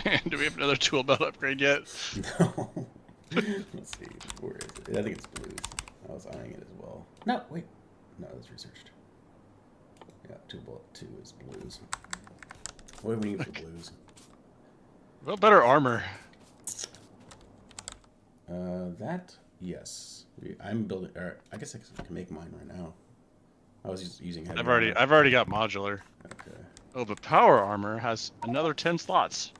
Do we have another tool belt upgrade yet? No. Let's see. Where is it? I think it's blues. I was eyeing it as well. No, wait. No, that's researched. Yeah, two is blues. What do we need for blues? Well, better armor. That yes. I'm building. Or I guess I can make mine right now. I was just using heavy armor. I've already got modular. Okay. Oh, but power armor has another 10 slots.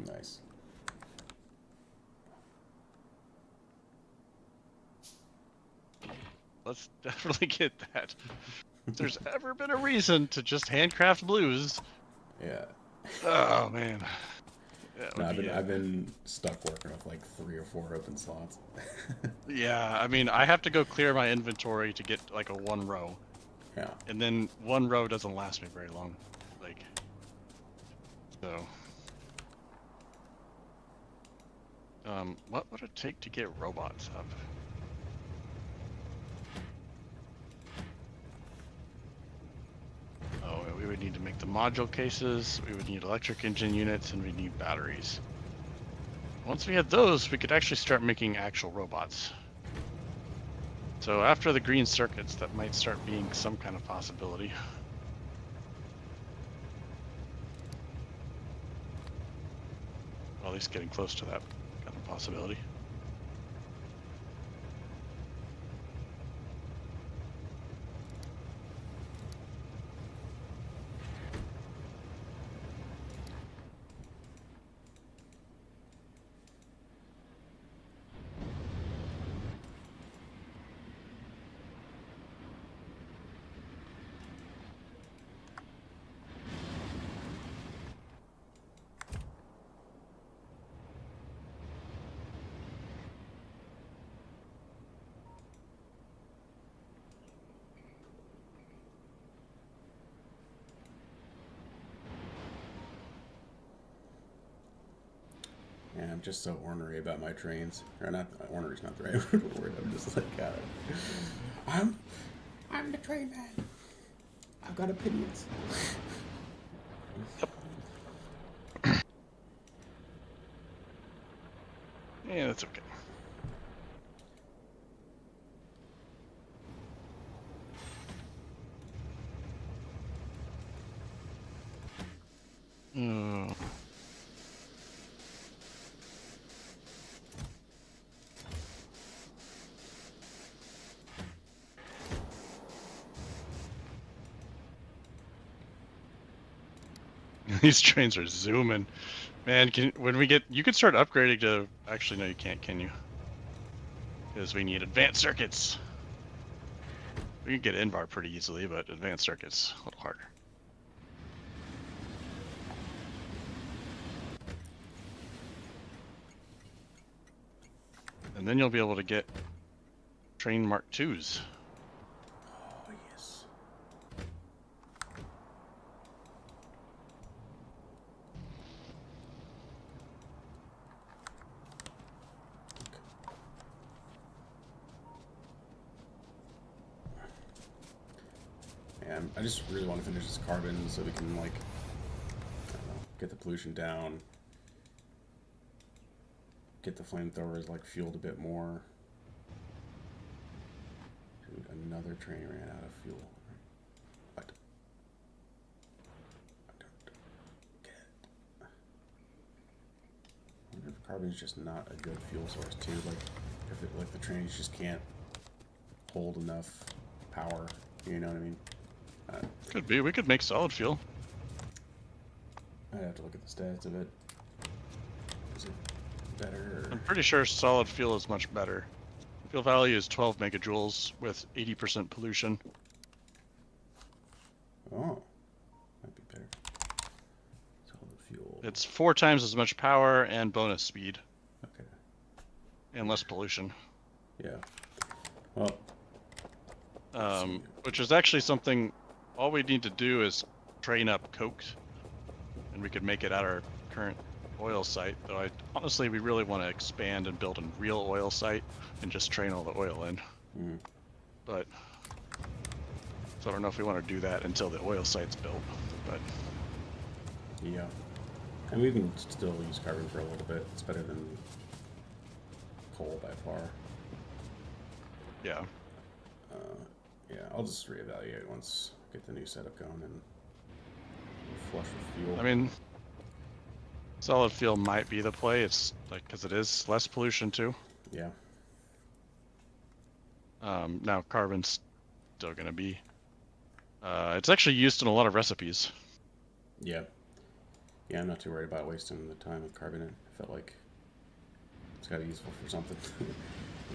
Nice. Let's definitely get that. If there's ever been a reason to just handcraft blues. Yeah. Oh man. No, I've been stuck working with like 3 or 4 open slots. Yeah, I mean, I have to go clear my inventory to get like a 1 row. Yeah. And then 1 row doesn't last me very long. Like, so. What would it take to get robots up? Oh, we would need to make the module cases, we would need electric engine units, and we'd need batteries. Once we had those, we could actually start making actual robots. So after the green circuits, that might start being some kind of possibility. Well, at least getting close to that kind of possibility. Yeah, I'm just so ornery about my trains. Or not, ornery's not the right word. I'm just like, I'm the train man. I've got opinions. Yeah, that's okay. Oh. These trains are zooming. Man, when we get, you could start upgrading to, actually no you can't, can you? Because we need advanced circuits. We can get in-bar pretty easily, but advanced circuits, a little harder. And then you'll be able to get train Mark IIs. Oh, yes. And I just really want to finish this carbon so we can, like, I don't know, get the pollution down. Get the flamethrowers, like, fueled a bit more. Dude, another train ran out of fuel. What? I don't get it. I wonder if carbon is just not a good fuel source, too. Like, if it, like, the trains just can't hold enough power. You know what I mean? Could be. We could make solid fuel. I'd have to look at the stats of it. Is it better? I'm pretty sure solid fuel is much better. Fuel value is 12 megajoules with 80% pollution. Oh, might be better. Solid fuel. It's 4 times as much power and bonus speed. Okay. And less pollution. Yeah. Well. Which is actually something. All we need to do is train up coke, and we could make it at our current oil site. Though honestly, we really want to expand and build a real oil site and just train all the oil in. Mm. But so I don't know if we want to do that until the oil site's built. But yeah. And we can still use carbon for a little bit. It's better than coal by far. Yeah. Yeah, I'll just reevaluate once get the new setup going and flush with fuel. I mean, solid fuel might be the play. It's like because it is less pollution too. Yeah. Now carbon's still gonna be. It's actually used in a lot of recipes. Yeah. Yeah, I'm not too worried about wasting the time with carbon. I felt like it's got to be useful for something.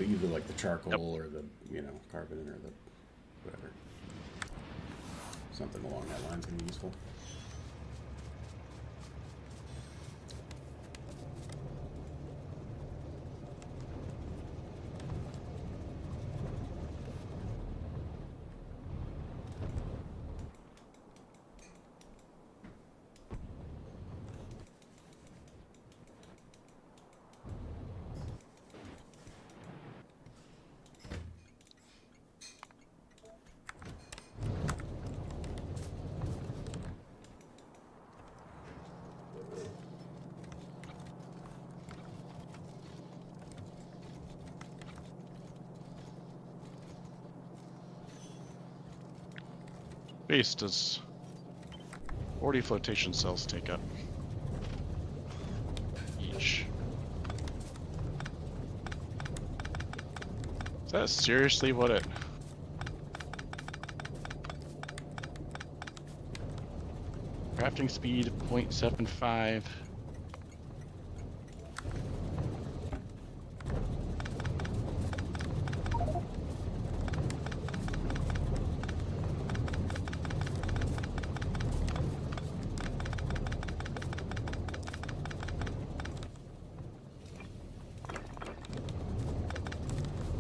Either like the charcoal or the, carbon or the whatever. Something along that line's gonna be useful. Base does 40 flotation cells take up each. Is that seriously what it... Crafting speed 0.75.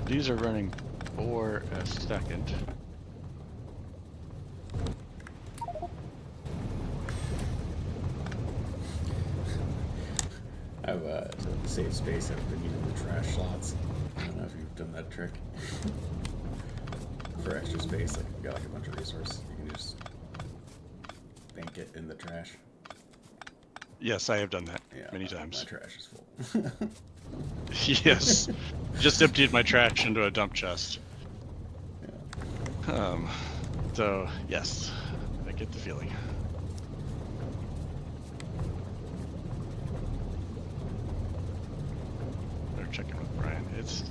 These are running 4 a second. I've to save space. I've been using the trash slots. I don't know if you've done that trick. For extra space, like if you got like a bunch of resources, you can just bank it in the trash. Yes, I have done that many My times. trash is full. Yes, just emptied my trash into a dump chest. Yeah. So yes, I get the feeling. Better check in with Brian. It's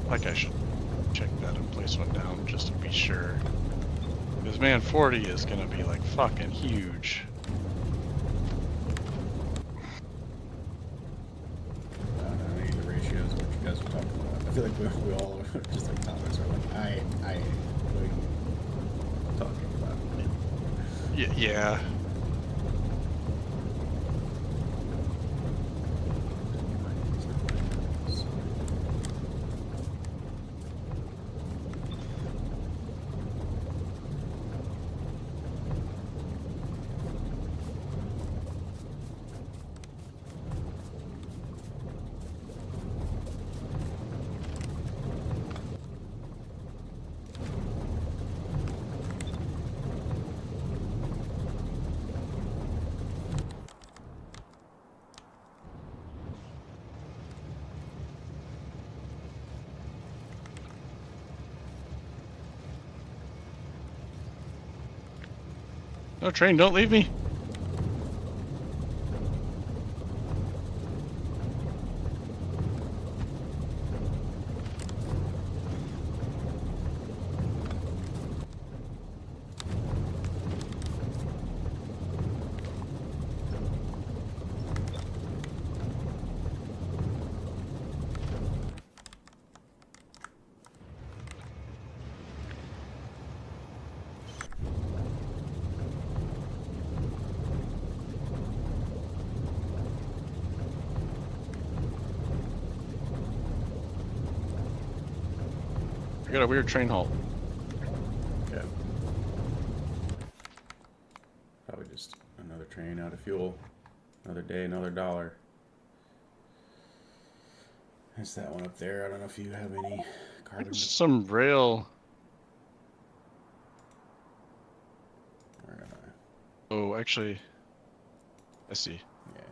like I should check that and place one down just to be sure. Because man, 40 is gonna be like fucking huge. I don't know any of the ratios what you guys were talking about. I feel like we all are just like topics are like what are you talking about? Yeah. No, train, don't leave me. I got a weird train halt. Yeah. train out of fuel. Another day, another dollar. There's that one up there. I don't know if you have any carbon. Some rail. Where am I? Oh, actually, I see. Yeah.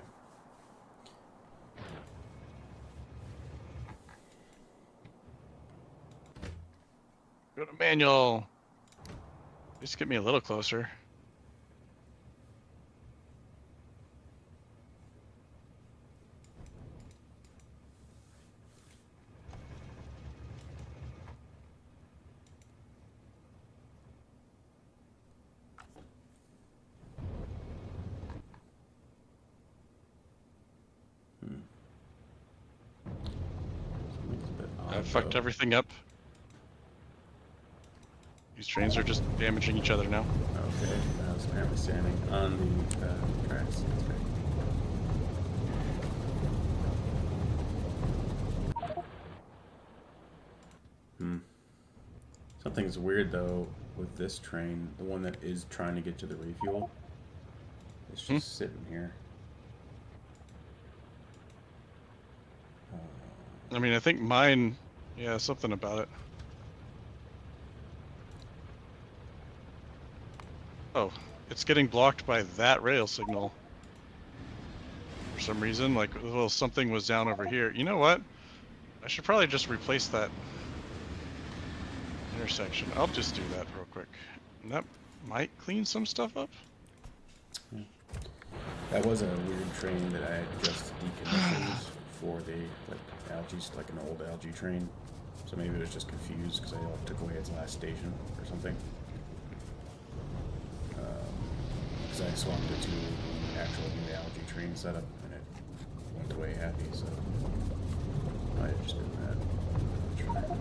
Go to manual. Just get me a little closer. I fucked everything up. These trains are just damaging each other now. Okay, I was apparently standing on the tracks. That's great. Something's weird though with this train, the one that is trying to get to the refuel. It's just sitting here. I mean, I think mine, yeah, something about it. Oh, it's getting blocked by that rail signal. For some reason, like, well, something was down over here. You know what? I should probably just replace that intersection. I'll just do that real quick. And that might clean some stuff up. That was a weird train that I had just decommissioned for the algae, like an old algae train. So maybe it was just confused because I took away its last station or something. Because I swapped it to the actual new algae train setup and it went away happy. So might have just been that. I'm not sure.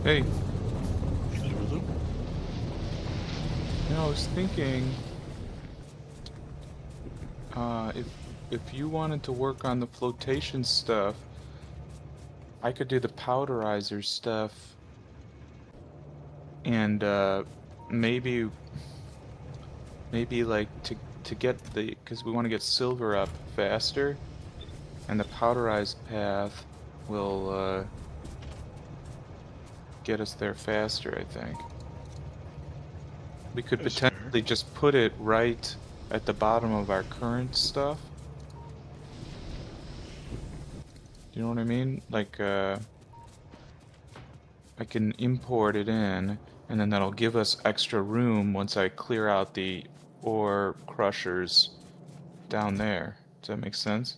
Hey, Lulu? I was thinking, if you wanted to work on the flotation stuff, I could do the powderizer stuff, and maybe like to get the, because we want to get silver up faster, and the powderized path will get us there faster, I think. We could That's fair. potentially just put it right at the bottom of our current stuff. Do you know what I mean? Like, I can import it in, and then that'll give us extra room once I clear out the ore crushers down there. Does that make sense?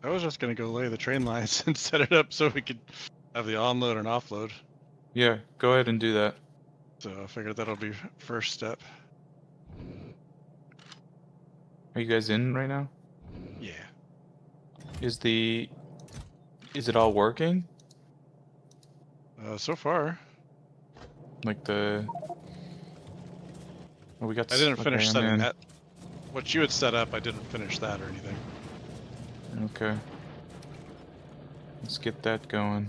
I was just gonna go lay the train lines and set it up so we could have the onload and offload. Yeah, go ahead and do that. So I figured that'll be first step. Are you guys in right now? Yeah. Is it all working? So far, Like the... Oh, we got... I didn't okay, finish I'm setting in. that. What you had set up, I didn't finish that or anything. Okay. Let's get that going.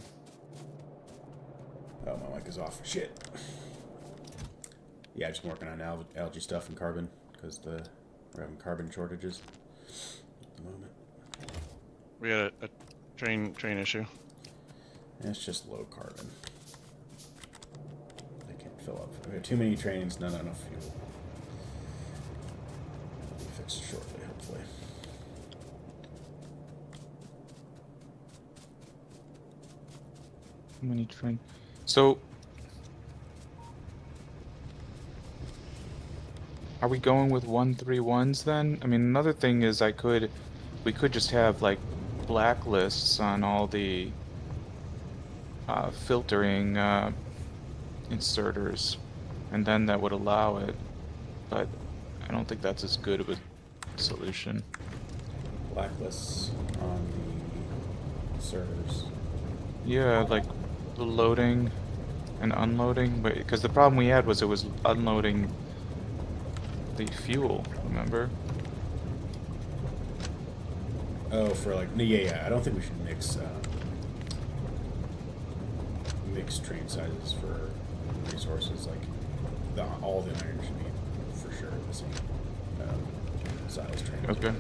Oh, my mic is off. Shit. Yeah, just working on algae stuff and carbon because we're having carbon shortages at the moment. We had a train issue. And it's just low carbon. They can't fill up. We have too many trains, not enough fuel. It'll be fixed shortly, hopefully. How many train? So... Are we going with 131s then? I mean, another thing is we could just have like blacklists on all the filtering inserters, and then that would allow it, but I don't think that's as good of a solution. Blacklists on the servers. Yeah, like the loading and unloading, but because the problem we had was it was unloading the fuel, remember? Oh, for like yeah. I don't think we should mix train sizes for resources. Like all the iron should be for sure the same size train. Okay.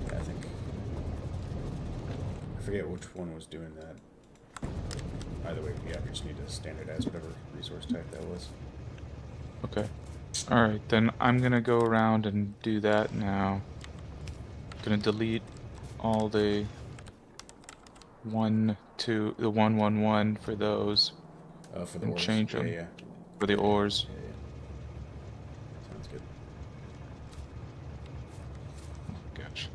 Yeah, I forget which one was doing that. Either way, yeah, we just need to standardize whatever resource type that was. Okay. Alright, then I'm gonna go around and do that now. Gonna delete all the 1, 2, the 111 for those. For the And ores. change them. Yeah. For the ores. Yeah. Sounds good. Oh, gosh.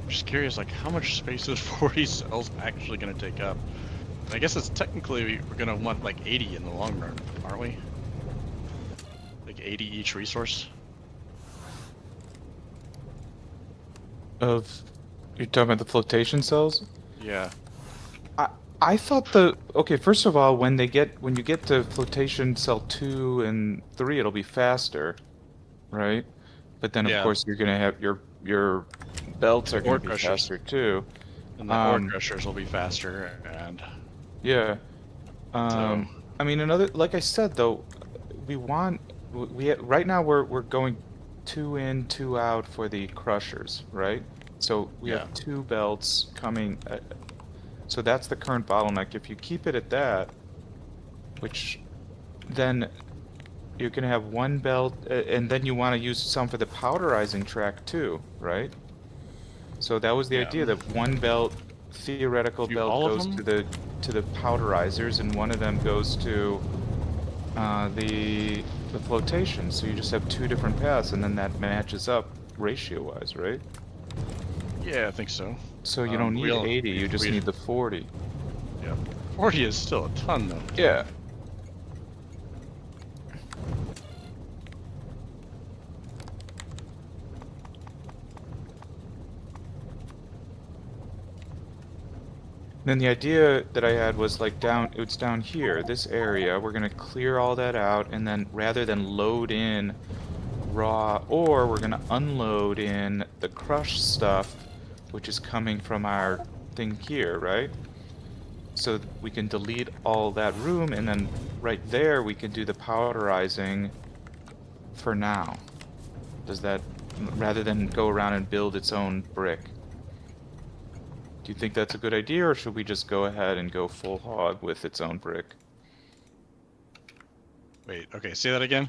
Just curious, like how much space is 40 cells actually going to take up? I guess it's technically we're going to want like 80 in the long run, aren't we? Like 80 each resource. You're talking about the flotation cells? Yeah. I thought okay, first of all, when you get to flotation cell 2 and 3, it'll be faster, right? But then of Yeah. course you're gonna have your belts are gonna be faster too. And the ore crushers will be faster, and yeah. I mean, like I said though, right now we're going 2 in, 2 out for the crushers, right? So we have 2 belts coming. So that's the current bottleneck. If you keep it at that, which then you're gonna have one belt, and then you want to use some for the powderizing track too, right? So that was the Yeah. idea that one belt, theoretical Do belt, all of goes them? to the powderizers, and one of them goes to the flotation. So you just have two different paths, and then that matches up ratio-wise, right? Yeah, I think so. So you don't need 80, you just we need the 40. yeah. 40 is still a ton though. Yeah. Then the idea that I had was like it's down here, this area. We're gonna clear all that out, and then rather than load in raw ore, we're gonna unload in the crushed stuff, which is coming from our thing here, right? So we can delete all that room, and then right there we can do the powderizing for now. Does that, rather than go around and build its own brick? Do you think that's a good idea, or should we just go ahead and go full hog with its own brick? Wait, okay, say that again.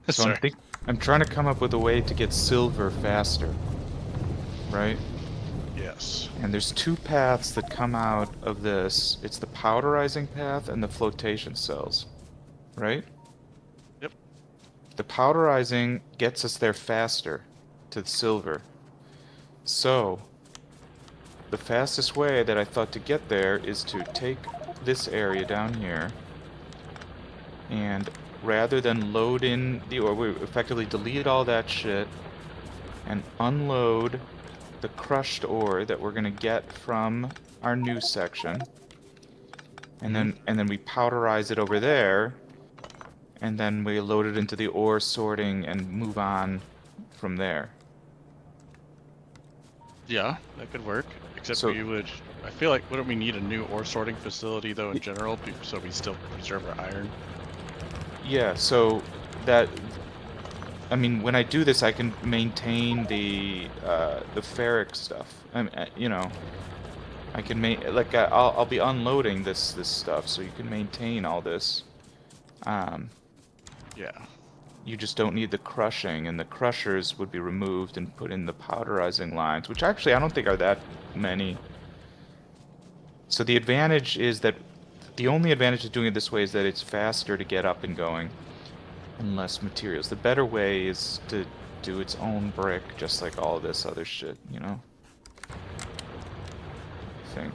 So Sorry. I'm trying to come up with a way to get silver faster, right? Yes. And there's two paths that come out of this. It's the powderizing path and the flotation cells, right? Yep. The powderizing gets us there faster to the silver. So the fastest way that I thought to get there is to take this area down here, and rather than load in the ore, we effectively delete all that shit and unload the crushed ore that we're gonna get from our new section, and then we powderize it over there, and then we load it into the ore sorting and move on from there. Yeah, that could work. Except So- we would. I feel like wouldn't we need a new ore sorting facility though in general, so we still preserve our iron? Yeah, so that, I mean, when I do this, I can maintain the ferric stuff. You know, I can like I'll be unloading this stuff, so you can maintain all this. Yeah. You just don't need the crushing, and the crushers would be removed and put in the powderizing lines, which actually I don't think are that many. So the advantage is that the only advantage of doing it this way is that it's faster to get up and going and less materials. The better way is to do its own brick, just like all this other shit, you know? I think.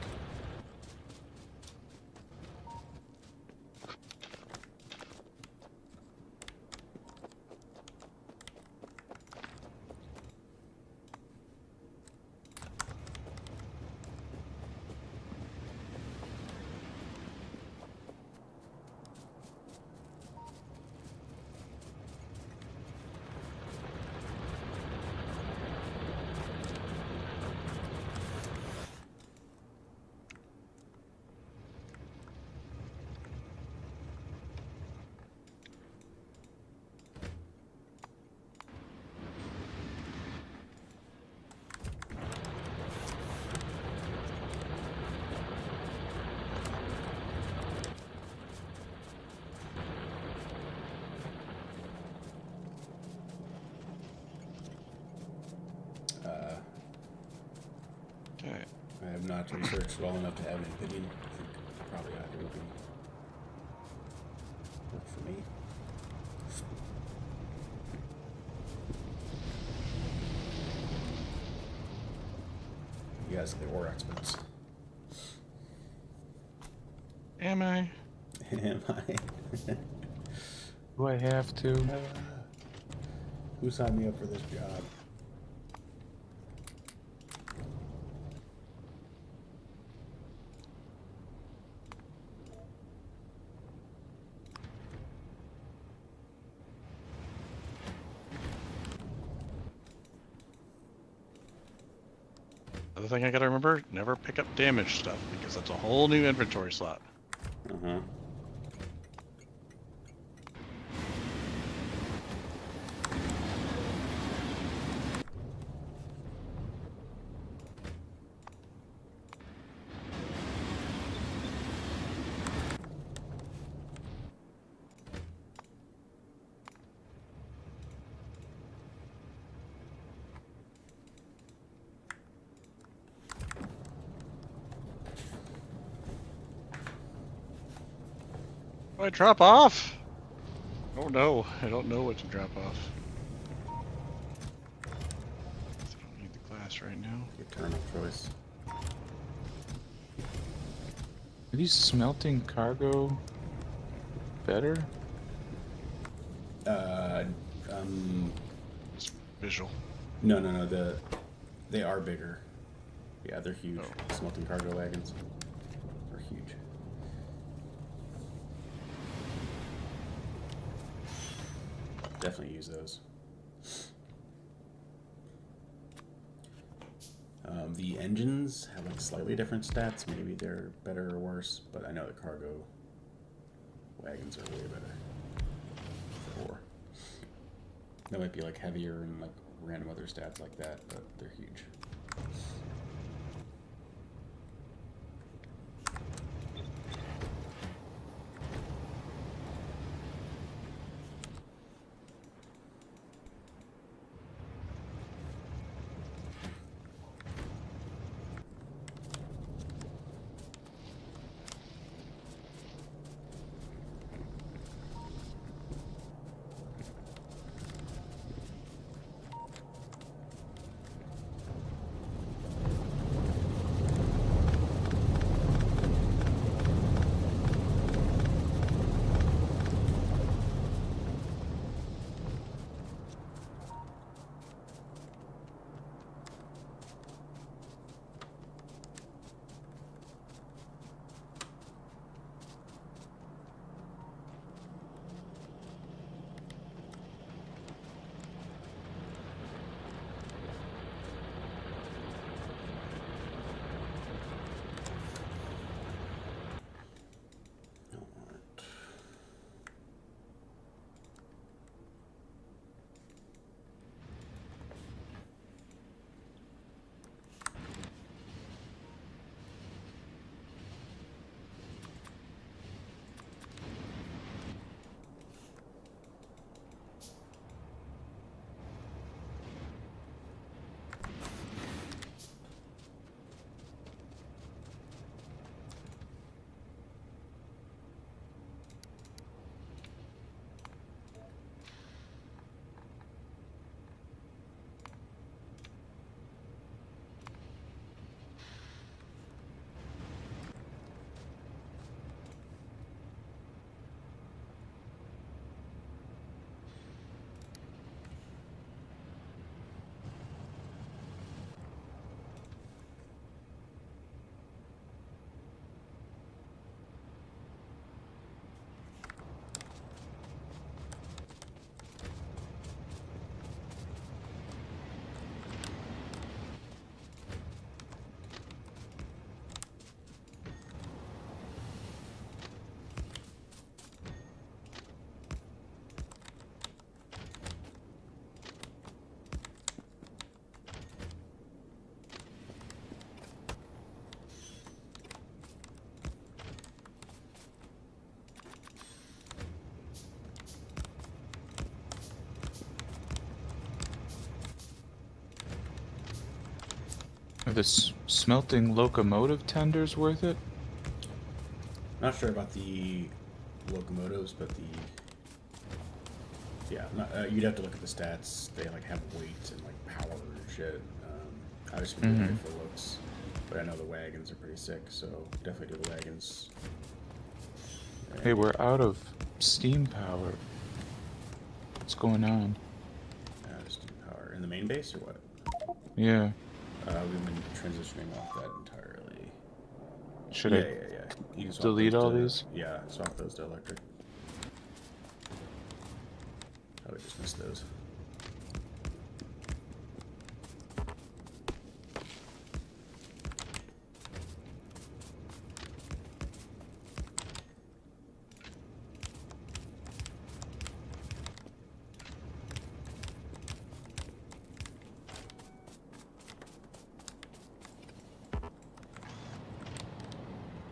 Okay. I have not researched well enough to have an opinion. I think probably either would be work for me. You guys are the ore experts. Am I? Am I? Do I have to? Who signed me up for this job? Other thing I gotta remember: never pick up damaged stuff because that's a whole new inventory slot. Uh-huh. I drop off? Oh no, I don't know what to drop off. I don't need the glass right now. Your turn of choice. Are these smelting cargo better? It's visual. No. They are bigger. Yeah, they're huge. Oh. Smelting cargo wagons are huge. Definitely use those. The engines have like slightly different stats. Maybe they're better or worse, but I know the cargo wagons are way better. Or they might be like heavier and like random other stats like that, but they're huge. Are the smelting locomotive tenders worth it? Not sure about the locomotives, but you'd have to look at the stats. They like have weight and like power and shit. I was just doing it for looks, but I know the wagons are pretty sick, so definitely do the wagons. Hey, we're out of steam power. What's going on? Steam power in the main base or what? Yeah. We've been transitioning off that entirely. Should Yeah. I You can swap delete those all to- these? Yeah, swap those to electric. I would just miss those.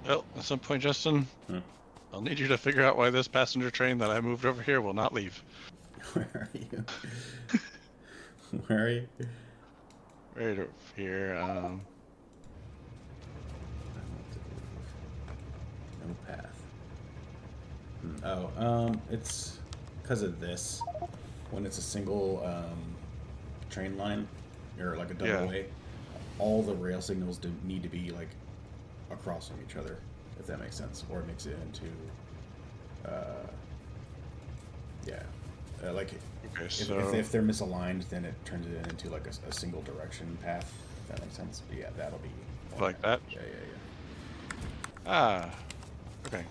Well, at some point, Justin, I'll need you to figure out why this passenger train that I moved over here will not leave. Where are you? Where are you? Right over here. No path. It's because of this. When it's a single train line, or like a double Yeah. way, all the rail signals need to be like across from each other, if that makes sense, or it makes it into, yeah, like Okay, if, so if they're misaligned, then it turns it into like a single direction path. If that makes sense. But yeah, that'll be like that. Yeah, yeah, Ah, okay.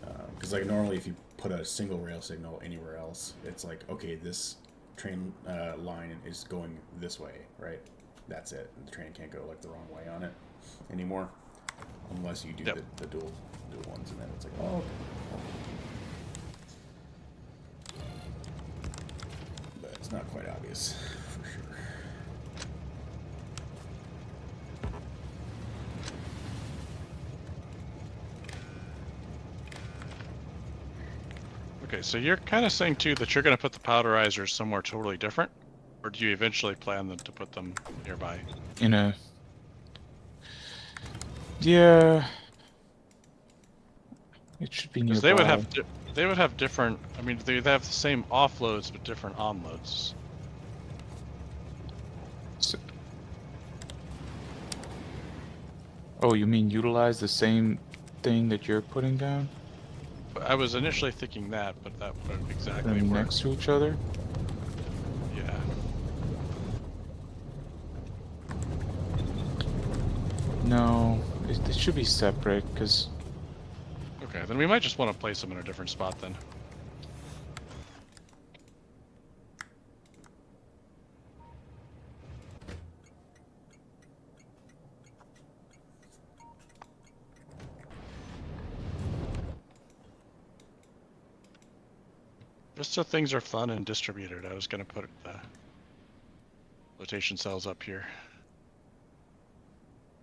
yeah. Because like normally, if you put a single rail signal anywhere else, it's like, okay, this train line is going this way, right? That's it. The train can't go like the wrong way on it anymore, unless you do Yep. the dual ones, and then it's like, oh, okay. But it's not quite obvious for sure. Okay, so you're kind of saying too that you're going to put the powderizers somewhere totally different, or do you eventually plan them to put them nearby? In a... Yeah... It should be Because nearby. they would have different. I mean, they have the same offloads but different onloads. So... Oh, you mean utilize the same thing that you're putting down? I was initially thinking that, but that would exactly Them work. next to each other? Yeah. No, it should be separate, because... Okay, then we might just want to place them in a different spot then. Just so things are fun and distributed, I was going to put the flotation cells up here.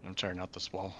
I'm tearing out this wall.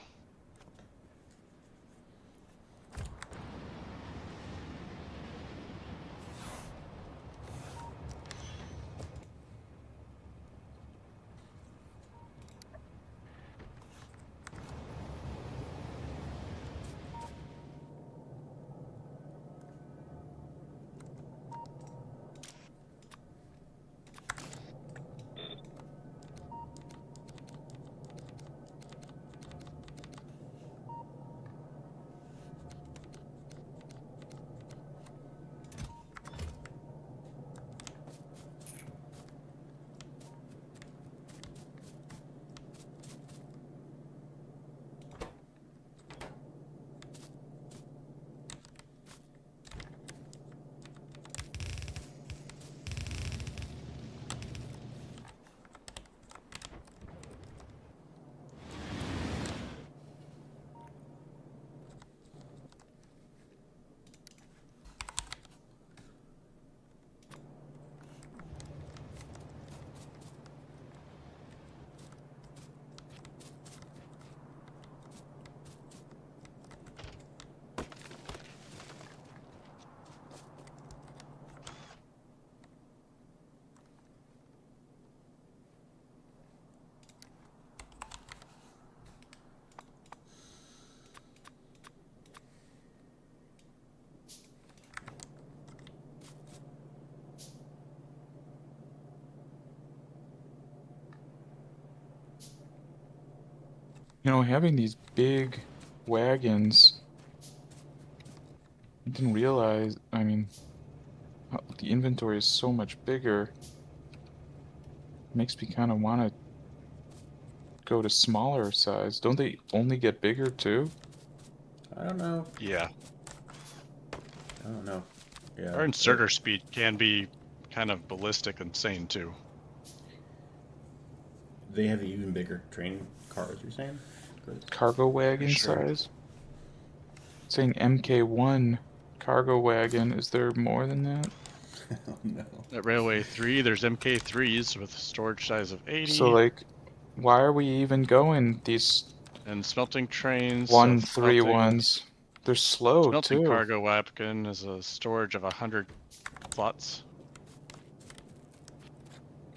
You know, having these big wagons, I didn't realize, I mean, the inventory is so much bigger. Makes me kind of want to go to smaller size. Don't they only get bigger too? I don't know. Yeah. I don't know. Yeah. Our inserter speed can be kind of ballistic insane too. They have even bigger train cars. You're saying? Cargo wagon Sure. size? Saying MK1 cargo wagon, is there more than that? Oh no. At Railway 3, there's MK3s with storage size of 80. So, like, why are we even going these And smelting trains. 1-3 ones? They're slow Smelting too. cargo wagon is a storage of 100 slots.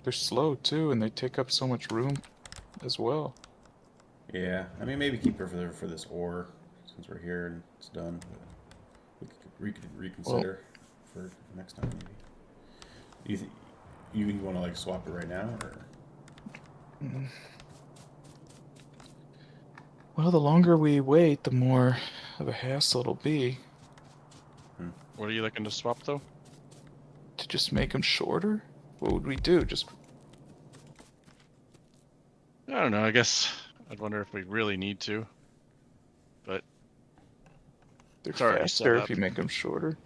They're slow too, and they take up so much room as well. Yeah, I mean maybe keep her for this ore since we're here and it's done. But we could reconsider for next time, maybe. You think you want to like swap it right now, or? Well, the longer we wait, the more of a hassle it'll be What are you looking to swap though? to just make them shorter. What would we do? Just I don't know. I guess I'd wonder if we really need to. But they're it's already set faster up. if you make them shorter.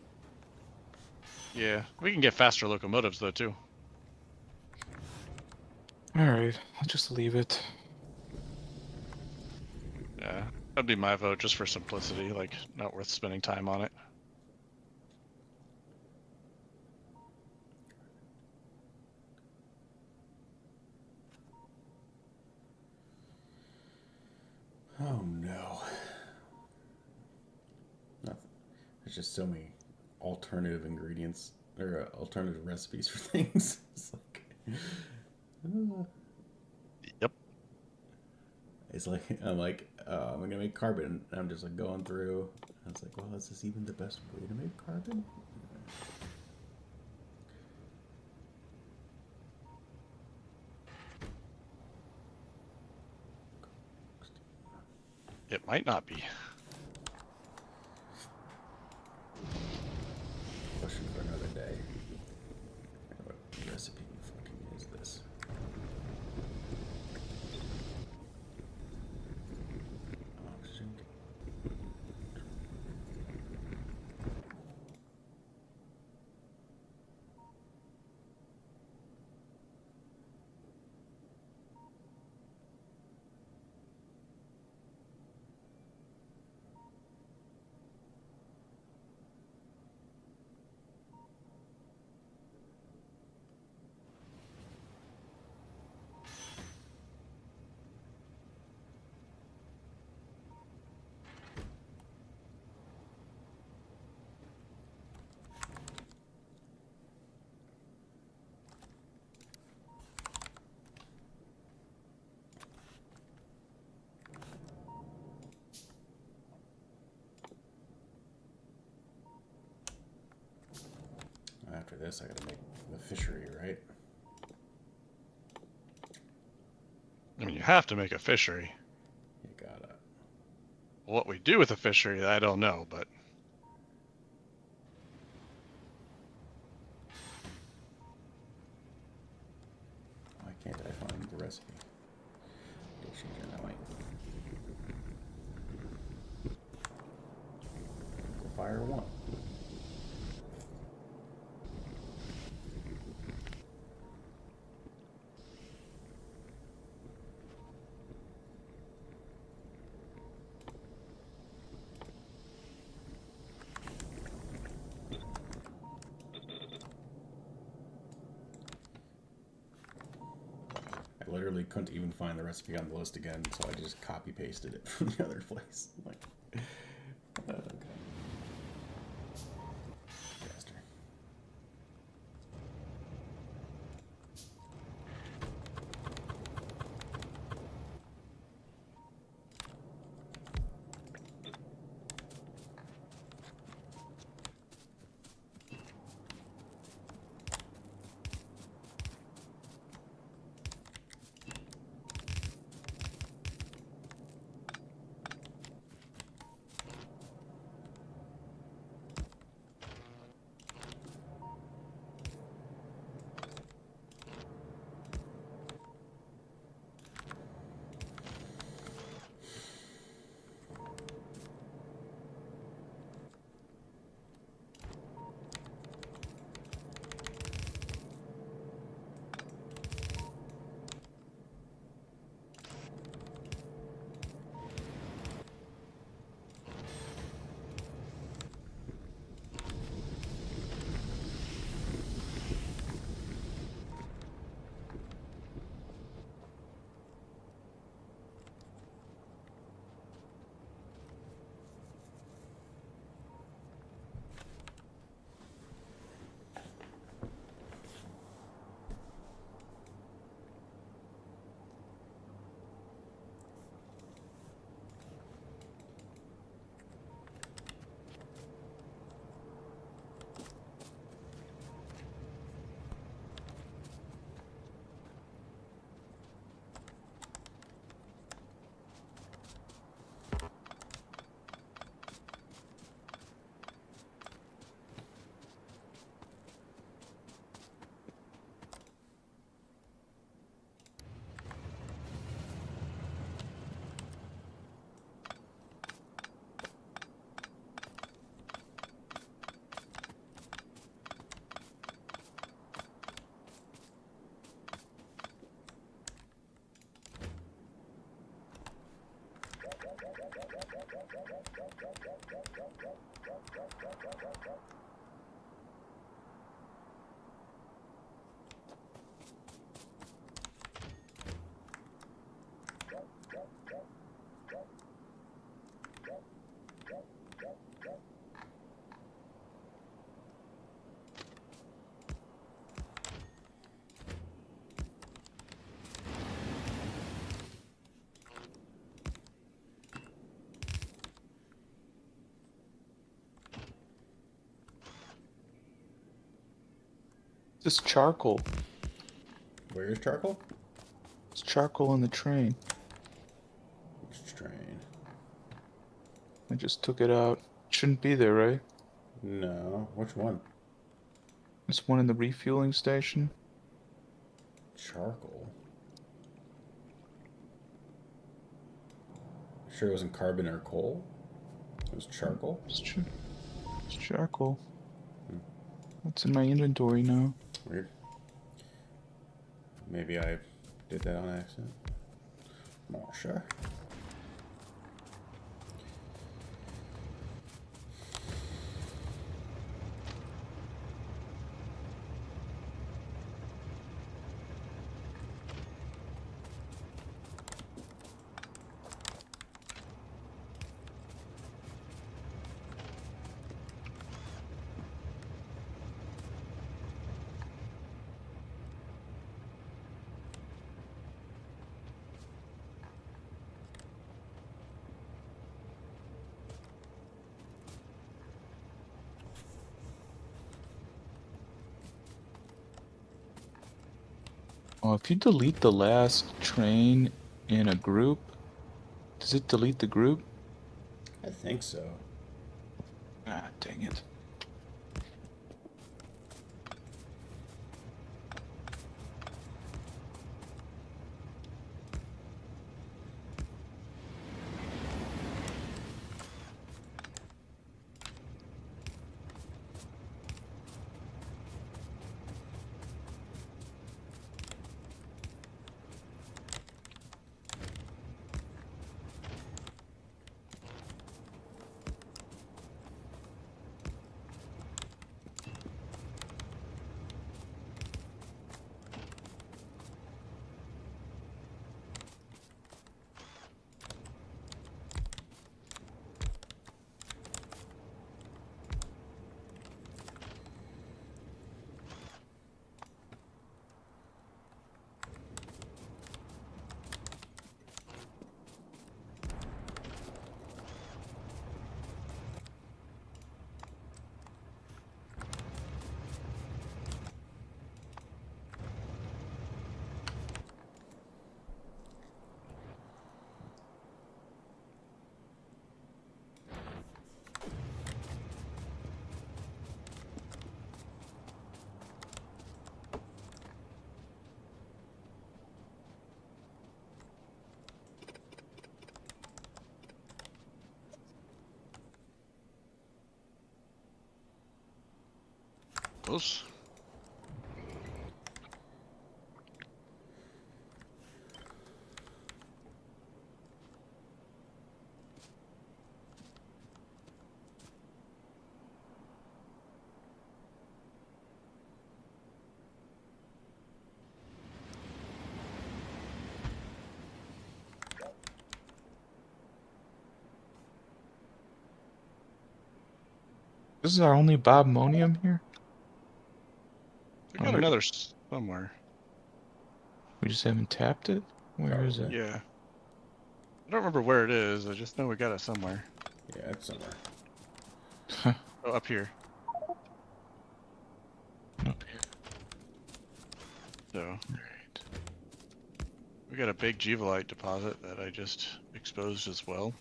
Yeah, we can get faster locomotives though too. All right, I'll just leave it. Yeah, that'd be my vote just for simplicity. Like, not worth spending time on it. Oh no. Nothing. There's just so many alternative ingredients or alternative recipes for things. It's like, Yep. it's like I'm gonna make carbon, and I'm just like going through. And it's like, well, is this even the best way to make carbon? It might not be. Question for another day. What recipe fucking is this? Oxygen. After this, I gotta make the fishery, right? I mean, you have to make a fishery. You gotta. What we do with a fishery, I don't know, but Why can't I find the recipe? Did change it that way? Fire one. I literally couldn't even find the recipe on the list again, so I just copy pasted it from the other place. Like, okay. Faster. This charcoal. Where's charcoal? It's charcoal on the train. Which train? I just took it out. Shouldn't be there, right? No. Which one? This one in the refueling station. Charcoal? Sure it wasn't carbon or coal? It was charcoal? It's charcoal. What's in my inventory now? Weird. Maybe I did that on accident. Not sure. Oh, if you delete the last train in a group, does it delete the group? I think so. Ah, dang it. Close. This is our only Bobmonium here? We got another somewhere. We just haven't tapped it? Where is it? Probably. Yeah. I don't remember where it is. I just know we got it somewhere. Yeah, it's somewhere. Oh, up here. Up here. So. Alright. We got a big Gevolite deposit that I just exposed as well.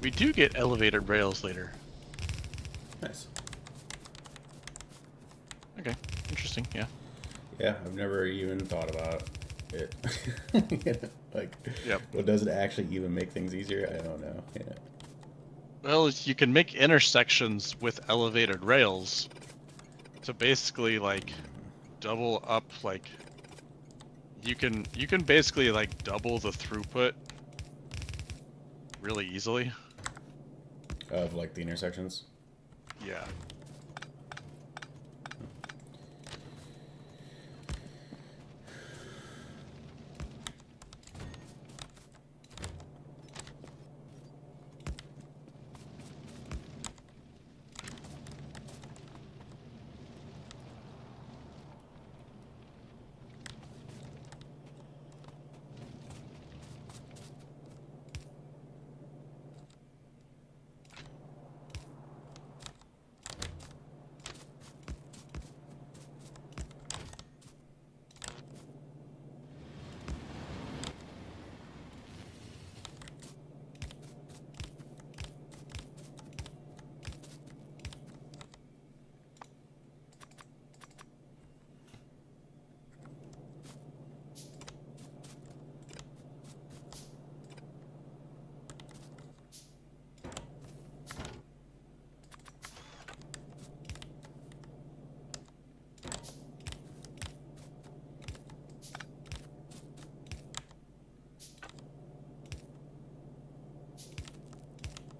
We do get elevated rails later. Nice. Okay, interesting. Yeah. Yeah, I've never even thought about it. Like, Yep. well, does it actually even make things easier? I don't know. Yeah. Well, you can make intersections with elevated rails to basically like double up. Like you can basically like double the throughput really easily. Of like the intersections. Yeah.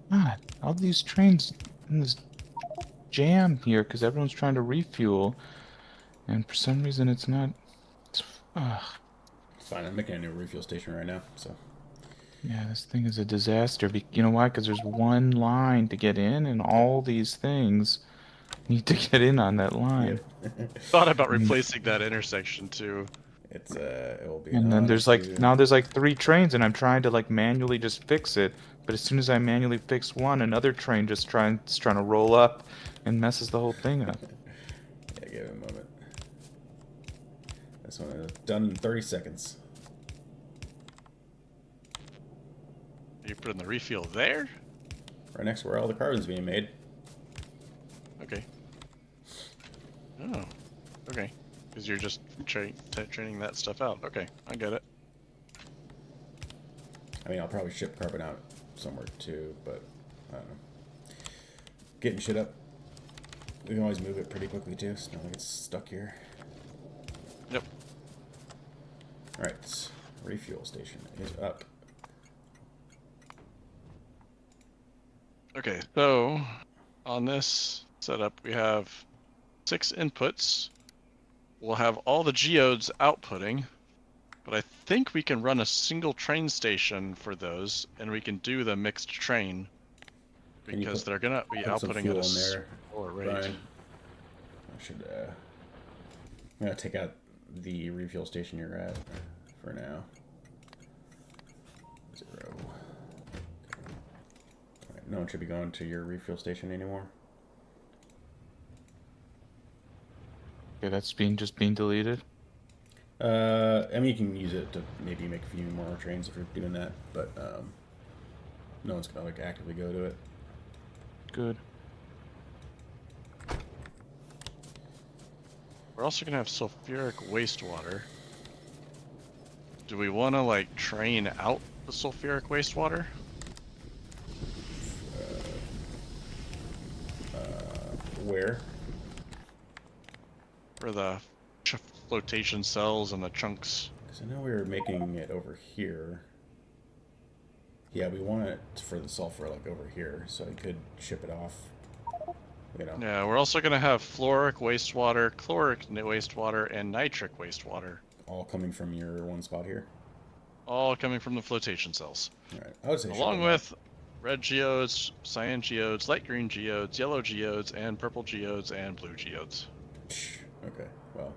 God, all these trains in this jam here because everyone's trying to refuel, and for some reason it's not. It's, It's fine. I'm making a new refuel station right now, so. yeah, this thing is a disaster. You know why? Because there's one line to get in, and all these things need to get in on that line. Yep. Thought about Mm. replacing that intersection too. It will be. And then there's like now there's like 3 trains, and I'm trying to like manually just fix it. But as soon as I manually fix one, another train just trying to roll up and messes the whole thing up. Yeah, give it a moment. This one is done in 30 seconds. Are you putting the refuel there? Right next to where all the carbon's being made. Okay. Oh. Okay. Because you're just training that stuff out. Okay, I get it. I mean, I'll probably ship carbon out somewhere too, but I don't know. Getting shit up. We can always move it pretty quickly too, so nothing gets stuck here. Yep. Alright, refuel station is up. Okay, so on this setup we have 6 inputs. We'll have all the geodes outputting, but I think we can run a single train station for those, and we can do the mixed train because they're gonna be outputting at a slower rate. Brian? I should. I'm gonna take out the refuel station you're at for now. 0. Right, no one should be going to your refuel station anymore. Okay, that's just being deleted. I mean, you can use it to maybe make a few more trains if you're doing that, but no one's gonna like actively go to it. Good. We're also gonna have sulfuric wastewater. Do we want to like train out the sulfuric wastewater? Where? For the flotation cells and the chunks. Because I know we were making it over here. Yeah, we want it for the sulfur like over here, so I could ship it off. You know. Yeah, we're also gonna have fluoric wastewater, chloric wastewater, and nitric wastewater. All coming from your one spot here. All coming from the flotation cells. All right, I would say Along with red geodes, cyan geodes, light green geodes, yellow geodes, and purple geodes, and blue geodes. Okay, well,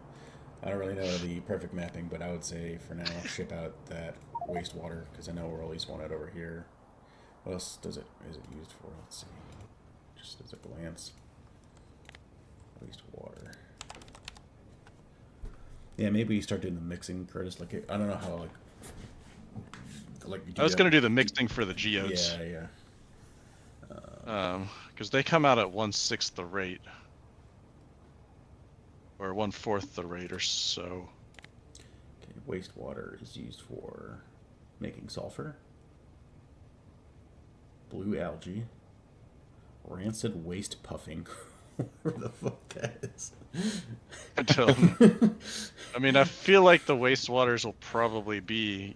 I don't really know the perfect mapping, but I would say for now ship out that wastewater because I know we'll at least want it over here. What else is it used for? Let's see. Just as a glance. Wastewater. Yeah, maybe you start doing the mixing, Curtis. Like I don't know how like you do I was that. gonna do the mixing for the geodes. Yeah. Because they come out at 1/6 the rate, or 1/4 the rate, or so. Okay, wastewater is used for making sulfur, blue algae, rancid waste puffing. Whatever the fuck that is. I don't know. I mean, I feel like the wastewaters will probably be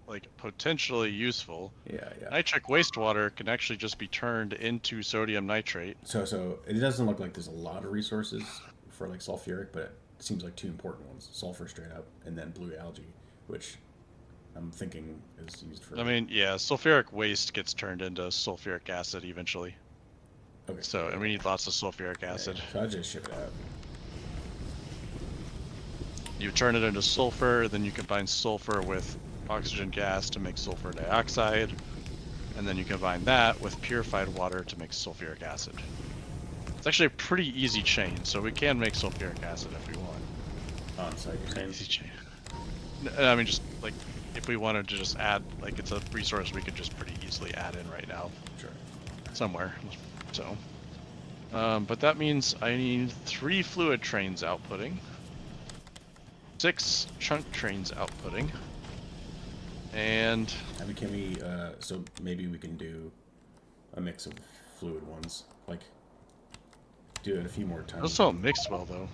like potentially useful. Yeah, yeah. Nitric wastewater can actually just be turned into sodium nitrate. So it doesn't look like there's a lot of resources for like sulfuric, but it seems like two important ones: sulfur straight up, and then blue algae, which I'm thinking is used for. I mean, yeah, sulfuric waste gets turned into sulfuric acid eventually. Okay. So, and we need lots of sulfuric acid. Yeah, so I just ship it out. You turn it into sulfur, then you combine sulfur with oxygen gas to make sulfur dioxide, and then you combine that with purified water to make sulfuric acid. It's actually a pretty easy chain, so we can make sulfuric acid if we want. On site, you're saying? Easy chain. I mean, just like if we wanted to just add, like it's a resource we could just pretty easily add in right now. Sure. Somewhere. So, but that means I need 3 fluid trains outputting, 6 chunk trains outputting, and I mean, can we? So maybe we can do a mix of fluid ones, like do it a few more times. those don't mix well though.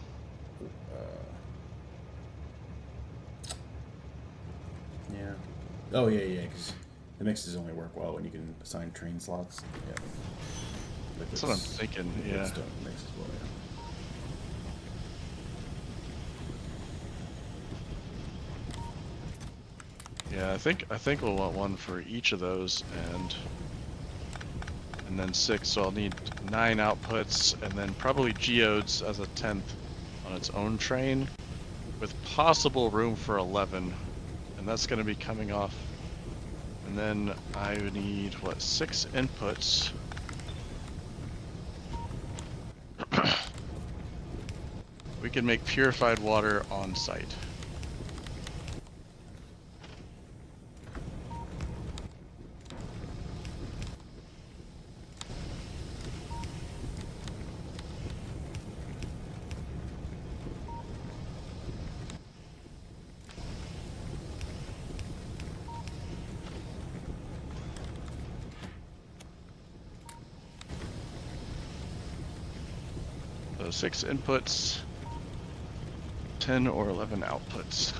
Yeah. Oh yeah, yeah. Because the mixes only work well when you can assign train slots. Yeah. That's what I'm thinking. Yeah. Don't mix as well. Yeah. Yeah, I think we'll want one for each of those, and then 6. So I'll need 9 outputs, and then probably geodes as a 10th on its own train, with possible room for 11, and that's going to be coming off. And then I would need what, 6 inputs. We can make purified water on site. So 6 inputs, 10 or 11 outputs.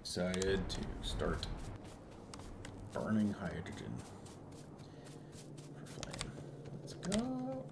excited to start burning hydrogen for flame. Let's go.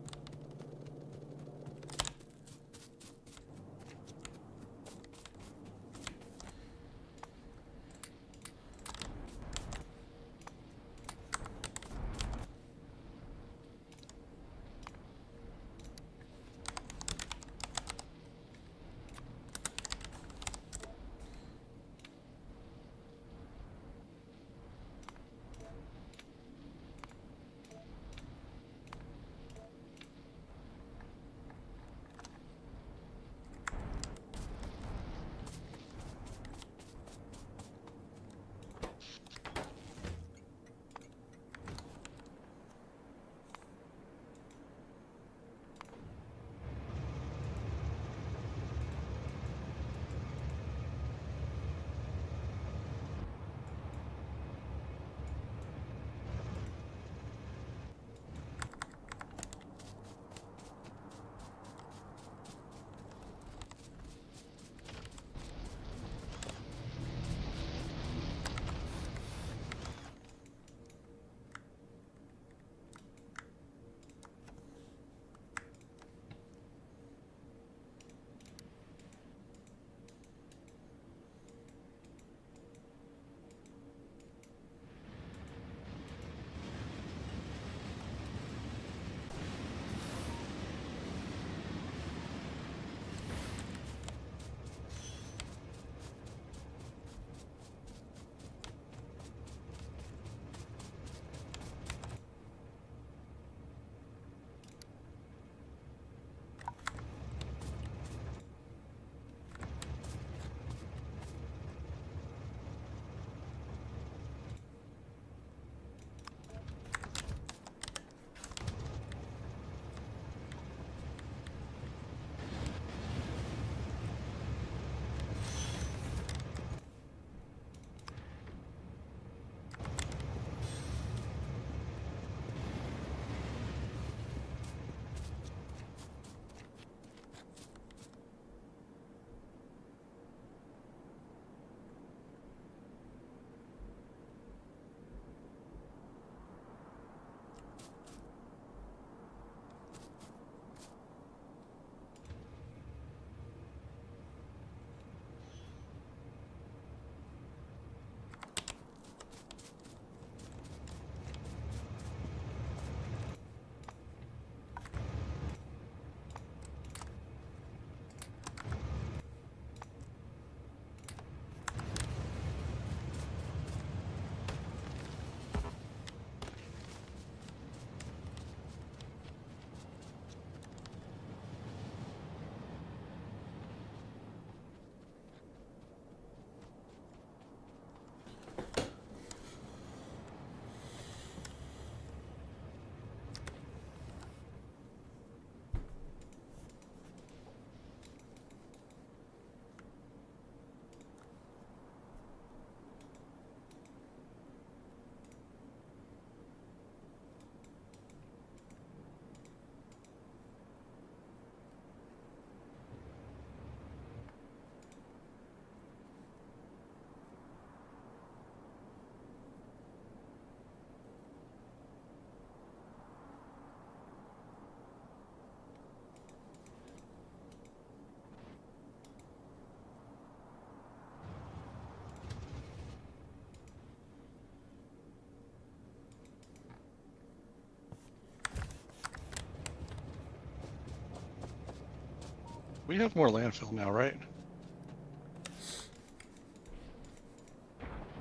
We have more landfill now, right?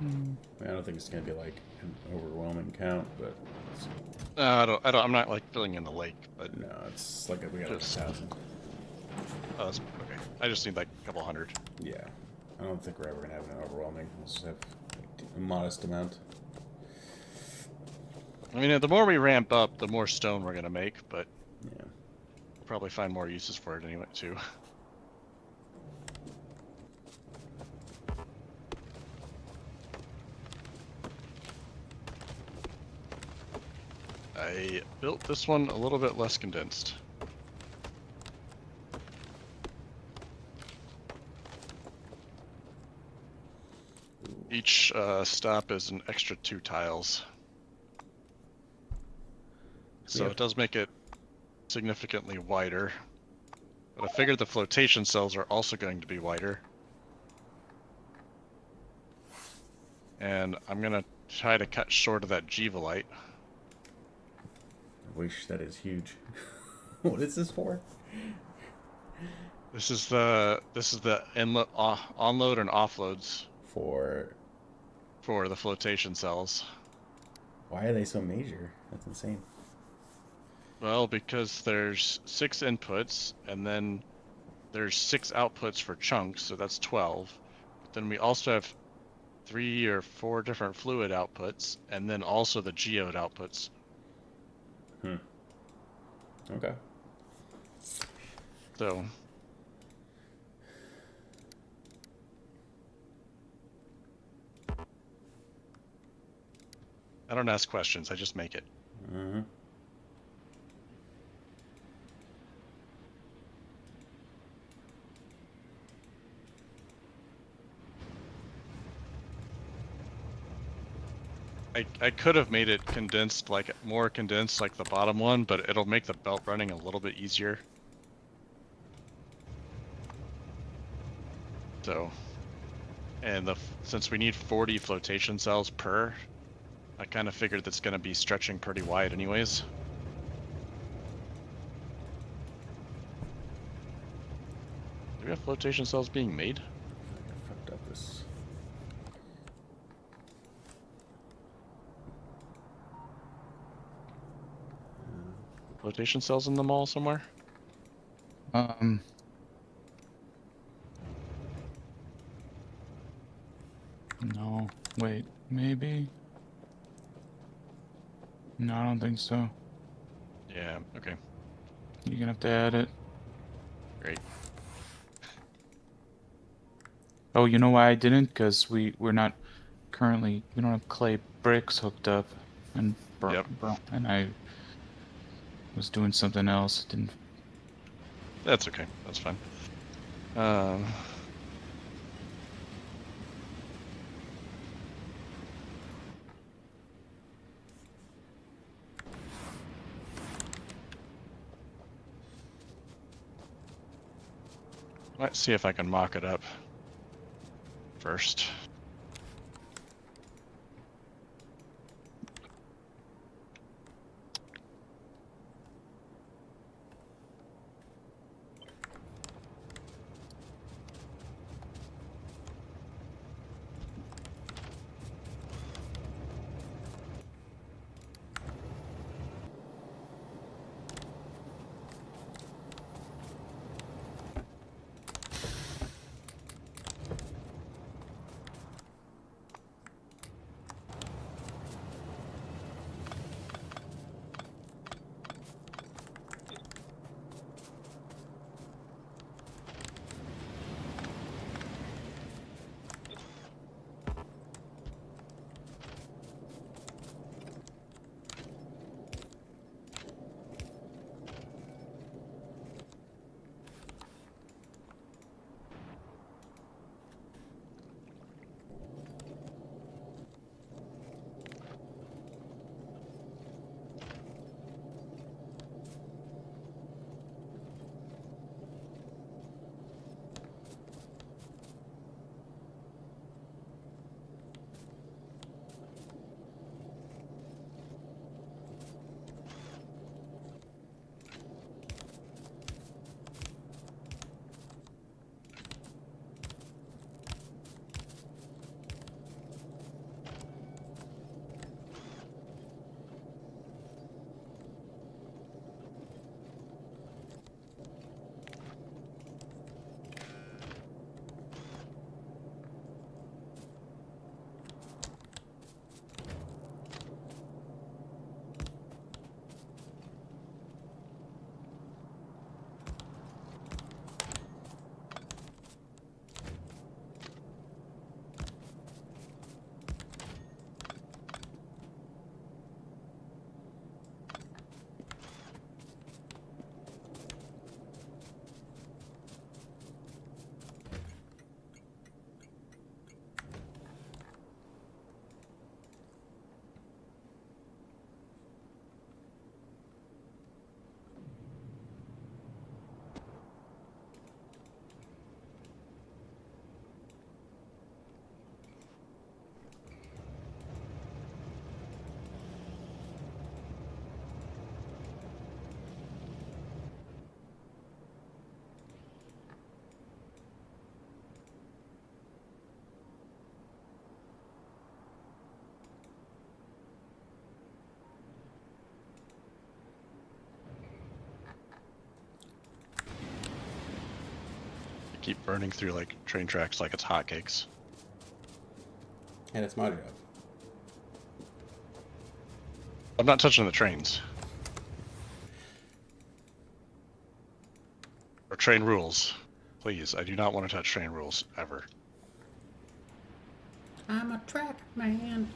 I don't think it's gonna be like an overwhelming count, but it's, I'm not like filling in the lake, but no, it's like we got like Just- 1,000. oh, that's okay. I just need like a couple hundred. Yeah, I don't think we're ever gonna have an overwhelming. We'll just have a modest amount. I mean, the more we ramp up, the more stone we're gonna make, but Yeah. we'll probably find more uses for it anyway too. I built this one a little bit less condensed. Each stop is an extra 2 tiles. So have- it does make it significantly wider. But I figured the flotation cells are also going to be wider. And I'm going to try to cut short of that Jivalite. I wish that is huge. What is this for? This is the inlet, onload and offloads For for the flotation cells. why are they so major? That's insane. Well, because there's 6 inputs, and then there's 6 outputs for chunks, so that's 12. But then we also have 3 or 4 different fluid outputs, and then also the geode outputs. Okay. So I don't ask questions, I just make it. Mm-hmm. I could have made it condensed, like more condensed like the bottom one, but it'll make the belt running a little bit easier. So, and since we need 40 flotation cells per, I kind of figured that's going to be stretching pretty wide anyways. Do we have flotation cells being made? I think I fucked up this. Flotation cells in the mall somewhere? No. Wait, maybe? No, I don't think so. Yeah, okay, You're gonna have to add it. great. Oh, you know why I didn't? Because we're not currently, we don't have clay bricks hooked up, and Yep. and I was doing something else. Didn't. That's okay, that's fine. Let's see if I can mock it up first. keep burning through like train tracks like it's hotcakes. And it's my job. I'm not touching the trains. Or train rules. Please, I do not want to touch train rules, ever. I'm a track man.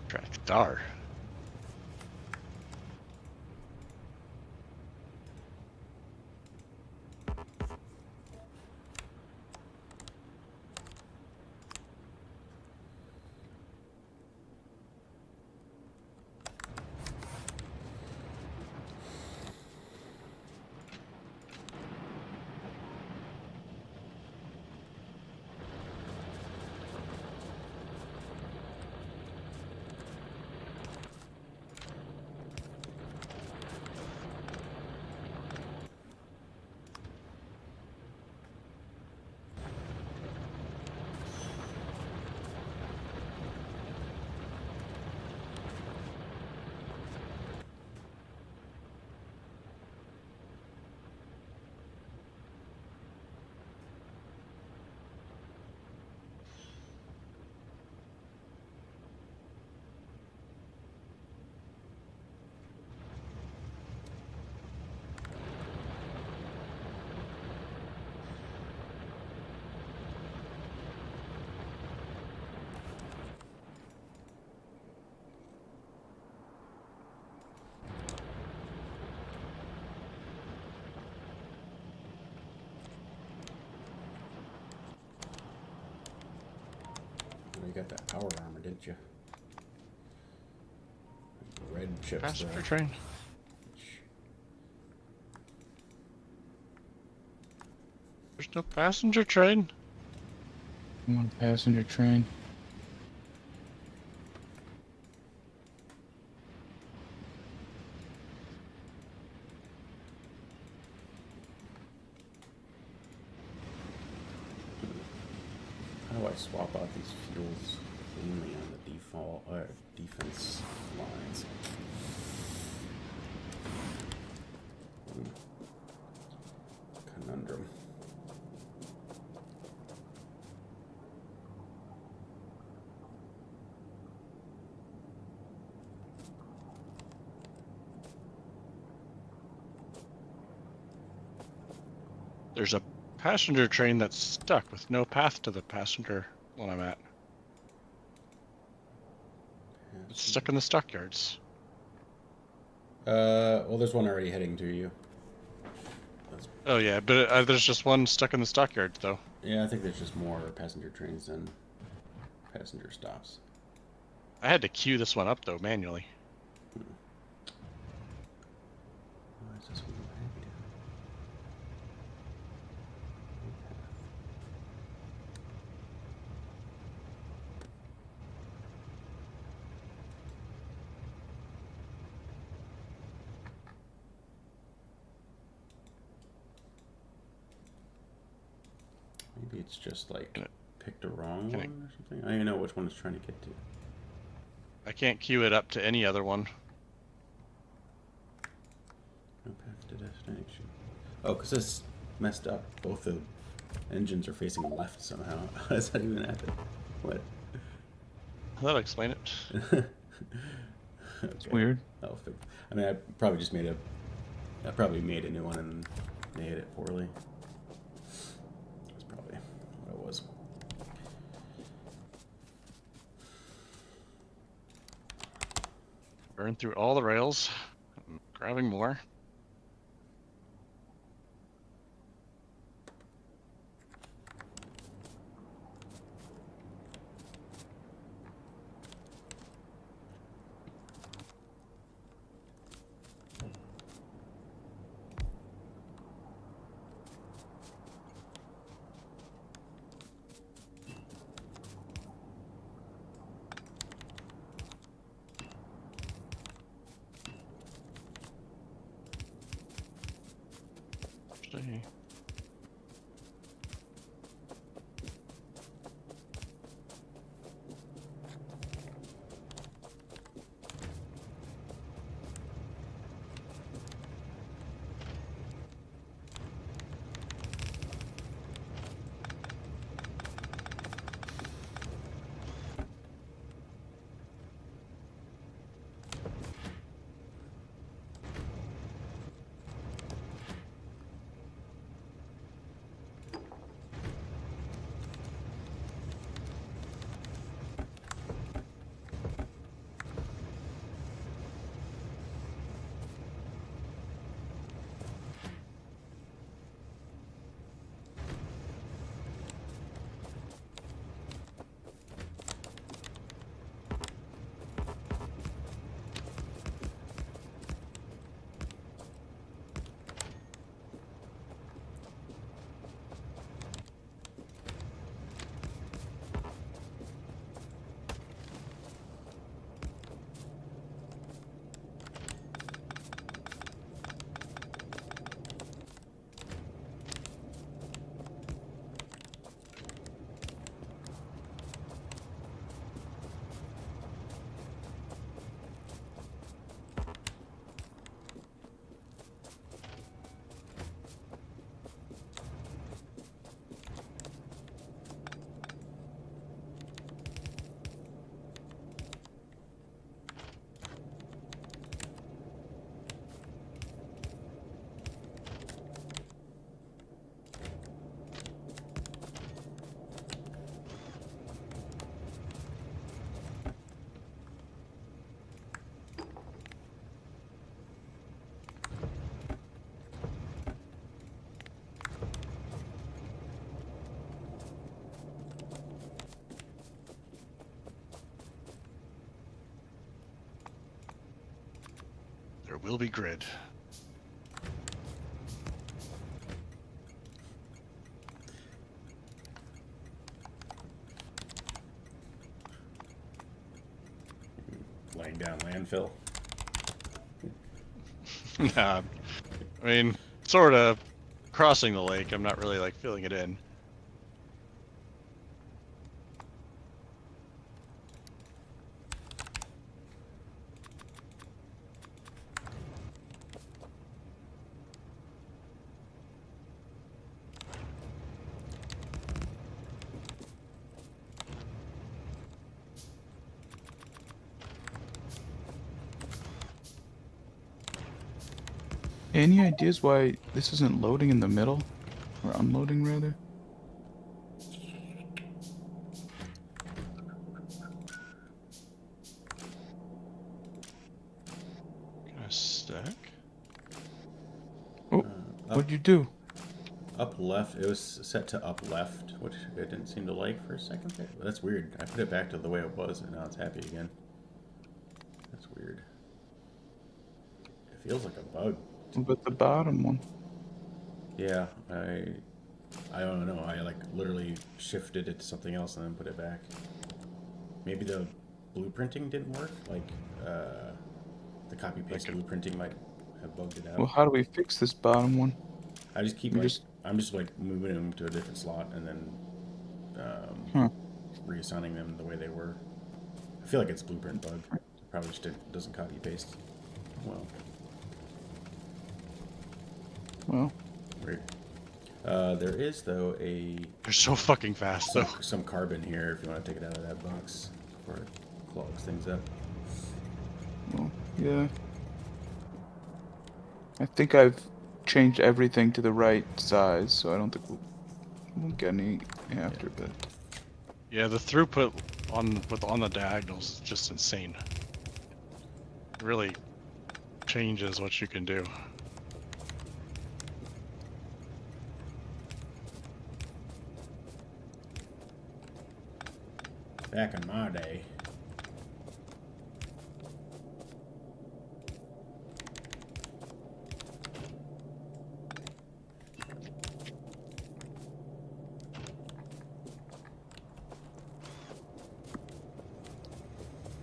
Track dar. Oh, you got that power armor, didn't you? Red chips. Passenger train. There's no passenger train. I'm on a passenger train. How do I swap out these fuels cleanly on the default defense lines? Conundrum. There's a passenger train that's stuck with no path to the passenger one I'm at. It's stuck in the stockyards. Well, there's one already heading to you. Oh yeah, but there's just one stuck in the stockyards though. Yeah, I think there's just more passenger trains than passenger stops. I had to queue this one up though manually. Why is this one lagged? Maybe it's just like picked a wrong one or something. I don't even know which one it's trying to get to. I can't queue it up to any other one. No path to destination. Oh, because it's messed up. Both the engines are facing left somehow. How does that even happen? What? That'll explain it. Okay. It's weird. I mean, I probably just made I probably made a new one and made it poorly. That's probably what it was. Burn through all the rails. I'm grabbing more. will be grid. Laying down landfill. Nah, I mean, sort of crossing the lake. I'm not really like filling it in. Any ideas why this isn't loading in the middle? Or unloading, rather? Can I stack? Oh, Up, what'd you do? up left. It was set to up left, which I didn't seem to like for a second there. That's weird. I put it back to the way it was, and now it's happy again. That's weird. It feels like a bug. But the bottom one. Yeah, I don't know. I like literally shifted it to something else and then put it back. Maybe the blueprinting didn't work. Like the copy paste blueprinting might have bugged it out. Well, how do we fix this bottom one? I just keep We like just- I'm just like moving them to a different slot and then reassigning them the way they were. I feel like it's a blueprint bug. It probably just doesn't copy paste. Well, Well, weird. There is though They're so fucking fast, though. some carbon here if you want to take it out of that box before it clogs things up. well, yeah. I think I've changed everything to the right size, so I don't think we'll get any after, but... Yeah, the throughput on the diagonals is just insane. It really changes what you can do. Back in my day.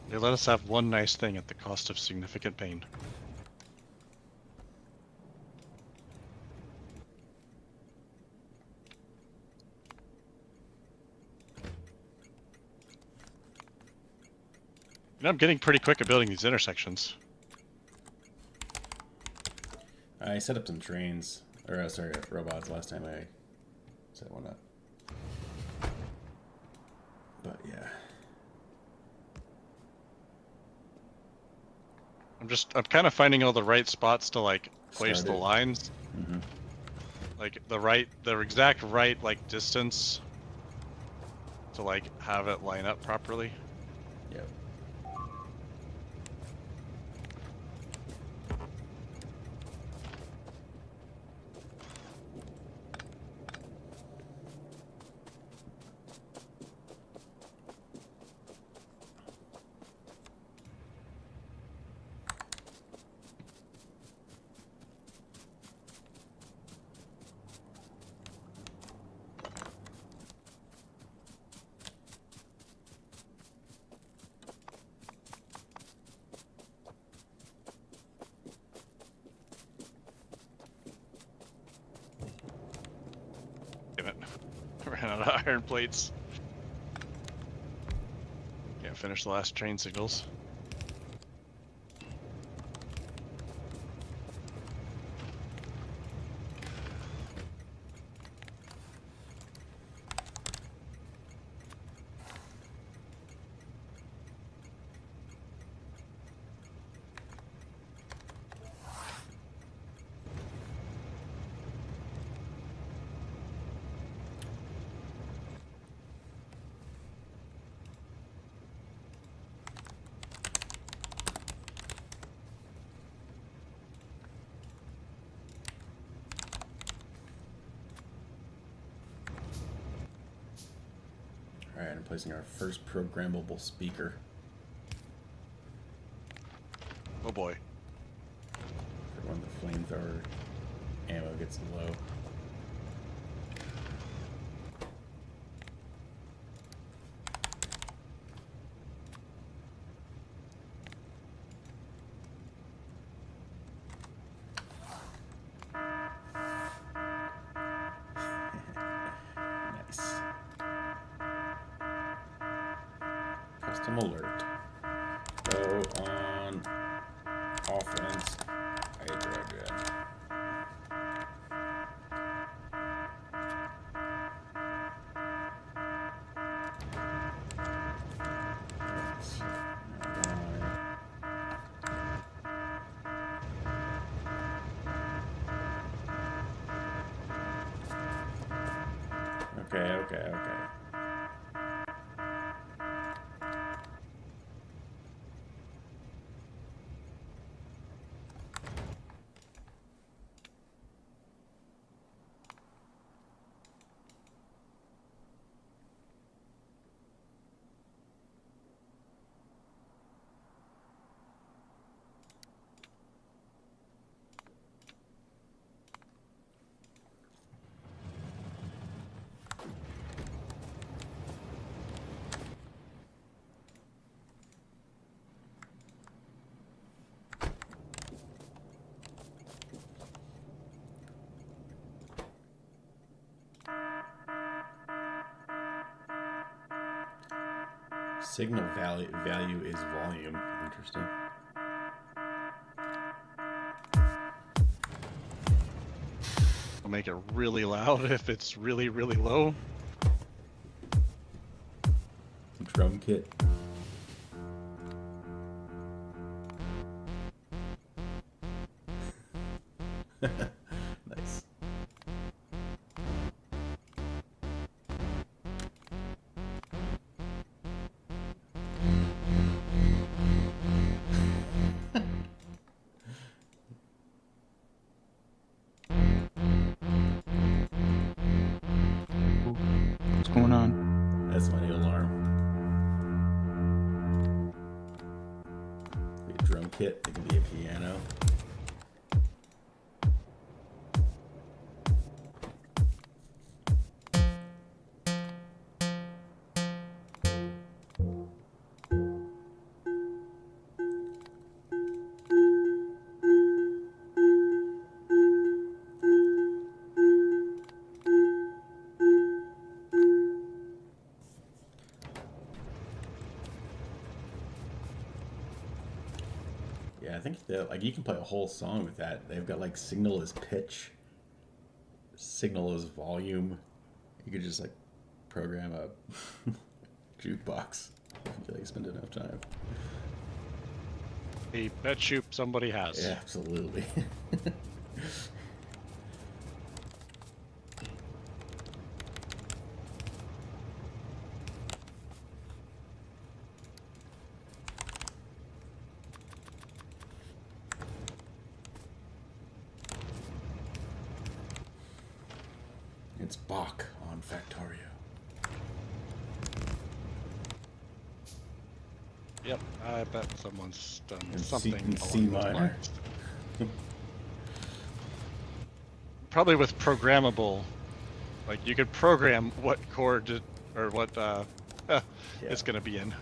They let us have one nice thing at the cost of significant pain. You know, I'm getting pretty quick at building these intersections. I set up some trains, or sorry, robots last time I set one up. But yeah. I'm kind of finding all the right spots to like place Start the it. lines. Mm-hmm. Like the exact right like distance to like have it line up properly. Yep. Damn it. Ran out of iron plates. Can't finish the last train signals. Alright, I'm placing our first programmable speaker. Oh boy. for when the flamethrower ammo gets low. Nice. Custom alert. Go on offense. Hydrogen. Okay. Signal value is volume. Interesting. I'll make it really loud if it's really, really low. Drum kit. Nice. What's going on? That's my new alarm. Be a drum kit. It can be a piano. Yeah, I think that like you can play a whole song with that. They've got like signal as pitch, signal as volume. You could just like program a jukebox if you like spend enough time. I bet you somebody has. Yeah, absolutely. It's Bach on Factorio. Yep, I bet someone's done In something in C along those minor. lines. Probably with programmable, like you could program what chord or what it's gonna be in.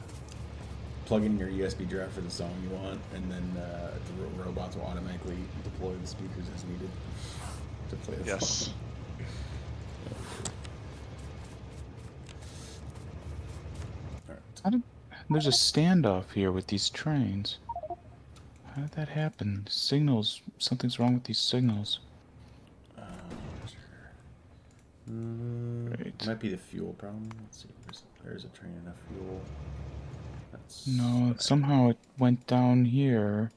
Plug in your USB drive for the song you want, and then the robots will automatically deploy the speakers as needed to play the Yes. song. There's a standoff here with these trains. How did that happen? Signals. Something's wrong with these signals. Right. Might be the fuel problem. Let's see. There's a train enough fuel. That's No, somehow it went down here.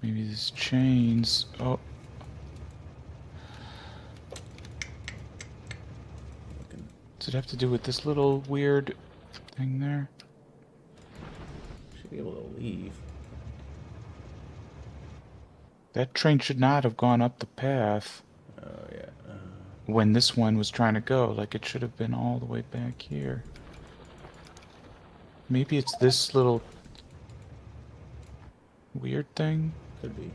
Maybe these chains. Oh, does it have to do with this little weird thing there? Should be able to leave. That train should not have gone up the path Oh yeah. when this one was trying to go. Like, it should have been all the way back here. Maybe it's this little weird thing. Could be.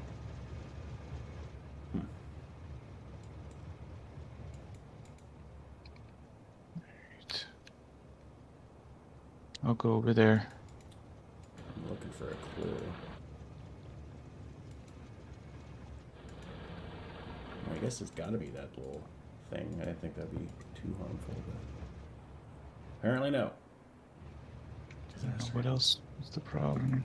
I'll go over there. I'm looking for a clue. I guess it's got to be that little thing. I didn't think that'd be too harmful, but apparently no. What else is the problem?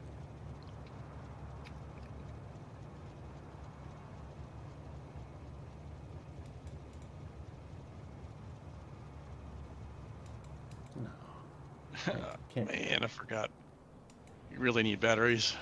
No. Can't. Man, I forgot. You really need batteries.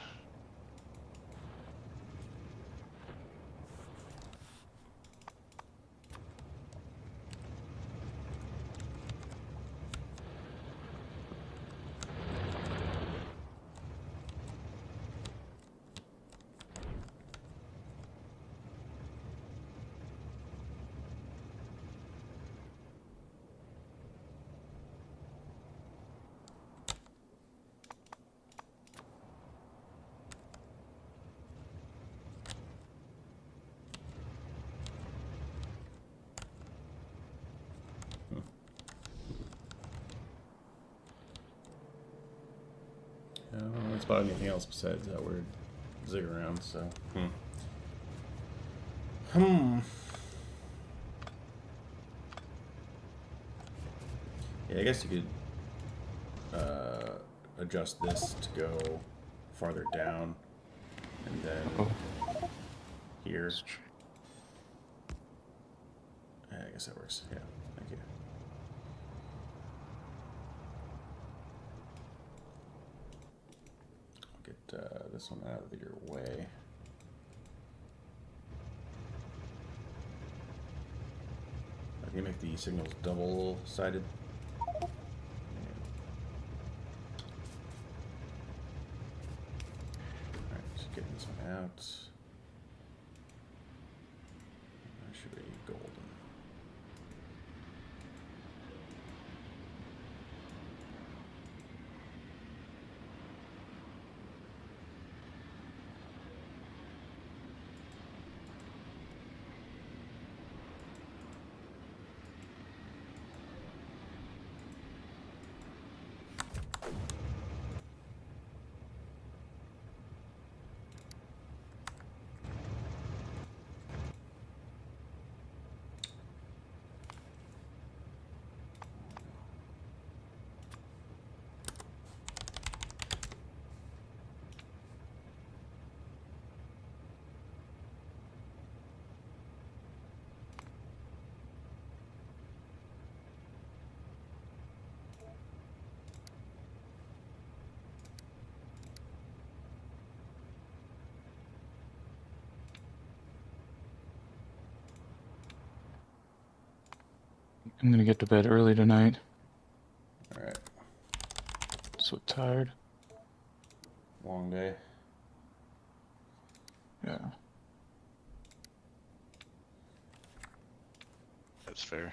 I don't really spot anything else besides that weird zig around, so. Yeah, I guess you could adjust this to go farther down, and then here. Yeah, I guess that works. Yeah, thank you. I'll get this one out of your way. Can you make the signals double-sided? Alright, just getting this one out. That should be golden. I'm gonna get to bed early tonight. Alright. So tired. Long day. Yeah. That's fair.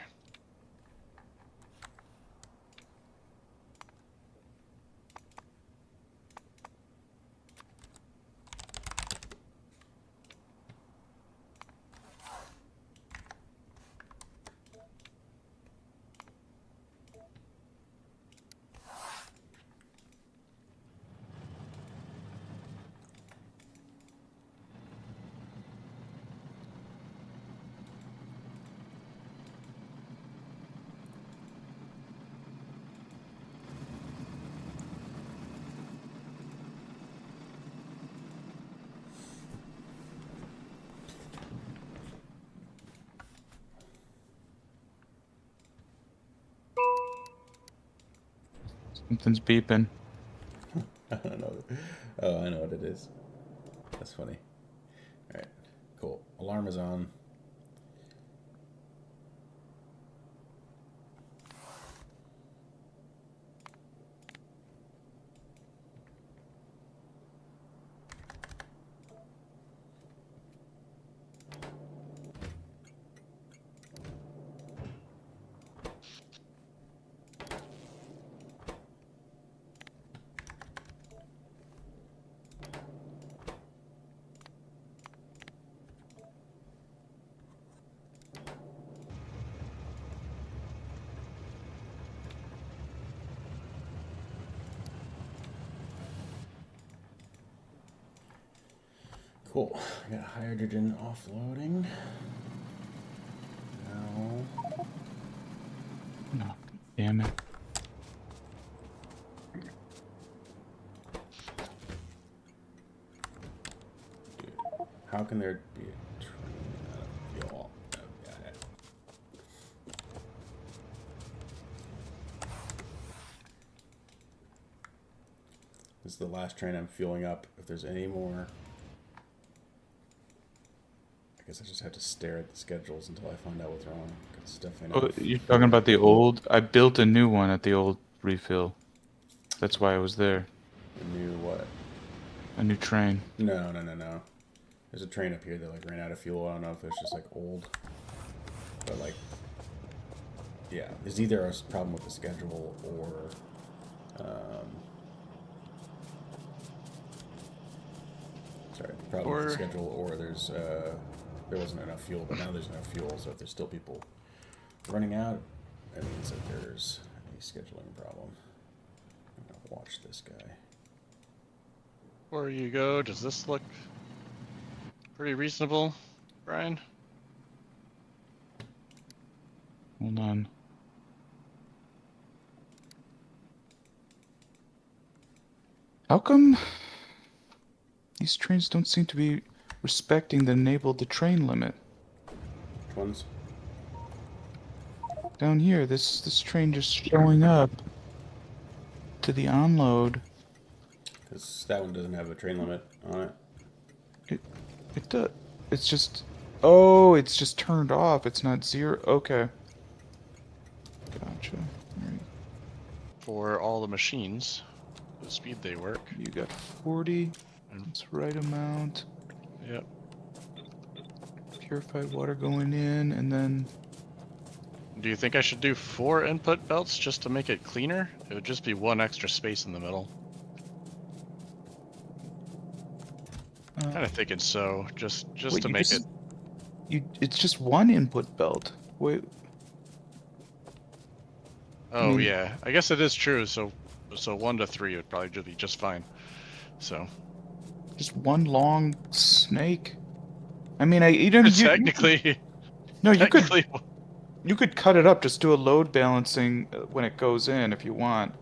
Something's beeping. I don't know. Oh, I know what it is. That's funny. Alright, cool. Alarm is on. Cool. I got hydrogen offloading. Now. No, damn it. Dude, how can there be a train out of fuel? Oh, got it. This is the last train I'm fueling up. If there's any more, I guess I just have to stare at the schedules until I find out what's wrong. 'Cause it's definitely Oh, not. you're talking about the old? I built a new one at the old refill. That's why I was there. A new what? A new train. No, no, no, no. There's a train up here that like ran out of fuel. I don't know if it's just like old, but like, yeah, there's either a problem with the schedule or, sorry, problem with the Or schedule, or there wasn't enough fuel, but now there's enough fuel. So if there's still people running out, it means that there's a scheduling problem. I'm gonna watch this guy. before you go, does this look pretty reasonable, Brian? Hold on. How come these trains don't seem to be respecting the enabled the train limit? Which ones? Down here, this train just showing up to the onload. Because that one doesn't have a train limit on it. It does. It's just. Oh, it's just turned off. It's not zero. Okay. Gotcha. Alright. For all the machines, the speed they work. You got 40. And, That's the right amount. yep. Purified water going in, and then. Do you think I should do 4 input belts just to make it cleaner? It would just be 1 extra space in the middle. Kind of thinking so, just wait, to you make just- it. It's just one input belt. Wait. Oh mean- yeah, I guess it is true. So 1 to 3 would probably be just fine. So Just one long snake. I mean, you don't. technically, No, you could. technically, You could cut it up. Just do a load balancing when it goes in, if you want.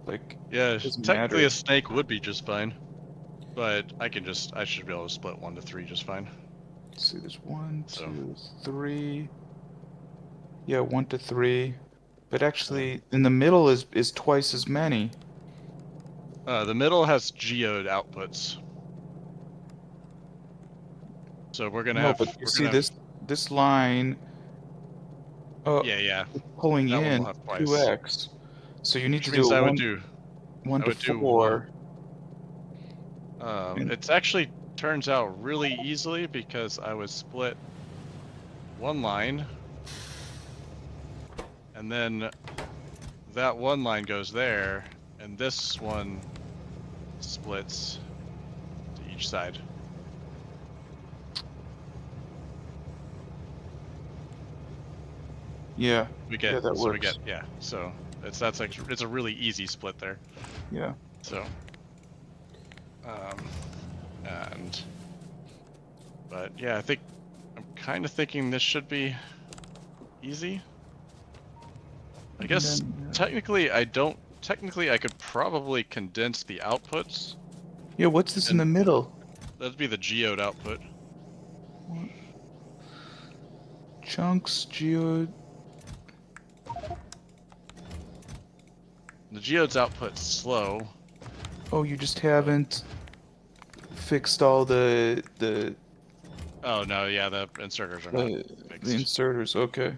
Like. yeah, doesn't technically matter. a snake would be just fine. But I should be able to split 1 to 3 just fine. Let's see, there's 1, So- 2, 3. Yeah, 1 to 3. But actually, in the middle is twice as many. The middle has geode outputs. So we're gonna No, have. but you we're see gonna have- this line. Oh, Yeah. pulling that one in will have twice. 2x. So you need Which to means do I a would 1, do. 1 I to would do 4. It's actually turns out really easily because I was split 1 line, and then that 1 line goes there, and this one splits to each side. Yeah, We get Yeah, that so we works. get so it's a really easy split there. yeah. So but yeah, I think I'm kind of thinking this should be easy. I And guess then, technically I could probably condense the outputs. yeah, what's this in the middle? That'd be the geode output. Chunks, geode. The geode's output's slow. Oh, you just haven't fixed all the Oh no, yeah, the inserters are not fixed. the inserters. Okay.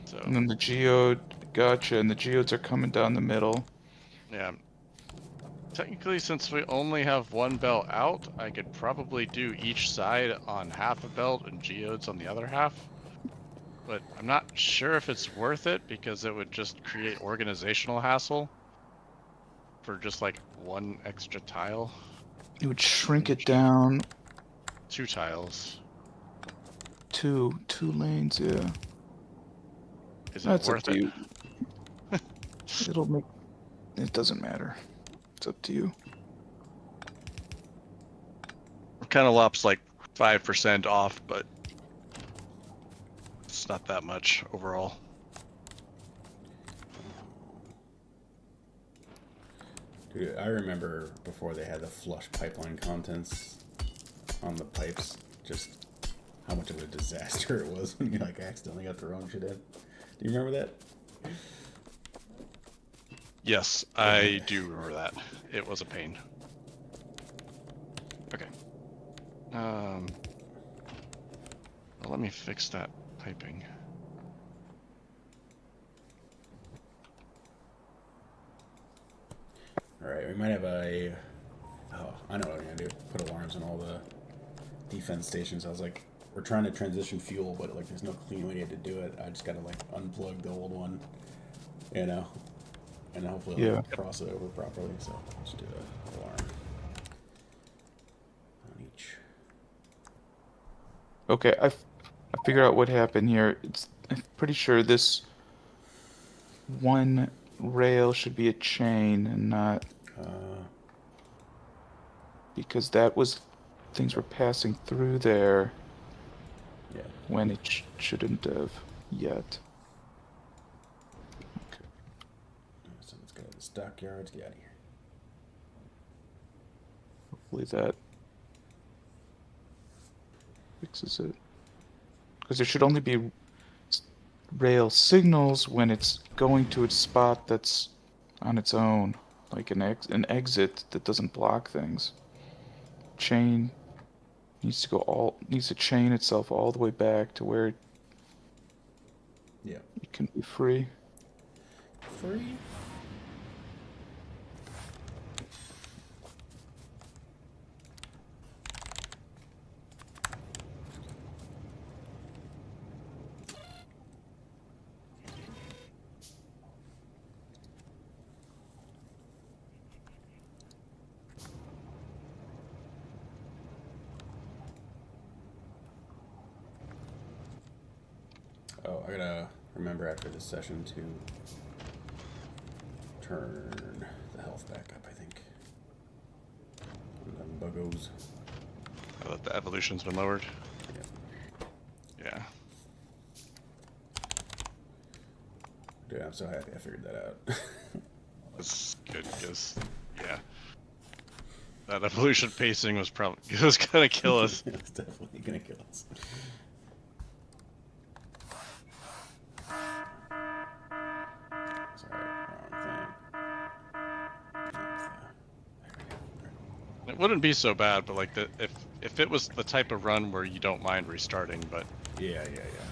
So And then the geode, gotcha. And the geodes are coming down the middle. yeah. Technically, since we only have 1 belt out, I could probably do each side on half a belt and geodes on the other half. But I'm not sure if it's worth it because it would just create organizational hassle for just like 1 extra tile. It would shrink it down 2 tiles. two lanes. Yeah. Is it That's up worth to it? you. It'll make. It doesn't matter. It's up to you. Kind of looks like 5% off, but it's not that much overall. Dude, I remember before they had the flush pipeline contents on the pipes, just how much of a disaster it was when you like accidentally got the wrong shit in. Do you remember that? Yes, I do remember that. It was a pain. Okay. Well, let me fix that piping. Alright, we might have a... Oh, I know what I'm gonna do. Put alarms on all the defense stations. I was like, we're trying to transition fuel, but like there's no clean way to do it. I just gotta like unplug the old one, you know? And hopefully it'll cross it over properly, so let's do an alarm on each. Okay, I figured out what happened here. I'm pretty sure this one rail should be a chain and not... because that was... things were passing through there when it shouldn't have yet. So let's go to the stockyards, get out of here. Hopefully that fixes it. Because there should only be rail signals when it's going to its spot that's on its own, like an exit that doesn't block things. Chain needs to chain itself all the way back to where it can be free. Free? Oh, I gotta remember after this session to turn the health back up, I think. And then buggos. Oh, that the evolution's been lowered. Yeah. Dude, I'm so happy I figured that out. That's good because, yeah, that evolution pacing was probably it was gonna kill us. It was definitely gonna kill us. Sorry, wrong thing. It wouldn't be so bad, but like if it was the type of run where you don't mind restarting, but Yeah.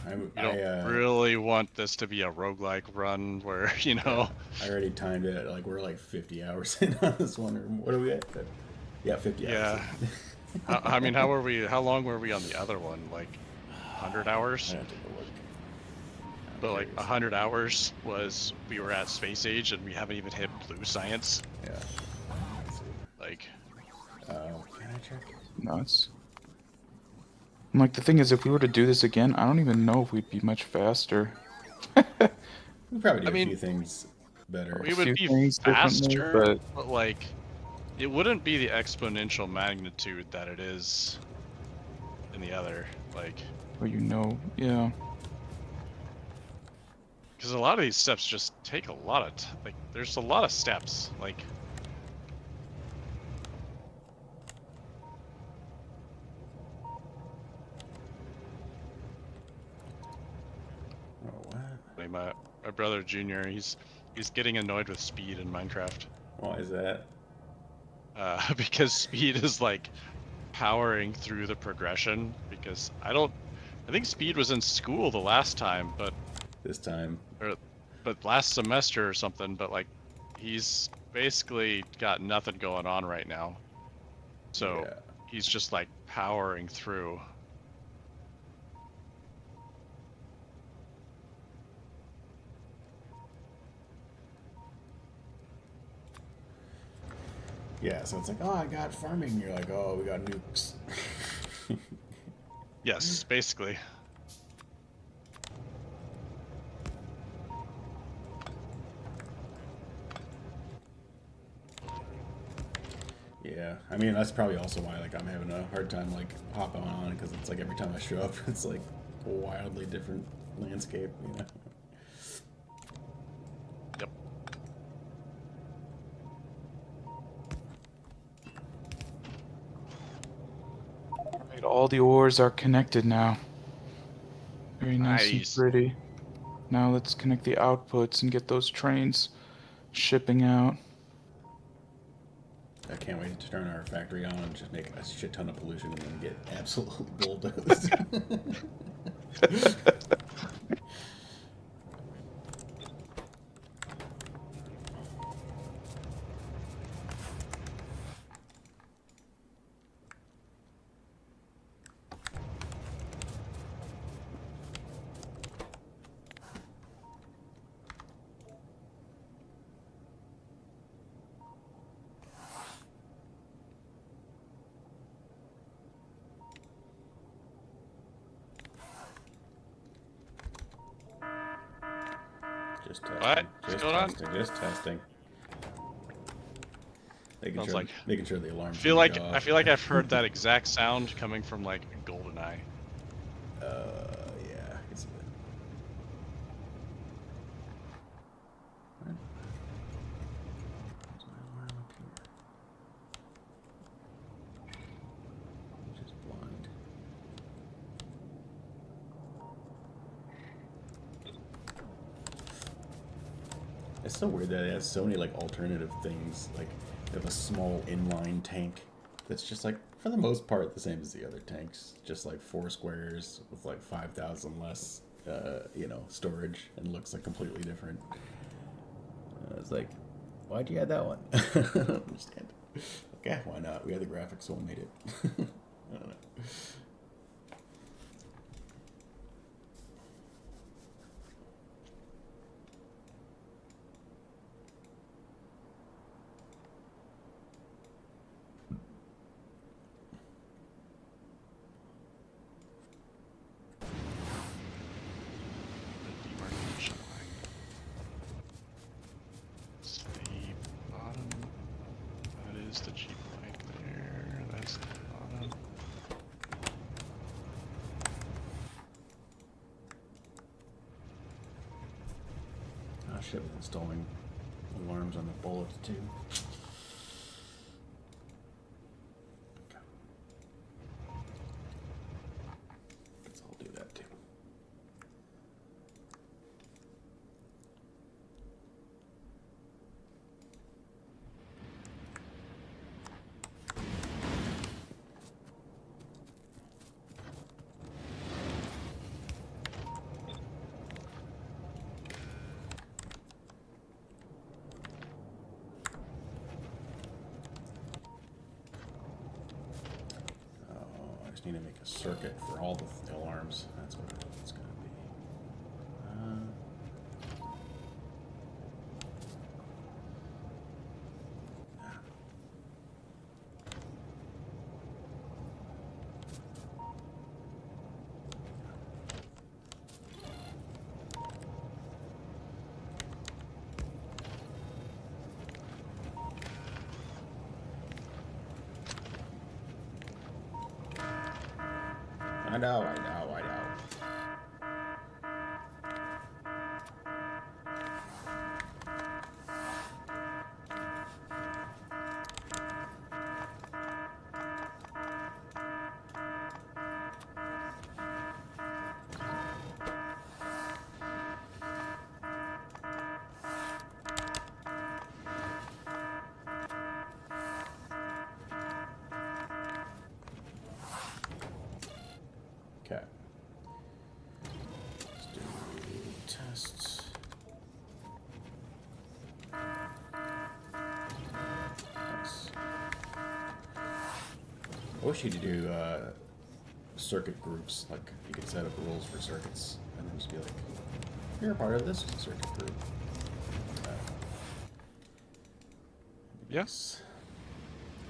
you don't really want this to be a roguelike run where, you know. I already timed it. Like we're like 50 hours in on this one. Or what are we at? Yeah, 50 hours. Yeah. I mean, how long were we on the other one? Like 100 hours? I have to take a look. But like 100 hours was we were at space age and we haven't even hit blue science. Yeah. Let's see. Like. Can I check? Nuts. I'm like, the thing is, if we were to do this again, I don't even know if we'd be much faster. We'd probably do a few things better. We would be faster, but like, it wouldn't be the exponential magnitude that it is in the other, like. Well, you know, yeah. Because a lot of these steps just take a lot of like. There's a lot of steps, like. My brother Junior, he's getting annoyed with speed in Minecraft. Why is that? Because speed is like powering through the progression. Because I think speed was in school the last time, but this time, but last semester or something. But like, he's basically got nothing going on right now, so he's just like powering through. Yeah, so it's like, oh, I got farming. You're like, oh, we got nukes. Yes, basically. Yeah, I mean that's probably also why like I'm having a hard time like hopping on because it's like every time I show up, it's like a wildly different landscape, you know. Yep. Alright, all the ores are connected now. Very nice and Nice. pretty. Now let's connect the outputs and get those trains shipping out. I can't wait to turn our factory on and just make a shit ton of pollution and then get absolutely bulldozed. Just testing. What? What's Just going on? testing. Just testing. Sounds like Making sure the alarms. I feel like I've heard that exact sound coming from like GoldenEye. Yeah, I can see that. What? Where's my alarm up here? I'm just blind. It's so weird that it has so many like alternative things. Like they have a small inline tank that's just like for the most part the same as the other tanks, just like 4 squares with like 5,000 less, storage, and looks like completely different. It's like, why'd you add that one? I don't understand. Okay, why not? We had the graphics, so we made it. I don't know. The demarcation line. It's the bottom. That is the Jeep bike there. That's the bottom. Oh shit, we're installing alarms on the bullets too. Okay. Guess I'll do that too. I just need to make a circuit for all the alarms. That's what it's going to be. I know. Okay. Let's do tests. Nice. I wish you could do circuit groups. Like you could set up rules for circuits and then just be like, you're a part of this circuit group. Yes.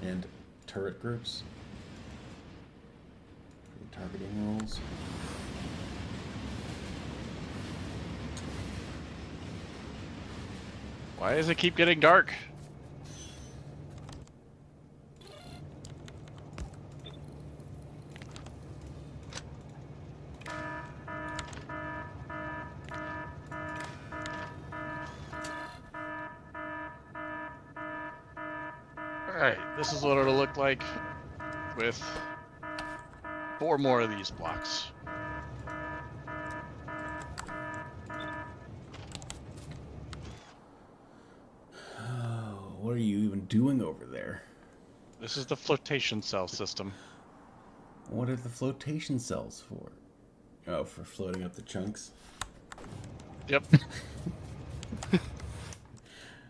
And turret groups. Targeting rules. Why does it keep getting dark? Alright, this is what it'll look like with 4 more of these blocks. Oh, what are you even doing over there? This is the flotation cell system. What are the flotation cells for? Oh, for floating up the chunks? Yep.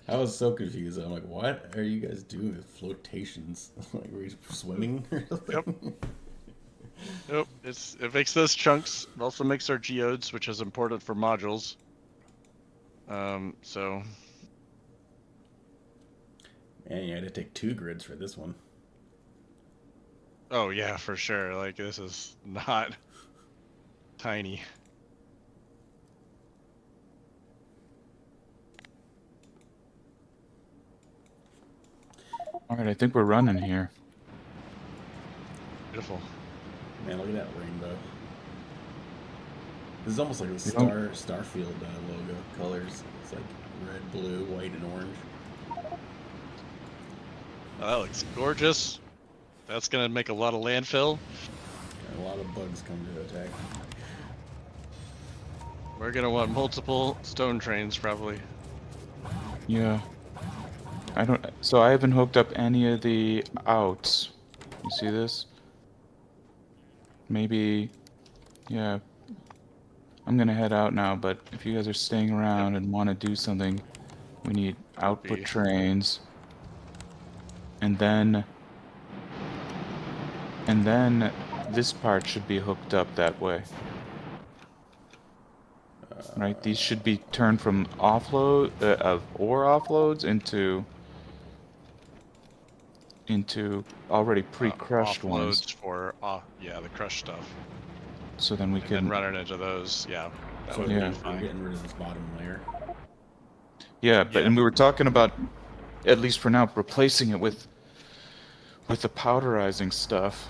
I was so confused. I'm like, what are you guys doing with flotations? Like, were you swimming or something? Yep. Nope. It makes those chunks. It also makes our geodes, which is important for modules. So. Man, you had to take 2 grids for this one. Oh yeah, for sure. Like this is not tiny. All right, I think we're running here. Beautiful. Man, look at that rainbow. This is almost like the Starfield logo colors. It's like red, blue, white, and orange. Oh, that looks gorgeous. That's gonna make a lot of landfill. And a lot of bugs come to attack. We're gonna want multiple stone trains, probably. Yeah. So I haven't hooked up any of the outs. You see this? Maybe, yeah. I'm gonna head out now, but if you guys are staying around and want to do something, we need output trains. And then this part should be hooked up that way. Right? These should be turned from offload of ore offloads into already pre-crushed ones. Offloads for yeah, the crushed stuff. So then we can run it into those. Yeah, that So would we're be fine. getting rid of this bottom layer. Yeah, but and we were talking about, at least for now, replacing it with the powderizing stuff,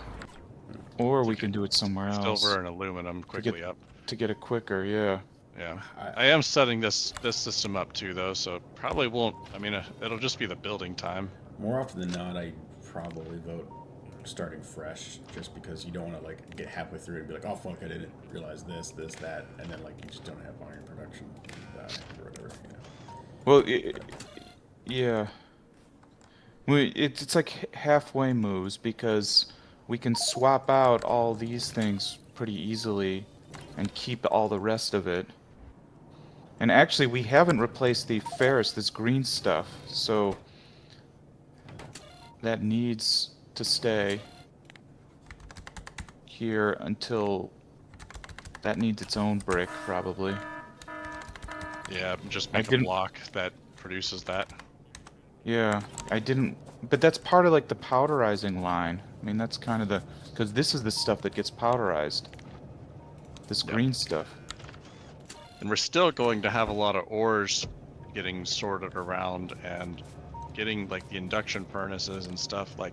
or we can do it somewhere else. Silver and aluminum quickly up to get it quicker. Yeah. Yeah, I am setting this system up too, though, so probably won't. I mean, it'll just be the building time. More often than not, I probably vote starting fresh, just because you don't want to like get halfway through and be like, oh fuck, I didn't realize this, that, and then like you just don't have iron production or whatever. Well, yeah. It's like halfway moves, because we can swap out all these things pretty easily and keep all the rest of it. And actually, we haven't replaced the ferrous, this green stuff, so that needs to stay here until that needs its own brick, probably. Yeah, just make a block that produces that. Yeah, but that's part of like the powderizing line. I mean, that's kind of because this is the stuff that gets powderized. This green stuff. And we're still going to have a lot of ores getting sorted around and getting like the induction furnaces and stuff. Like,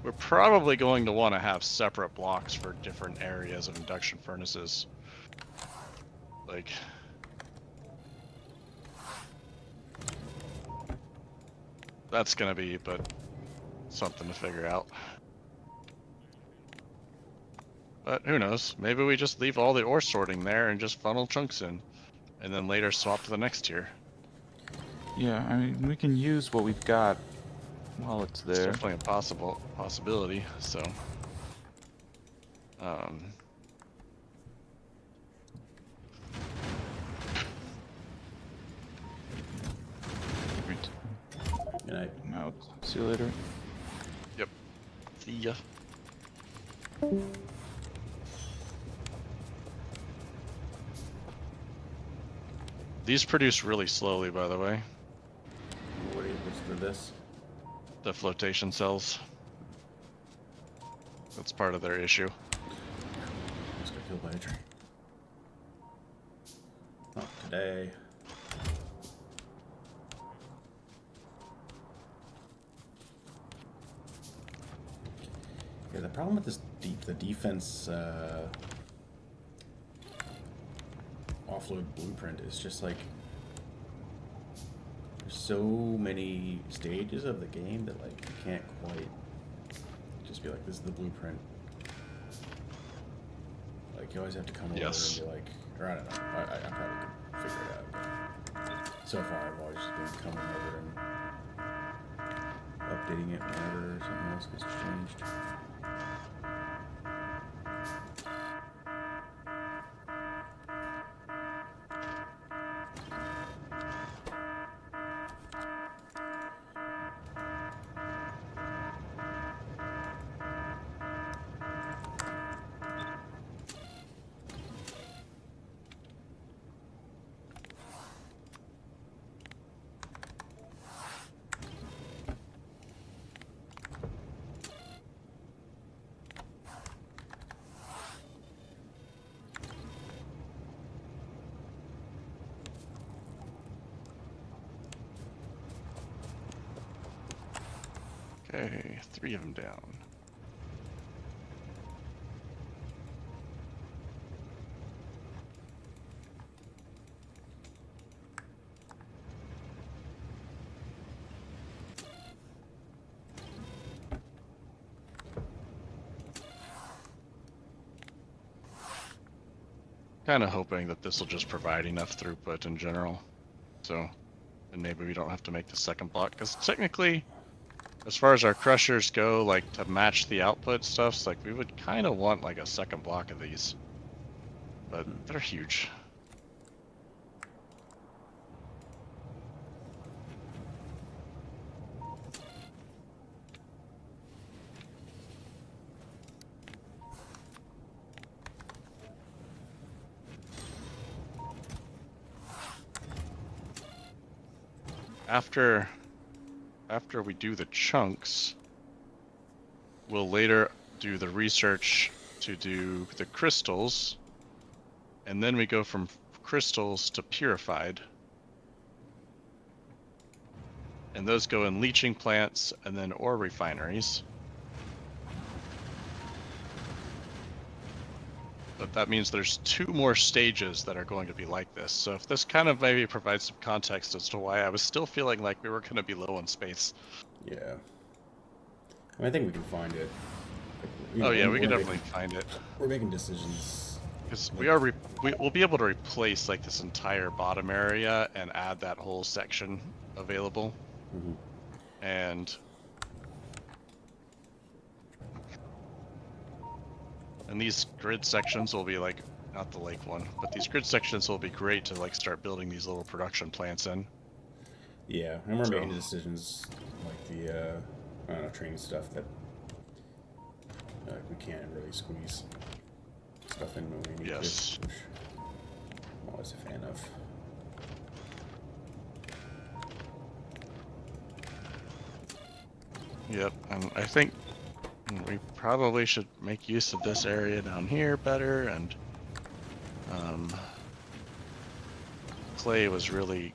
we're probably going to want to have separate blocks for different areas of induction furnaces. Like, that's gonna be, but something to figure out. But who knows? Maybe we just leave all the ore sorting there and just funnel chunks in, and then later swap to the next tier. Yeah, I mean, we can use what we've got while it's there. It's definitely a possibility. So, Good night. Out. See you later. Yep. See ya. These produce really slowly, by the way. What's for this? The flotation cells. That's part of their issue. Just got killed by a train. Not today. Yeah, the problem with this the defense offload blueprint is just like there's so many stages of the game that like you can't quite just be like, this is the blueprint. Like you always have to come over Yes. and be like, or I don't know. I probably could figure it out. But so far, I've always just been coming over and updating it whenever something else gets changed. Okay, 3 of them down. Kind of hoping that this will just provide enough throughput in general. So, and maybe we don't have to make the second block, because technically, as far as our crushers go, like to match the output stuffs, like we would kind of want like a second block of these, but they're huge. After we do the chunks, we'll later do the research to do the crystals, and then we go from crystals to purified. And those go in leaching plants and then ore refineries. But that means there's 2 more stages that are going to be like this. So if this kind of maybe provides some context as to why I was still feeling like we were going to be low on space. Yeah. I think we can find it. Oh yeah, we can definitely find it. We're making decisions. Because we'll be able to replace like this entire bottom area and add that whole section available. Mm-hmm. And these grid sections will be like, not the lake one, but these grid sections will be great to like start building these little production plants in. Yeah, and we're making decisions like the I don't know, training stuff that we can't really squeeze stuff in when we need to, which I'm always a fan of. Yep, and I think we probably should make use of this area down here better, and clay was really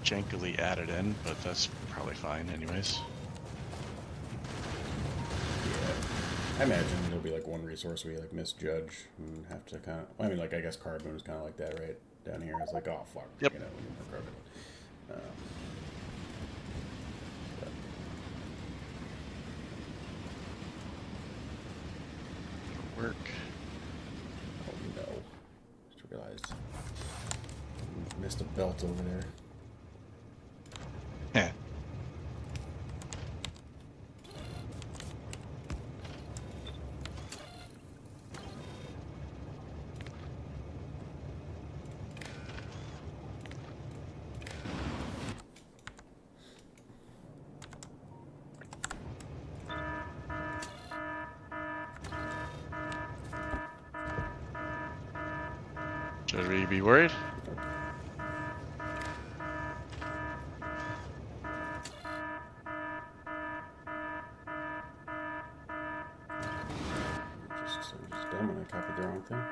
jankily added in, but that's probably fine anyways. Yeah, I imagine there'll be like one resource we like misjudge and have to kind of, I mean, like I guess carbon is kind of like that, right? Down here, it's like, oh fuck, yep. You know, we need more carbon. Work. Oh no. Just realized missed a belt over there. Yeah. Should we be worried? Just dumb and I copied the wrong thing.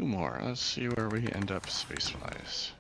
more. Let's see where we end up space-wise.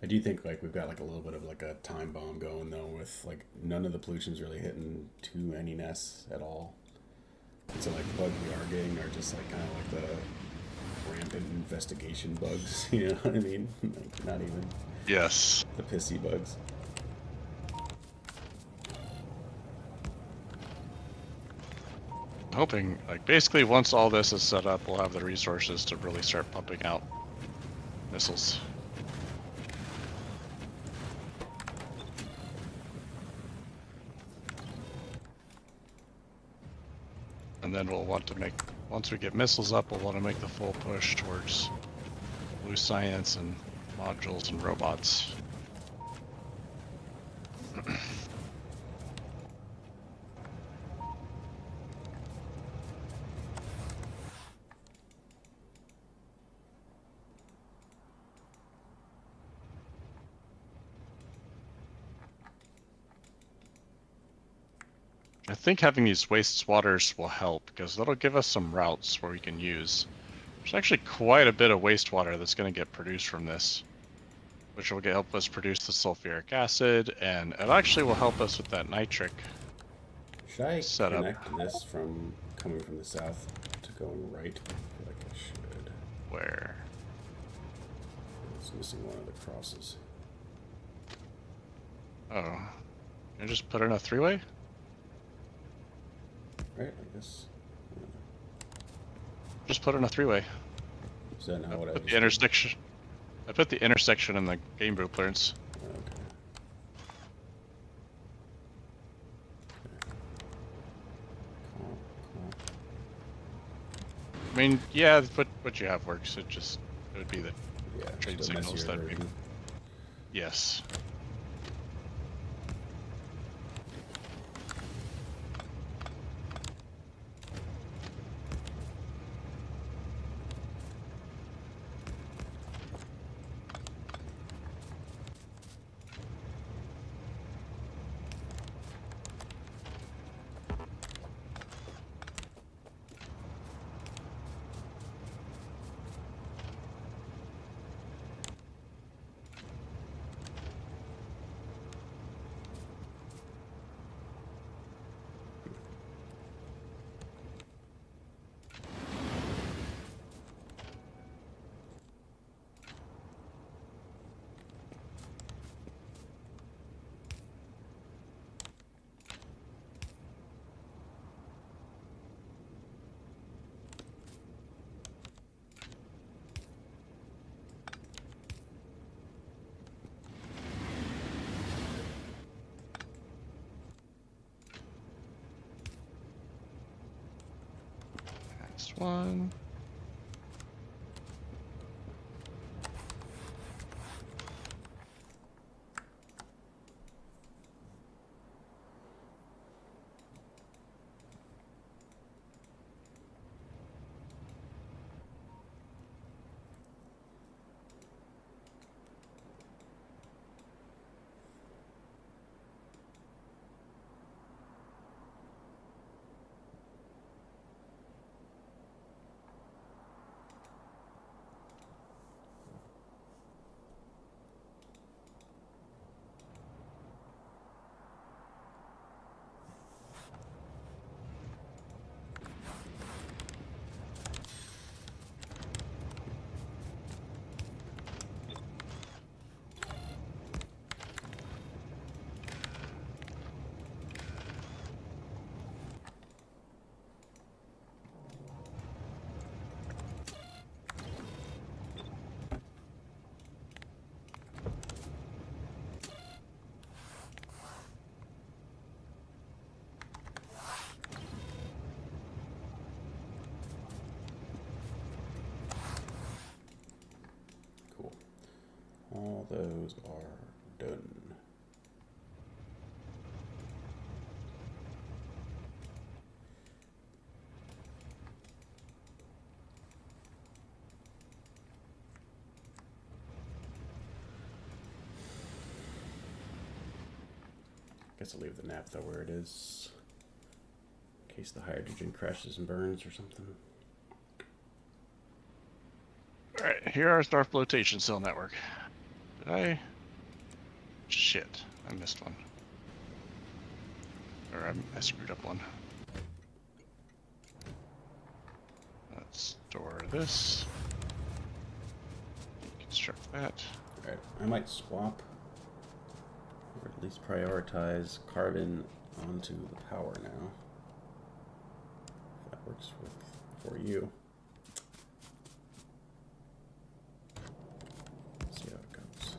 I do think like we've got like a little bit of like a time bomb going though, with like none of the pollution's really hitting too any nests at all. And so like the bugs we are getting are just like kind of like the rampant investigation bugs. You know what I mean? Like not even Yes. the pissy bugs. Hoping, like, basically once all this is set up, we'll have the resources to really start pumping out missiles. And then we'll want to make, once we get missiles up, we'll want to make the full push towards blue science and modules and robots. I think having these wastewaters will help, because that'll give us some routes where we can use. There's actually quite a bit of wastewater that's going to get produced from this, which will help us produce the sulfuric acid, and it actually will help us with that nitric Should I setup. connect this from coming from the south to going right? I feel like I should. Where? It's missing one of the crosses. Oh, can I just put in a three-way? Right, I guess. Just put in a three-way. Is that not what I Put just the intersection. I put the intersection in the game blueprints. did? Okay. I mean, yeah, what you have works. It would be the Yeah, trade just a signals messier that we. version. Yes. Next one. those are done. Guess I'll leave the naphtha where it is, in case the hydrogen crashes and burns or something. Alright, here are our flotation cell network. Did I? Shit, I missed one. Or I screwed up one. Let's store this. Construct that. Alright, I might swap, or at least prioritize carbon onto the power now. If that works for you. See how it goes.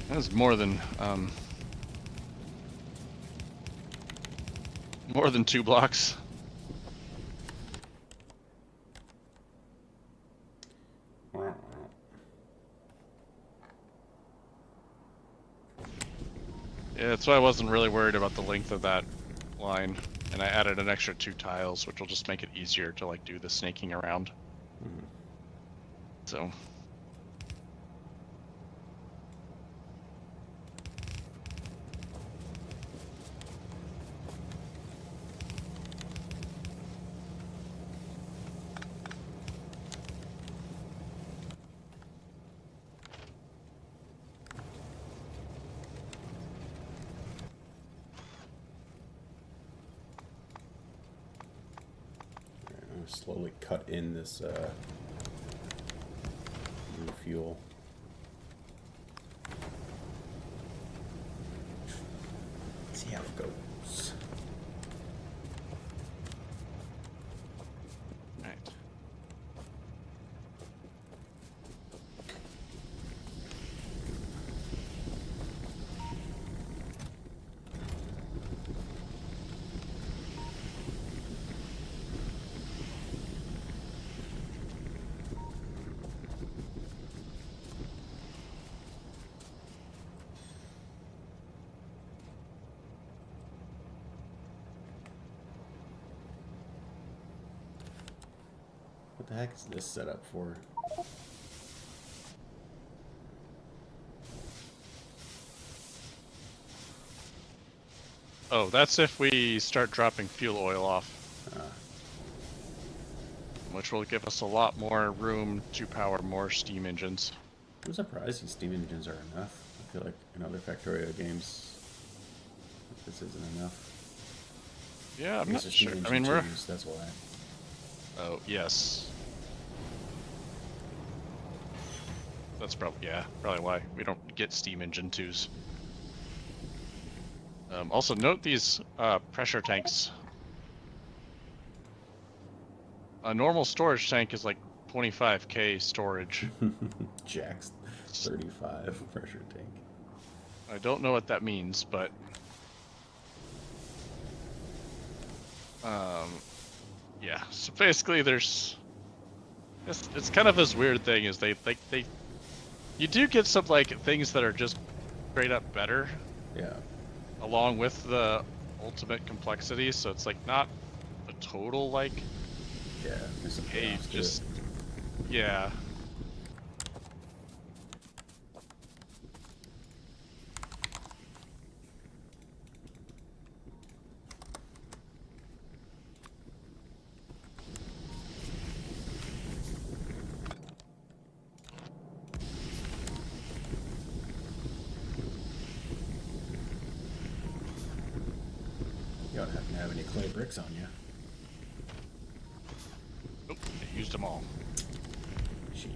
That's more than 2 blocks. Yeah, that's why I wasn't really worried about the length of that line, and I added an extra 2 tiles, which will just make it easier to like do the snaking around. Mm-hmm. So. Slowly cut in this new fuel. See how it goes. Right. What the heck is this set up for? Oh, that's if we start dropping fuel oil off, which will give us a lot more room to power more steam engines. I'm surprised these steam engines are enough. I feel like in other Factorio games, this isn't enough. Yeah, I'm not These are sure. steam I mean, engine twos, that's why. Oh, yes. That's probably, yeah, probably why we don't get steam engine 2s. Also, note these pressure tanks. A normal storage tank is like 25k storage. Jack's 35 pressure tank. I don't know what that means, but yeah. So basically, there's it's kind of this weird thing is they you do get some like things that are just straight up better. Yeah. Along with the ultimate complexity, so it's like not a total like. Yeah. There's some Hey, chaos to just it. yeah. You don't happen to have any clay bricks on you. Nope, I used them all. Shit.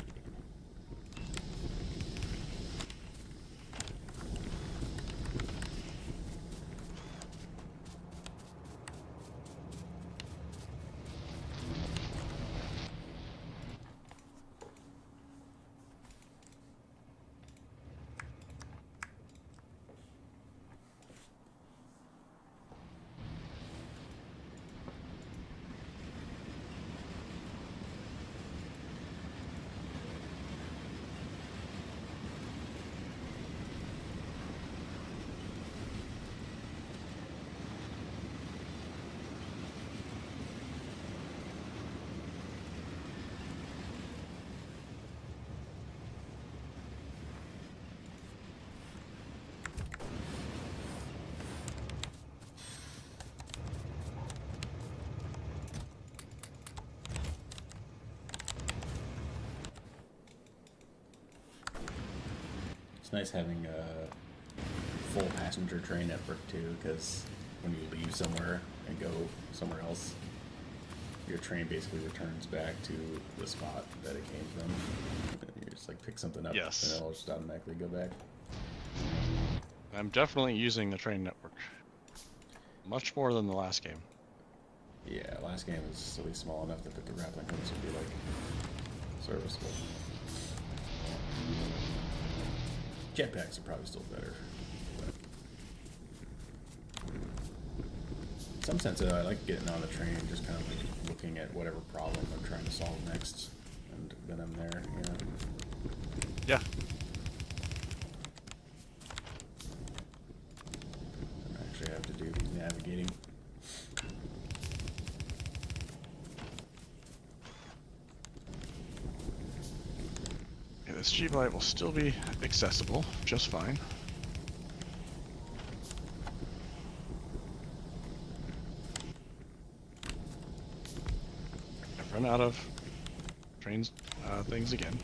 It's nice having a full passenger train network too, because when you leave somewhere and go somewhere else, your train basically returns back to the spot that it came from. You just like pick something up, Yes. and it'll just automatically go back. I'm definitely using the train network. Much more than the last game. Yeah, last game was at least small enough that the grappling hooks would be like serviceable. Jetpacks are probably still better. But in some sense, I like getting on the train and just kind of like looking at whatever problem I'm trying to solve next, and then I'm there, you know. Yeah. I don't actually have to do navigating. Yeah, this G-Byte will still be accessible just fine. I've run out of trains things again.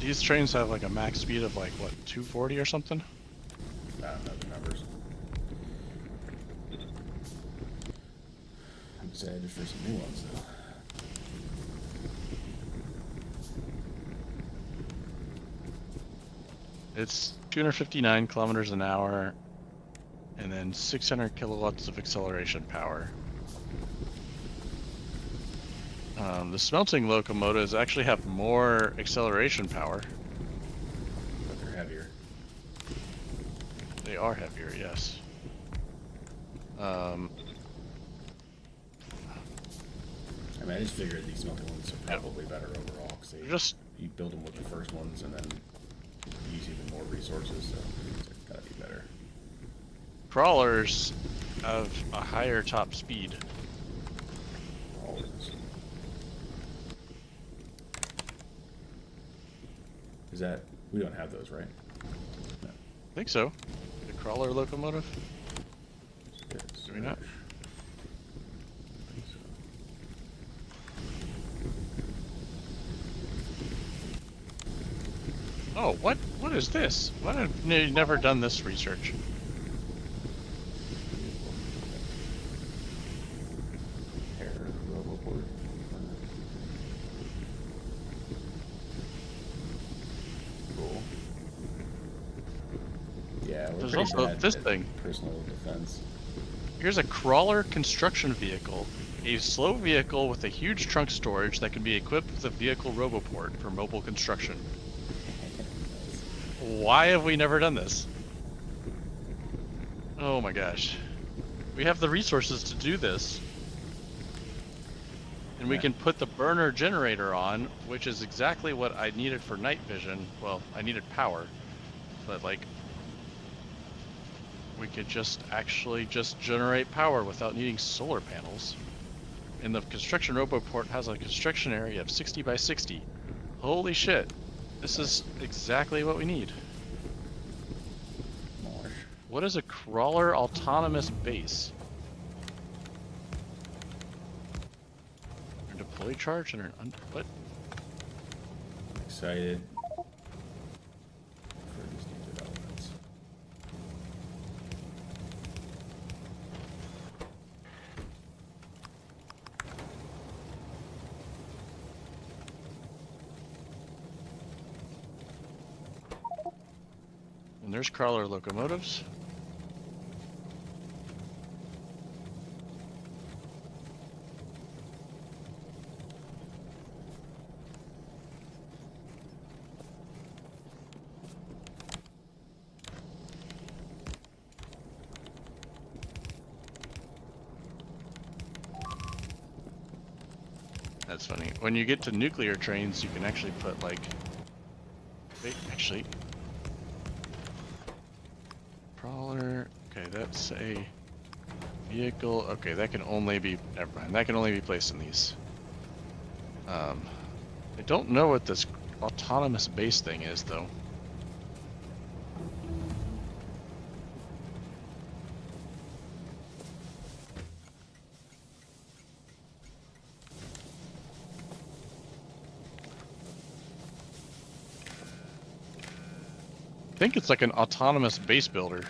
These trains have like a max speed of like what, 240 or something? I don't know the numbers. I'm excited for some new ones though. It's 259 kilometers an hour, and then 600 kilowatts of acceleration power. The smelting locomotives actually have more acceleration power. But they're heavier. They are heavier, yes. I mean, I just figured these smelting ones are probably better overall, because you build them with the first ones and then use even more resources, so it's gotta be better. Crawlers have a higher top speed. Always. Is that, we don't have those, right? No. I think so. The crawler locomotive? Good. Do we not? I think so. Oh, what? What is this? Why have you never done this research? Hair Roboport. Cool. Yeah, we're There's pretty also bad this at thing. personal defense. Here's a crawler construction vehicle. A slow vehicle with a huge trunk storage that can be equipped with a vehicle roboport for mobile construction. Why have we never done this? Oh my gosh. We have the resources to do this. And we Yeah. can put the burner generator on, which is exactly what I needed for night vision. Well, I needed power, but like, we could just actually just generate power without needing solar panels. And the construction roboport has a construction area of 60 by 60. Holy shit. This is exactly what we need. Smallish. What is a crawler autonomous base? A deploy charge and what? I'm excited for these new developments. And there's crawler locomotives. That's funny. When you get to nuclear trains, you can actually put like... Wait, actually... Crawler... Okay, that's a Vehicle. Okay, that can only be. Never mind. That can only be placed in these. I don't know what this autonomous base thing is, though. I think it's like an autonomous base builder,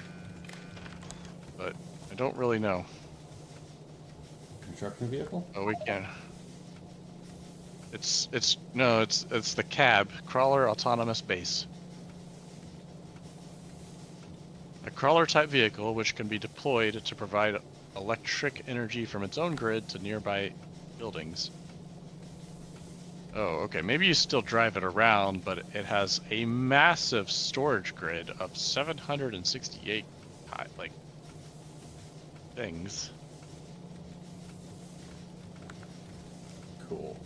but I don't really know. Construction vehicle? Oh, we can. It's the cab, crawler autonomous base. A crawler type vehicle which can be deployed to provide electric energy from its own grid to nearby buildings. Oh, okay. Maybe you still drive it around, but it has a massive storage grid of 768 like things. Cool.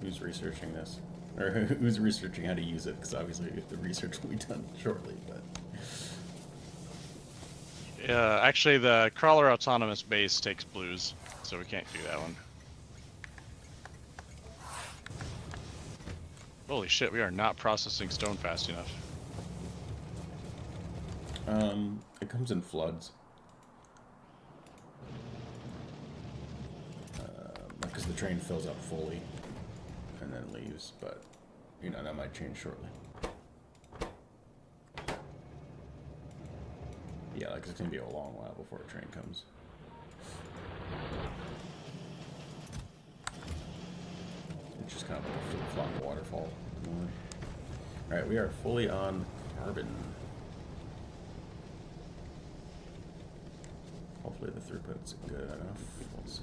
Who's researching this? Or who's researching how to use it? Because obviously the research will be done shortly, but... Actually, the crawler autonomous base takes blues, so we can't do that one. Holy shit, we are not processing stone fast enough. It comes in floods. Because the train fills up fully and then leaves, but, you know, that might change shortly. Yeah, like, it's gonna be a long while before a train comes. It's just kind of like a flip-flop waterfall. Alright, we are fully on carbon. Hopefully the throughput's good enough. We'll see.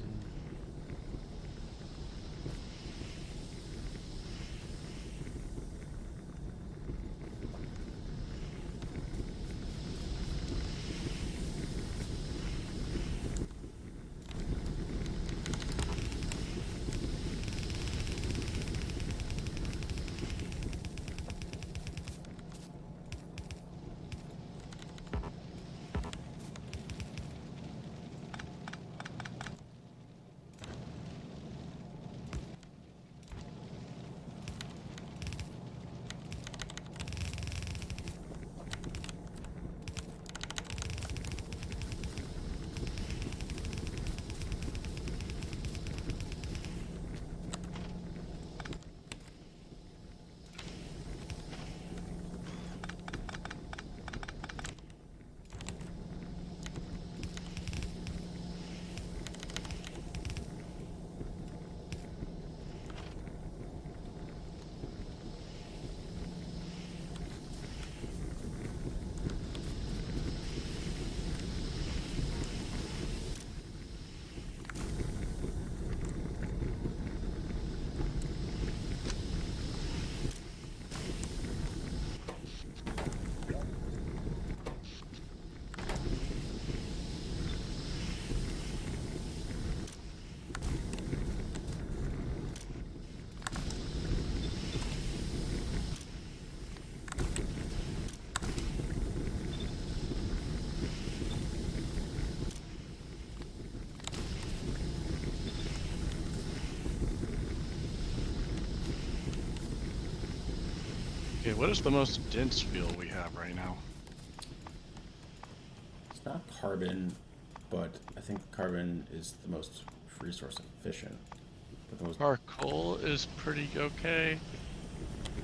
Okay, what is the most dense fuel we have right now? It's not carbon, but I think carbon is the most resource efficient. But the most... Charcoal is pretty okay.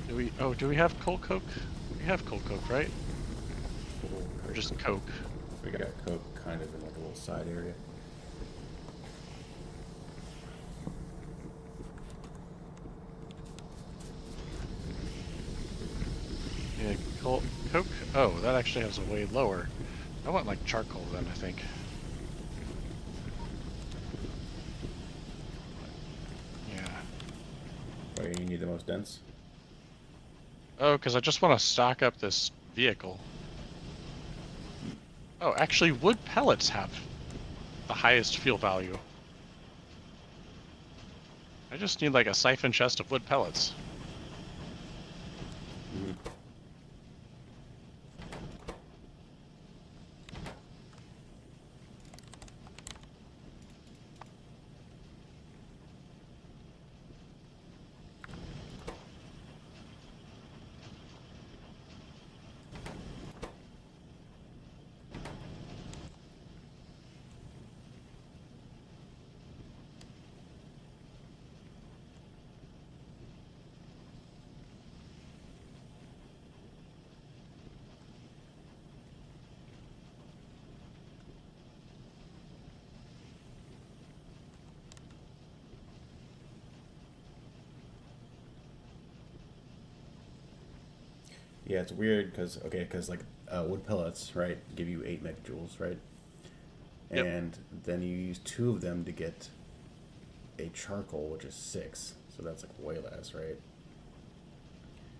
Do we have coal coke? We have coal coke, right? Or just coke? We got coke kind of in like a little side area. Yeah, coke. Oh, that actually has a way lower. I want like charcoal then, I think. Yeah. Oh, you need the most dense? Oh, because I just want to stock up this vehicle. Oh, actually, wood pellets have the highest fuel value. I just need like a siphon chest of wood pellets. Mm-hmm. Yeah, it's weird because like wood pellets, right, give you 8 megajoules, right? Yep. And then you use 2 of them to get a charcoal, which is 6. So that's like way less, right?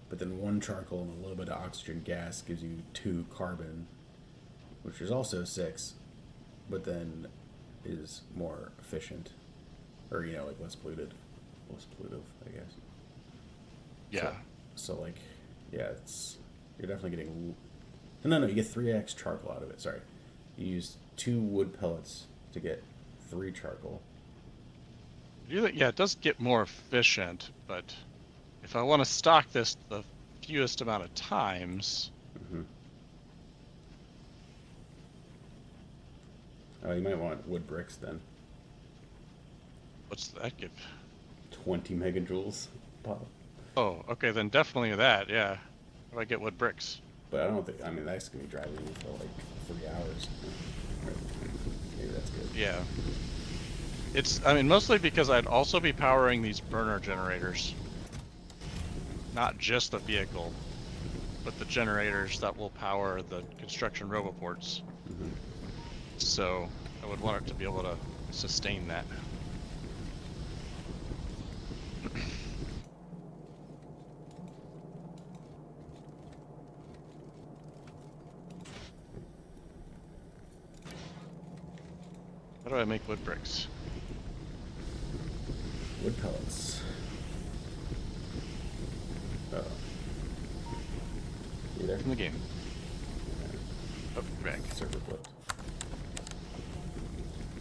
But then 1 charcoal and a little bit of oxygen gas gives you 2 carbon, which is also 6, but then is more efficient, or like less pollutive, I guess. Yeah. So like, yeah, you're definitely getting. No, you get 3x charcoal out of it. Sorry, you use 2 wood pellets to get 3 charcoal. Yeah, it does get more efficient, but if I want to stock this the fewest amount of times. Mm-hmm. Oh, you might want wood bricks then. What's that give? 20 megajoules pop. Oh, okay, then definitely that, yeah. How do I get wood bricks? But I don't think. I mean, that's gonna be driving you for like 3 hours. Maybe that's good. Yeah. I mean, mostly because I'd also be powering these burner generators. Not just the vehicle, but the generators that will power the construction roboports. Mm-hmm. So I would want it to be able to sustain that. How do I make wood bricks? Wood pellets. Oh. You there? In the game. Oh, you're back. Server flipped.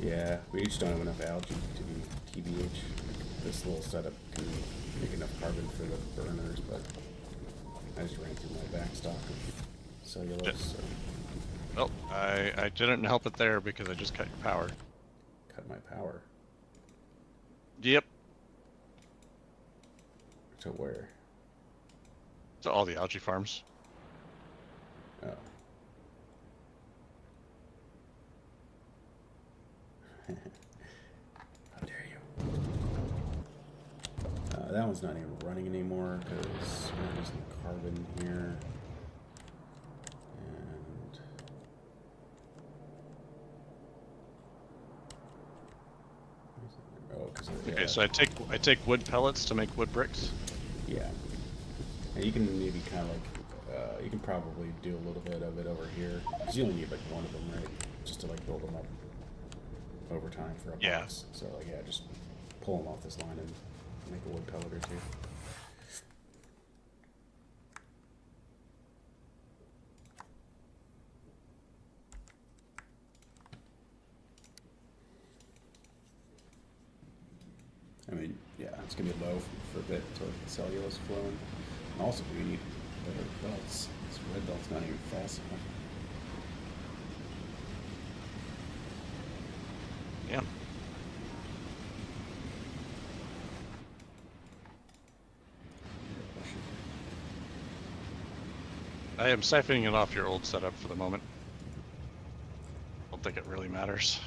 Yeah, we just don't have enough algae to be TBH. This little setup can make enough carbon for the burners, but I just ran through my back stock of cellulose. So Well, I didn't help it there because I just cut your power. cut my power. Yep. To where? To all the algae farms. Oh. How dare you? That one's not even running anymore because we're using carbon here. And oh, because Okay, so I take wood pellets to make wood bricks. yeah, and you can maybe kind of like you can probably do a little bit of it over here because you only need like 1 of them, right? Just to like build them up over time for a box. So like yeah, just pull them off this line and make a wood pellet or 2. I mean, yeah, it's gonna be low for a bit until the cellulose is flowing. And also, we need better belts. This red belt's not even fast enough. Yeah. I am siphoning it off your old setup for the moment. I don't think it really matters.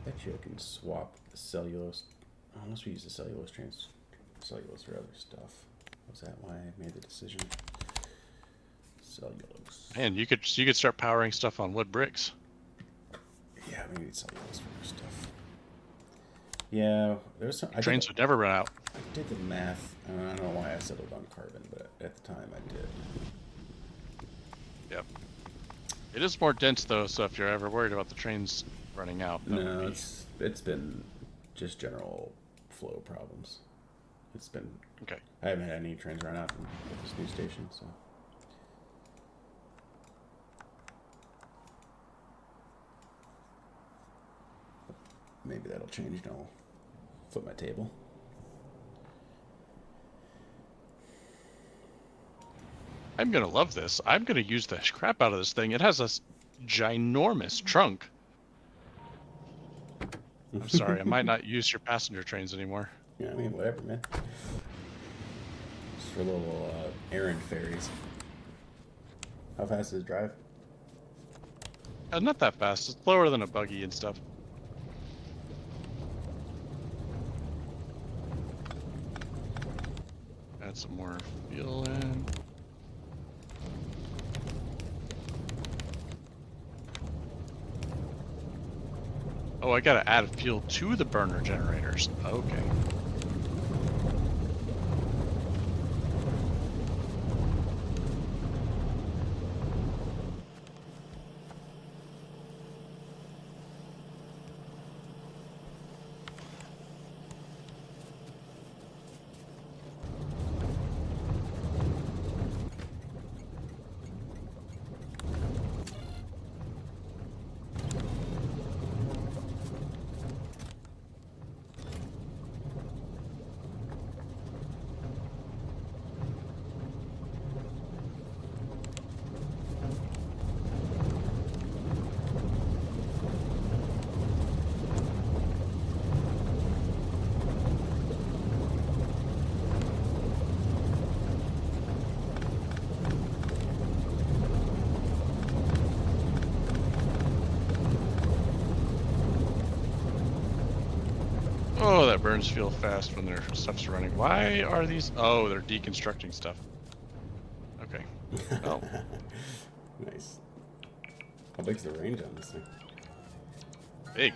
Bet you I can swap the cellulose. Unless we use the cellulose cellulose for other stuff. Was that why I made the decision? Cellulose. Man, you could start powering stuff on wood bricks. Yeah, we need cellulose for stuff. Yeah, there's some. Trains would never run out. I did the math. I don't know why I settled on carbon, but at the time I did. Yep. It is more dense though, so if you're ever worried about the trains running out, No, it's been just general flow problems. It's been okay. I haven't had any trains run out at this new station, so. Maybe that'll change and I'll flip my table. I'm gonna love this. I'm gonna use the crap out of this thing. It has a ginormous trunk. I'm sorry, I might not use your passenger trains anymore. Yeah, I mean, whatever, man. Just for little errand ferries. How fast does it drive? Not that fast. It's slower than a buggy and stuff. Add some more fuel in. Oh, I gotta add fuel to the burner generators. Okay. Oh, that burns fuel fast when their stuff's running. Why are these? Oh, they're deconstructing stuff. Okay. Oh. Nice. How big's the range on this thing? Big.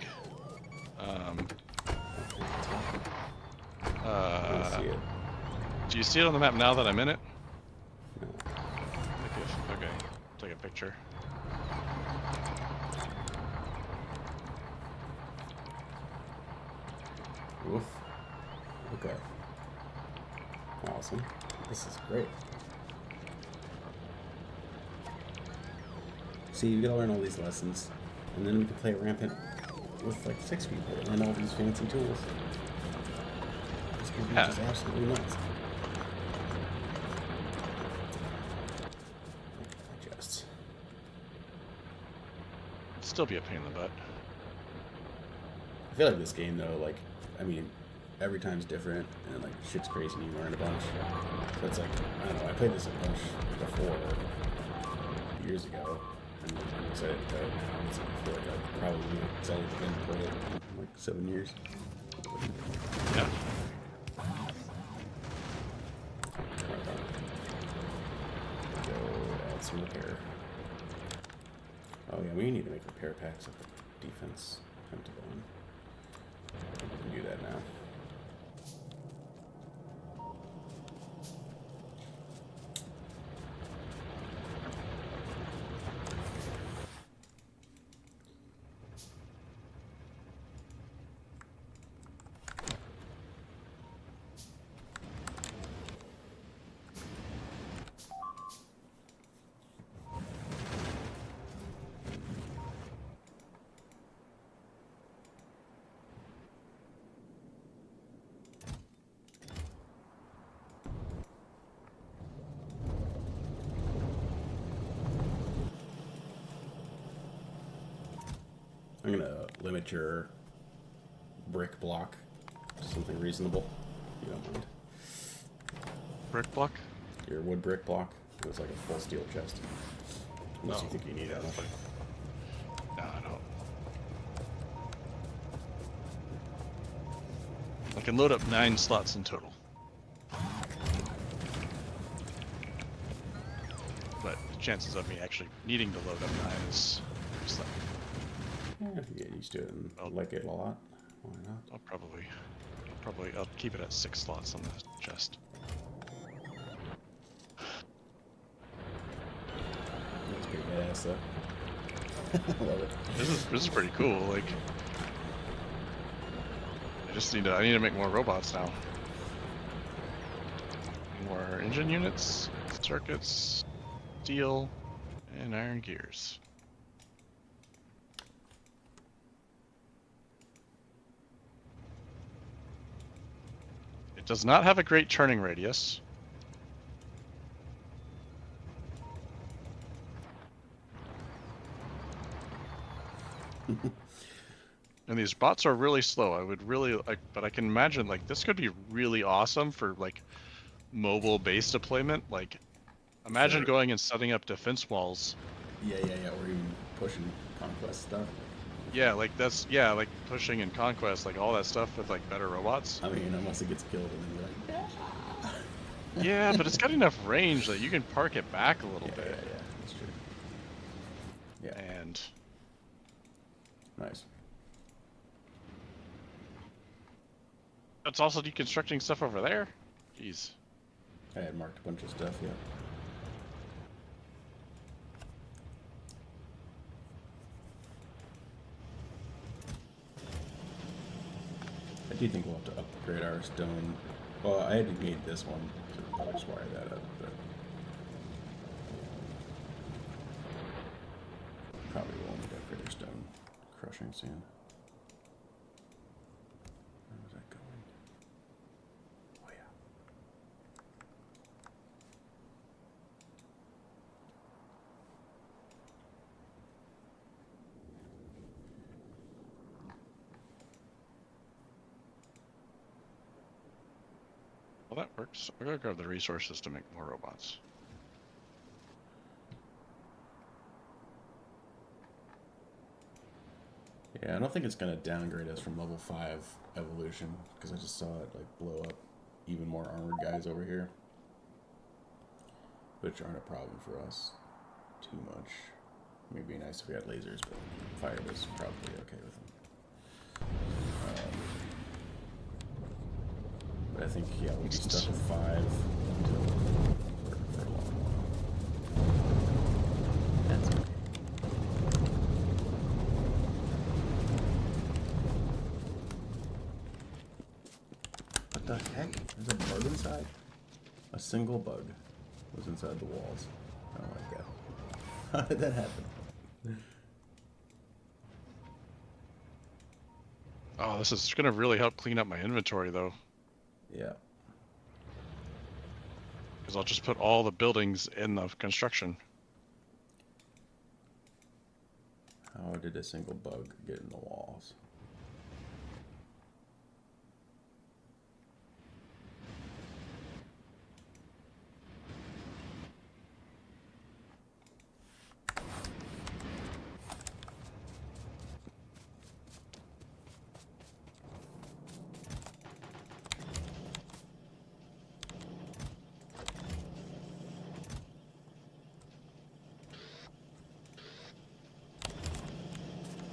I see it. Do you see it on the map now that I'm in it? No. Okay. Take a picture. Oof. Okay. Awesome. This is great. See, you gotta learn all these lessons, and then we can play rampant with like 6 people and all these fancy tools. This could be just absolutely nuts. Just. It'd still be a pain in the butt. I feel like this game though, like, I mean, every time's different, and like shit's crazy and you learn a bunch. So it's like, I don't know, I played this a bunch before, years ago, and I'm excited to play it now. It's like, I feel like I'd probably be excited to play it in like 7 years. Yeah. Go add some repair. Oh yeah, we need to make repair packs at the defense pentagon. We can do that now. I'm gonna limit your brick block to something reasonable, if you don't mind. Brick block? Your wood brick block. It was like a full steel chest. Unless you think you need that much. No, I don't. I can load up 9 slots in total. But the chances of me actually needing to load up 9 is slim. Yeah, if you get used to it and like it a lot, why not? I'll keep it at 6 slots on the chest. That's pretty badass though. I love it. This is pretty cool. Like, I need to make more robots now. More engine units, circuits, steel, and iron gears. It does not have a great turning radius. And these bots are really slow. I would really like, but I can imagine like this could be really awesome for like mobile base deployment. Like, imagine Sure. going and setting up defense walls. Yeah, or even pushing conquest stuff. Yeah, like like pushing and conquest, like all that stuff with like better robots. I mean, unless it gets killed and then you're like, Yeah, but it's got enough range that you can park it back a little yeah, bit. that's true. Yeah, And nice. It's also deconstructing stuff over there? Jeez. I had marked a bunch of stuff, yeah. I do think we'll have to upgrade our stone. Well, I had to need this one, so I'll just wire that up, but probably won't need to upgrade our stone crushing soon. Where was that going? Oh yeah. Well, that works. We're gonna grab the resources to make more robots. Yeah, I don't think it's gonna downgrade us from level 5 evolution, because I just saw it like blow up even more armored guys over here, which aren't a problem for us too much. It'd be nice if we had lasers, but fire was probably okay with them. But I think, yeah, we'll be stuck with 5 until for a long while. That's okay. What the heck? There's a bug inside? A single bug was inside the walls. I don't like that. How did that happen? Oh, this is gonna really help clean up my inventory, though. Yeah. Because I'll just put all the buildings in the construction. How did a single bug get in the walls?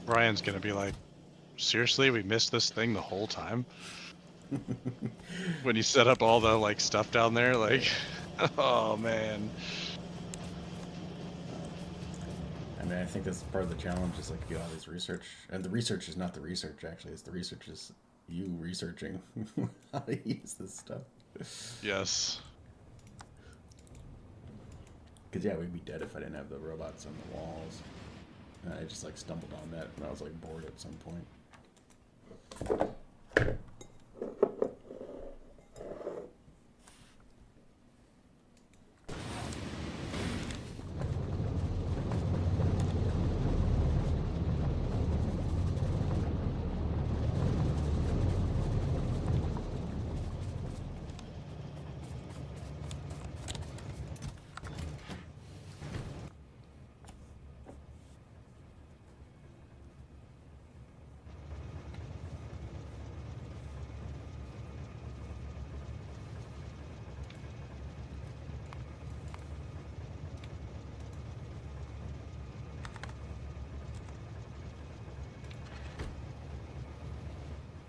Brian's gonna be like, seriously, we missed this thing the whole time? When you set up all the like stuff down there, like, oh man. I mean, I think that's part of the challenge is like get all this research, and the research is not the research actually. It's the research is you researching how to use this stuff. Yes. Because yeah, we'd be dead if I didn't have the robots on the walls. And I just like stumbled on that when I was like bored at some point.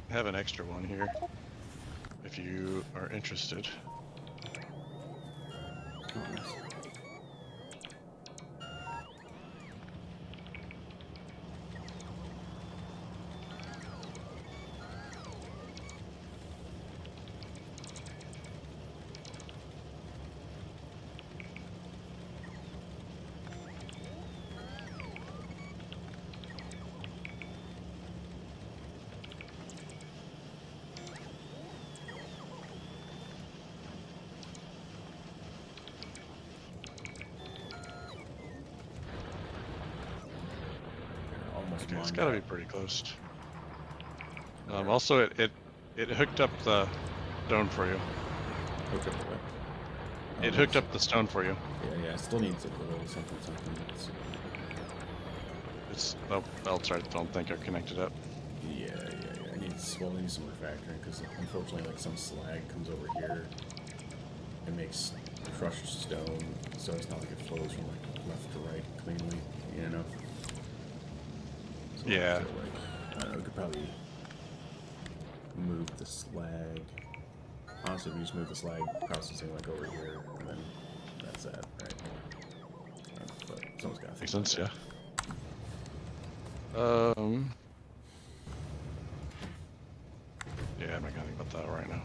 I have an extra one here, if you are interested. Oh, nice. Okay, it's gotta be pretty close. Also, it hooked up the stone for you. Hooked up the what? Oh, It hooked up the stone for you. Yeah, yeah. It still needs a little something. It's oh, else I don't think I connected up. Yeah. I need well, I need some refactoring because unfortunately, like some slag comes over here and makes crushed stone, so it's not like it flows from like left to right cleanly, you know. So Yeah. like, I don't know, we could probably move the slag. Honestly, we just move the slag processing like over here, and then that's that, right? But someone's got to think Makes sense, about yeah. Yeah, I'm not gonna think about that right now.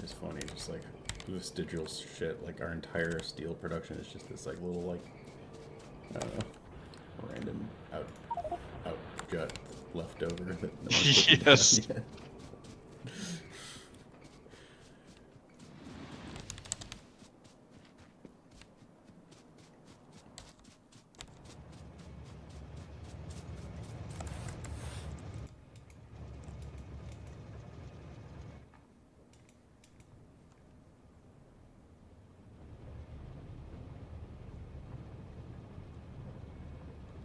It's funny, just like vestigial shit. Like our entire steel production is just this like little like I don't know, random out gut left over that no one's taken Yes. down yet.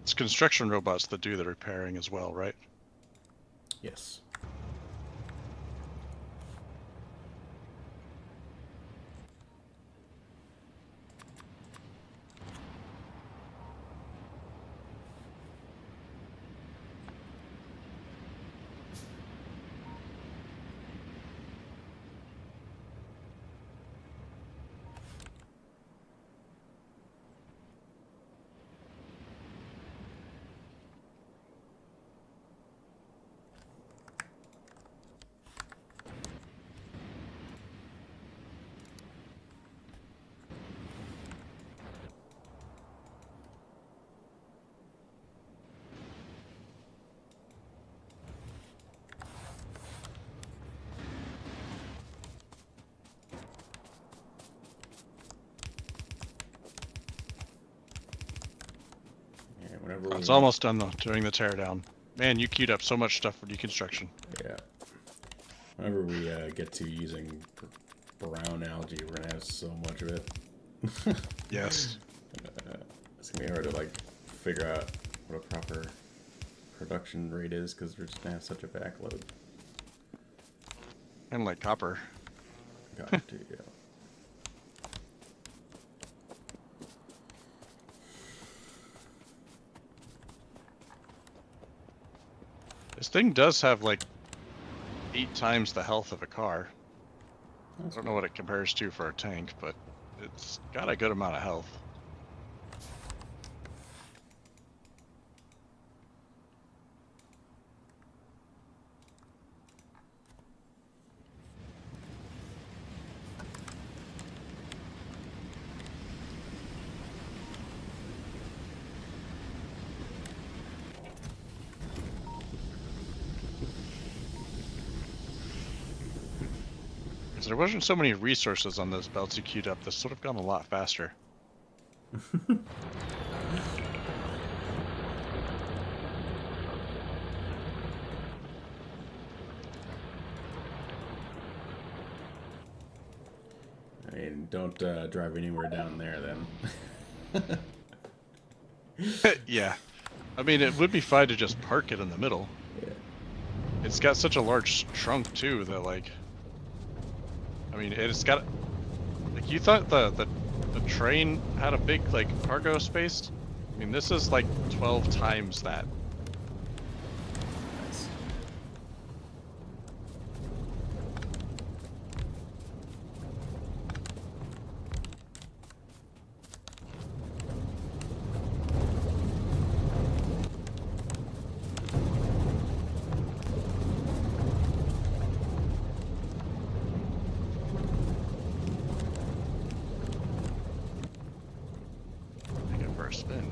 It's construction robots that do the repairing as well, right? Yes. Whenever It's almost done though, doing the teardown. Man, you queued up so much stuff for deconstruction. Yeah. Whenever we get to using brown algae, we're gonna have so much of it. Yes. It's gonna be hard to like figure out what a proper production rate is because we're just gonna have such a backload. And like copper. Got to, yeah. This thing does have like 8 times the health of a car. I don't know what it compares to for a tank, but it's got a good amount of health. If there wasn't so many resources on those belts you queued up, this would have gone a lot faster. I mean, don't drive anywhere down there then. Yeah. I mean, it would be fine to just park it in the middle. Yeah. It's got such a large trunk, too, that, like... I mean, it's got... Like, you thought the train had a big, like, cargo space? I mean, this is, like, 12 times that. Nice. Take it for a spin.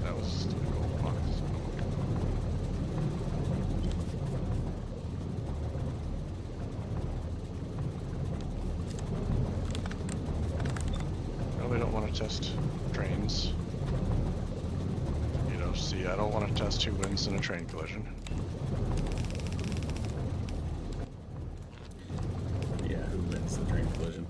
That was just a gold box. want to test trains. You know, see, I don't want to test 2 winds in a train collision. Yeah, who wins the train collision?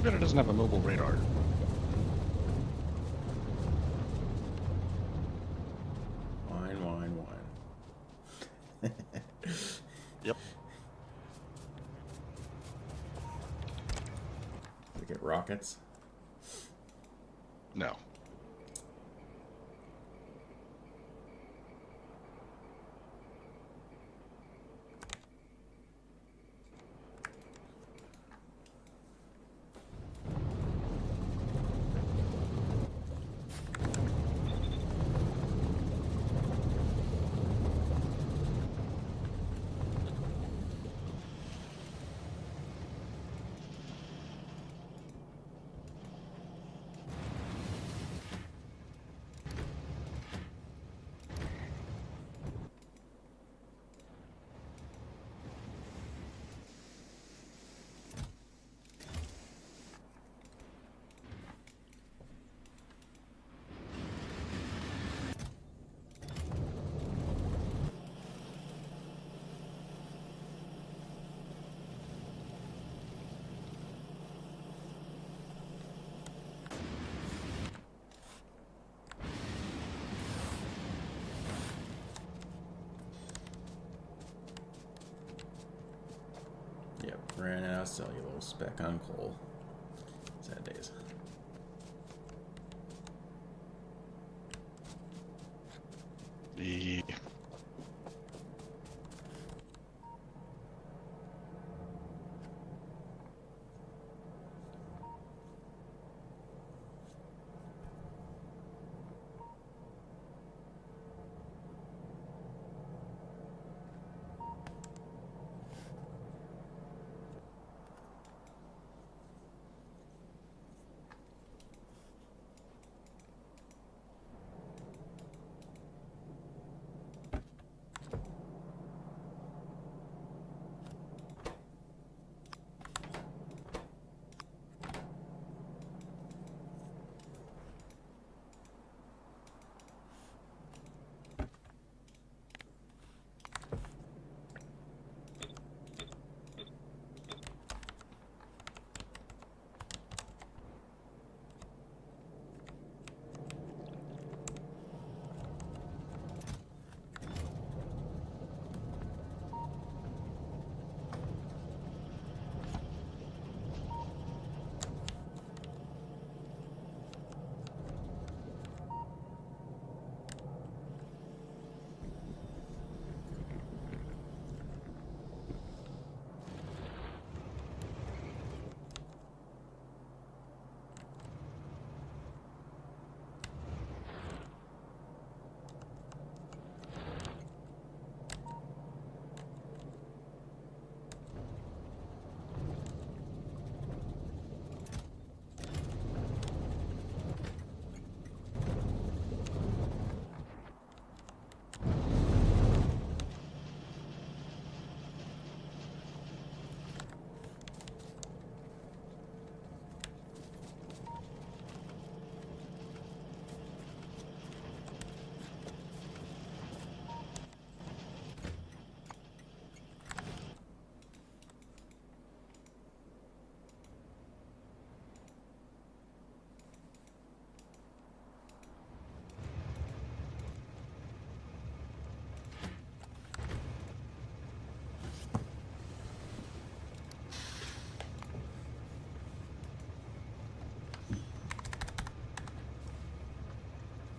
Bet it doesn't have a mobile radar. Wine. Yep. We get rockets. No. cellulose back on coal. Sad days. The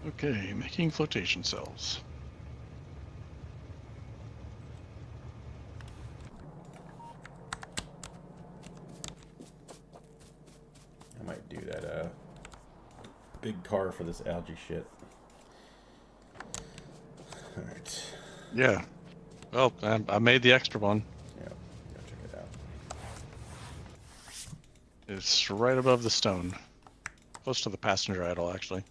Okay, making flotation cells. I might do that big car for this algae shit. Alright. Yeah. Well, I made the extra one. Yeah, go check it out. It's right above the stone. Close to the passenger idle, actually.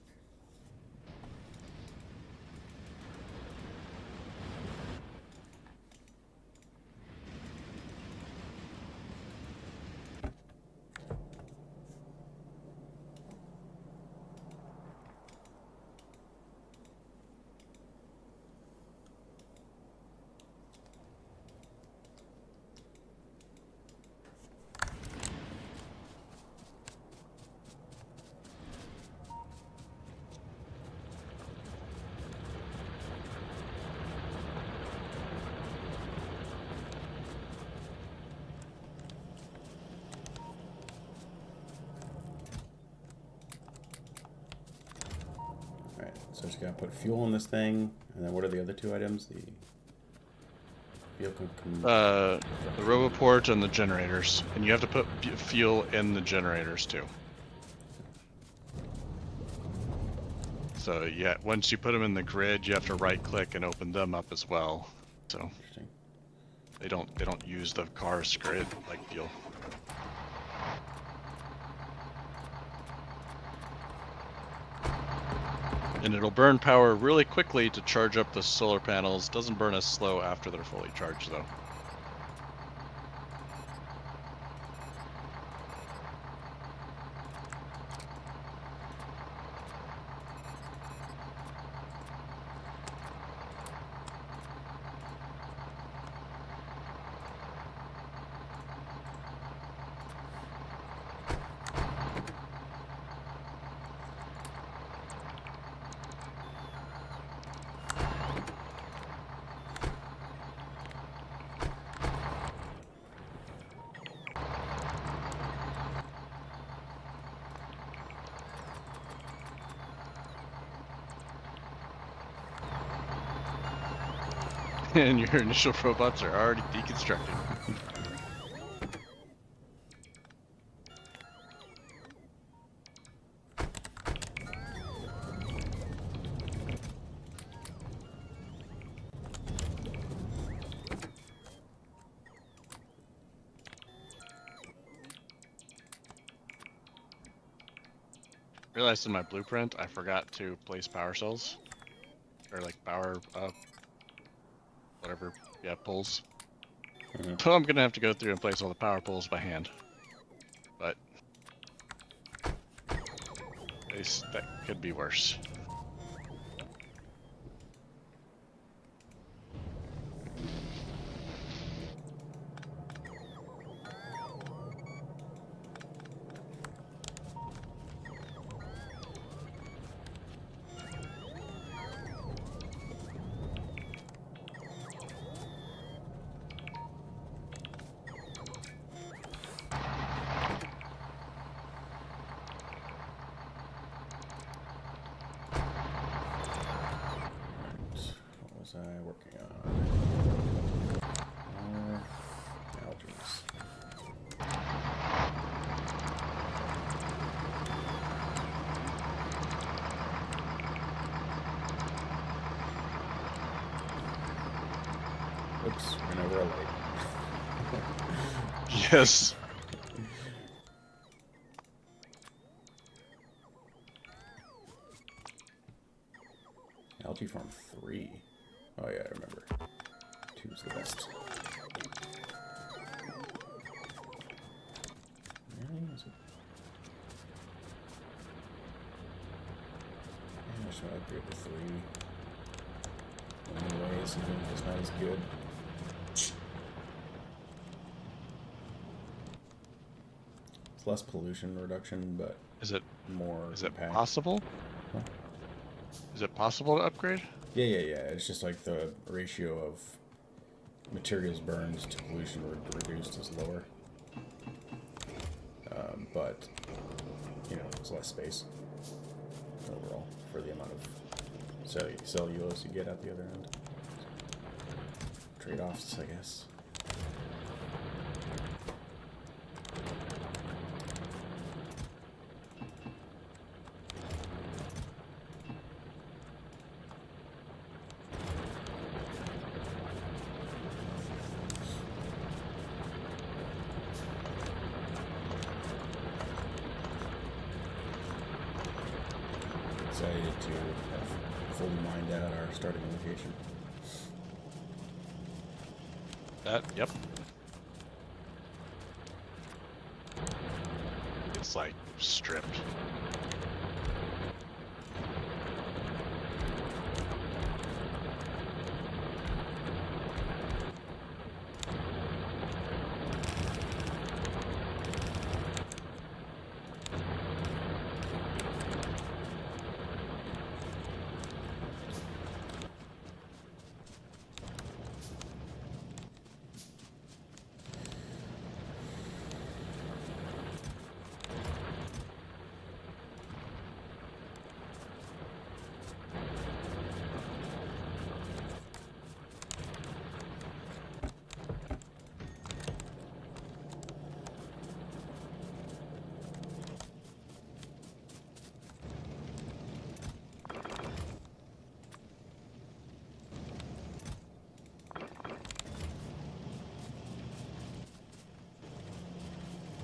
Alright, so just gotta put fuel in this thing, and then what are the other two items? The fuel The roboport and the generators. And you have to put fuel in the generators, too. So, yeah, once you put them in the grid, you have to right-click and open them up as well. So, Interesting. they don't use the car's grid like fuel. And it'll burn power really quickly to charge up the solar panels. Doesn't burn as slow after they're fully charged, though. And your initial robots are already deconstructing. Realized in my blueprint I forgot to place power cells. Or like power whatever, yeah, poles. Mhm. So I'm gonna have to go through and place all the power poles by hand. But that could be worse. What was I working on? More algaes. Oops, ran over a light. Yes. Algae farm 3. Oh yeah, I remember. 2's the best. Really? Is it? Yeah, I should upgrade the 3. Anyways, even if it's not as good. It's less pollution reduction, but Is it more compact. possible? Huh? Is it possible to upgrade? Yeah. It's just like the ratio of materials burned to pollution reduced is lower. But, you know, it's less space overall for the amount of cellulose you get at the other end. Trade-offs, I guess. Excited to have fully mined out our starting location. Yep. It's like stripped.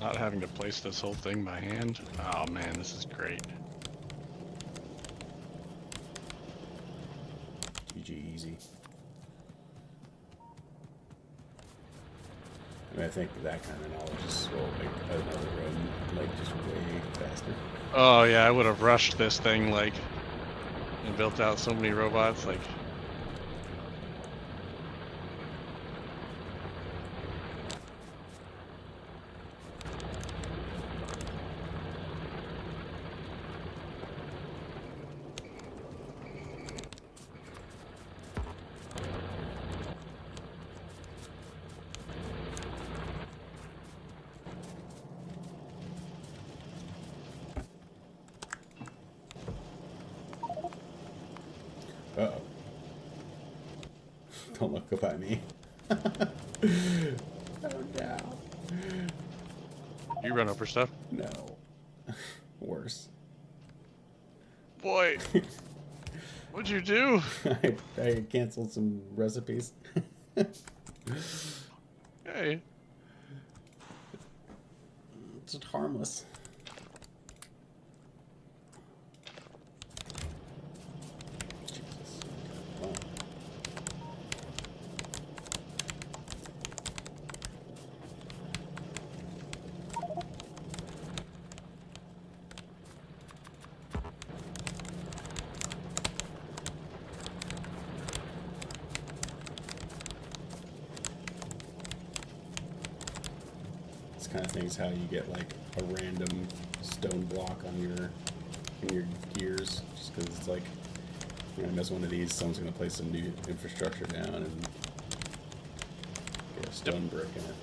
Not having to place this whole thing by hand. Oh man, this is great. GG easy. And I think that kind of knowledge just will make another run like just way faster. Oh yeah, I would have rushed this thing like and built out so many robots like. Uh-oh. Don't look by me. Oh no. You run over stuff? No. Worse. Boy, what'd you do? I canceled some recipes. Hey, It's just harmless. Jesus. Wow. This kind of thing is how you get like a random stone block on your gears, just because it's like, you know, I mess one of these, someone's gonna place some new infrastructure down and get a stone brick in it.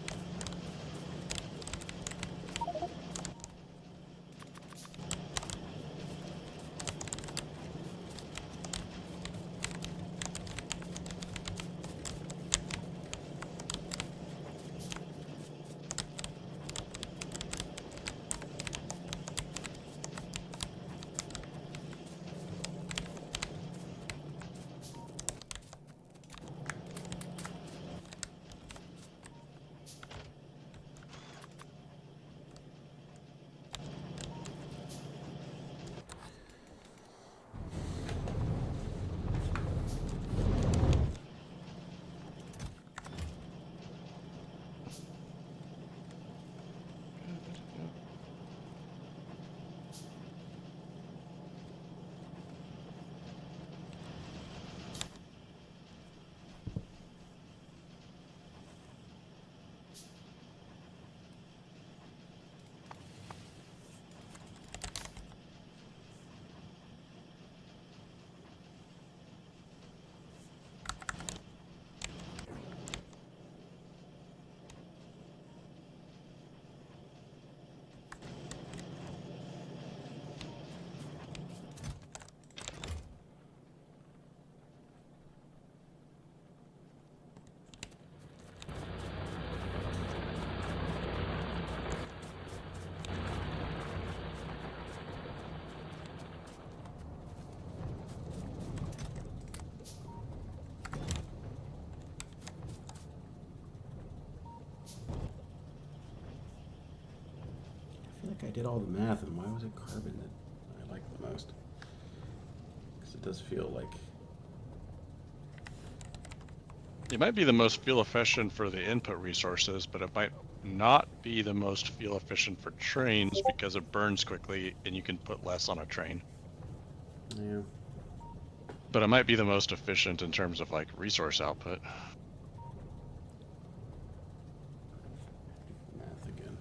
I feel like I did all the math, and why was it carbon that I liked the most? Because it does feel like... it might be the most fuel efficient for the input resources, but it might not be the most fuel efficient for trains because it burns quickly and you can put less on a train. Yeah. But it might be the most efficient in terms of like resource output. Math again.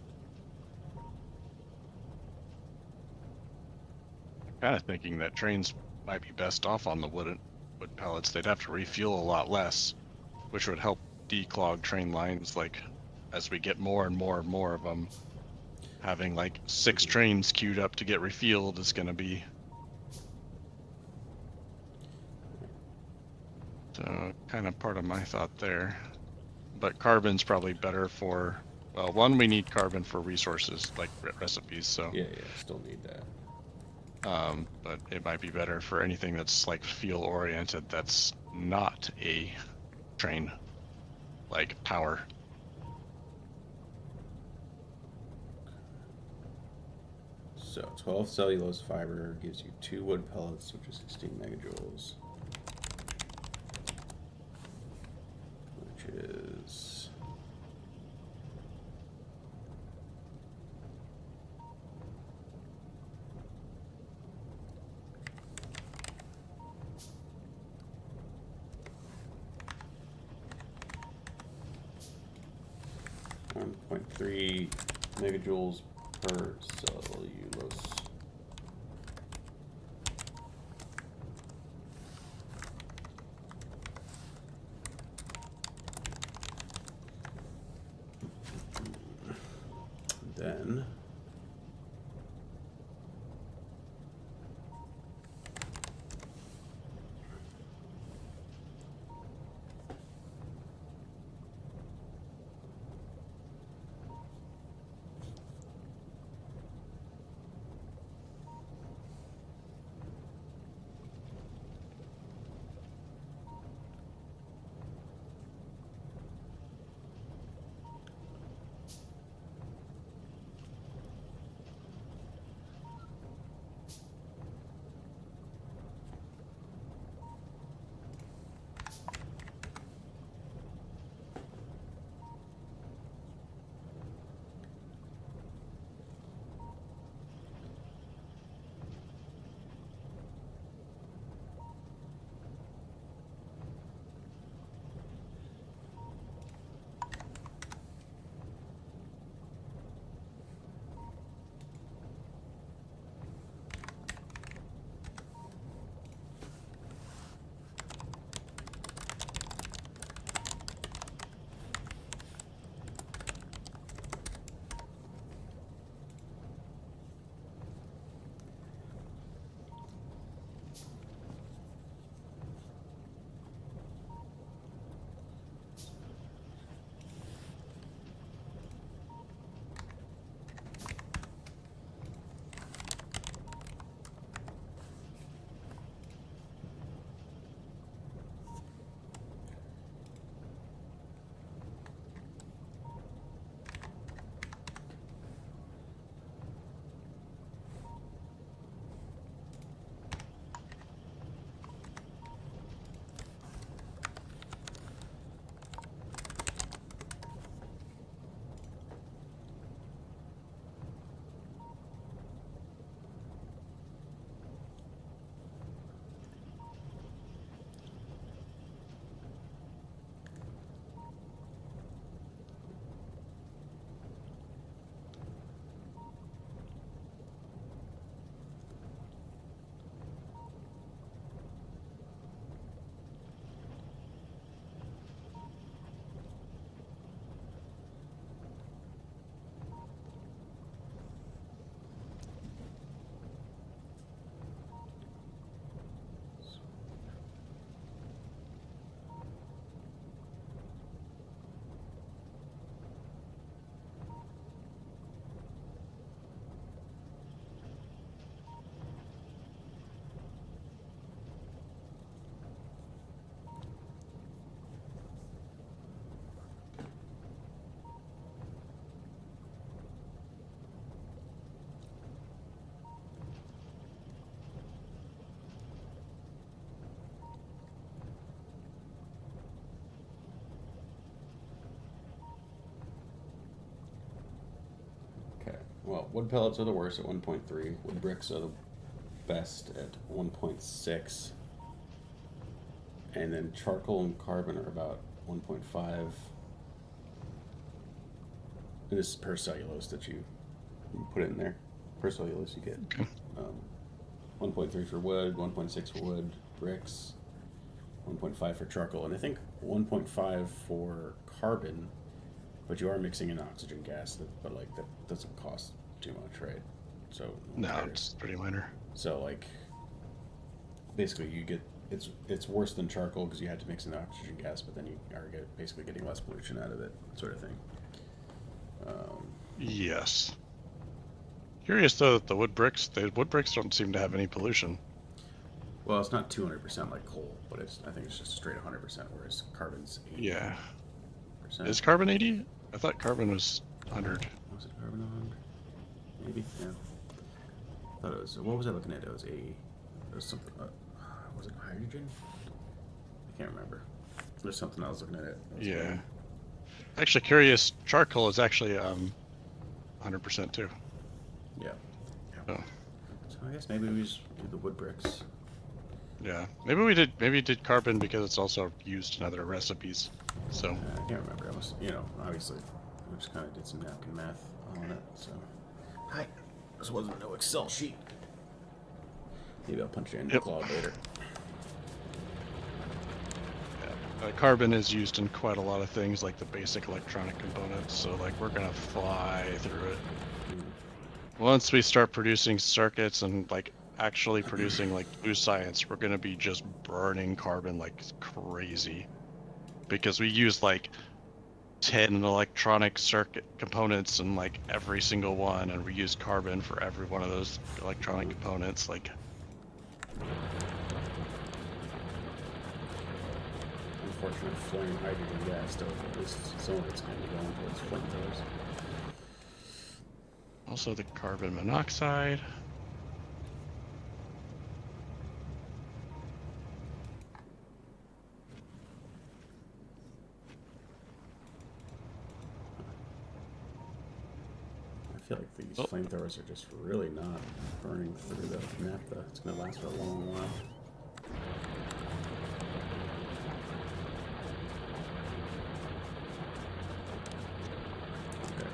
Kind of thinking that trains might be best off on the wood pellets. They'd have to refuel a lot less, which would help declog train lines. Like as we get more and more and more of them, having like 6 trains queued up to get refueled is going to be... so kind of part of my thought there. But carbon's probably better for, well, one, we need carbon for resources like recipes, so Yeah, still need that. but it might be better for anything that's like fuel oriented that's not a train, like power. So 12 cellulose fiber gives you 2 wood pellets, which is 16 megajoules. Which is... .3 megajoules per cellulose. Then well, wood pellets are the worst at 1.3. Wood bricks are the best at 1.6. And then charcoal and carbon are about 1.5. And this is per cellulose that you put in there. Per cellulose you get 1.3 for wood, 1.6 for wood, bricks, 1.5 for charcoal, and I think 1.5 for carbon, but you are mixing in oxygen gas, but like that doesn't cost too much, right? So No, it's pretty minor. So like basically you get it's worse than charcoal because you had to mix in oxygen gas, but then you are basically getting less pollution out of it, sort of thing. Yes. Curious though that the wood bricks don't seem to have any pollution. Well, it's not 200% like coal, but I think it's just straight 100%, whereas carbon's 80%. Yeah. Is carbon 80? I thought carbon was 100. Was it carbon 100? Maybe, yeah. I thought it was. What was I looking at? It was it was something. Was it hydrogen? I can't remember. There's something I was looking at. Yeah. Actually, curious. Charcoal is actually 100% too. Yeah. Oh. So I guess maybe we just do the wood bricks. Yeah. Maybe did carbon because it's also used in other recipes. So. I can't remember. I was, obviously, we just kind of did some napkin math on it. So. Hi. This wasn't no Excel sheet. Maybe I'll punch it in the cloud later. Carbon is used in quite a lot of things, like the basic electronic components, so like we're gonna fly through it. Once we start producing circuits and like actually producing like blue science, we're gonna be just burning carbon like crazy. Because we use like 10 electronic circuit components in like every single one, and we use carbon for every one of those electronic components, like. Unfortunately, flaring hydrogen gas, though, at least some of it's going to be going towards flamethrowers. Also the carbon monoxide. I feel like these flamethrowers are just really not burning through the naphtha. It's going to last for a long while.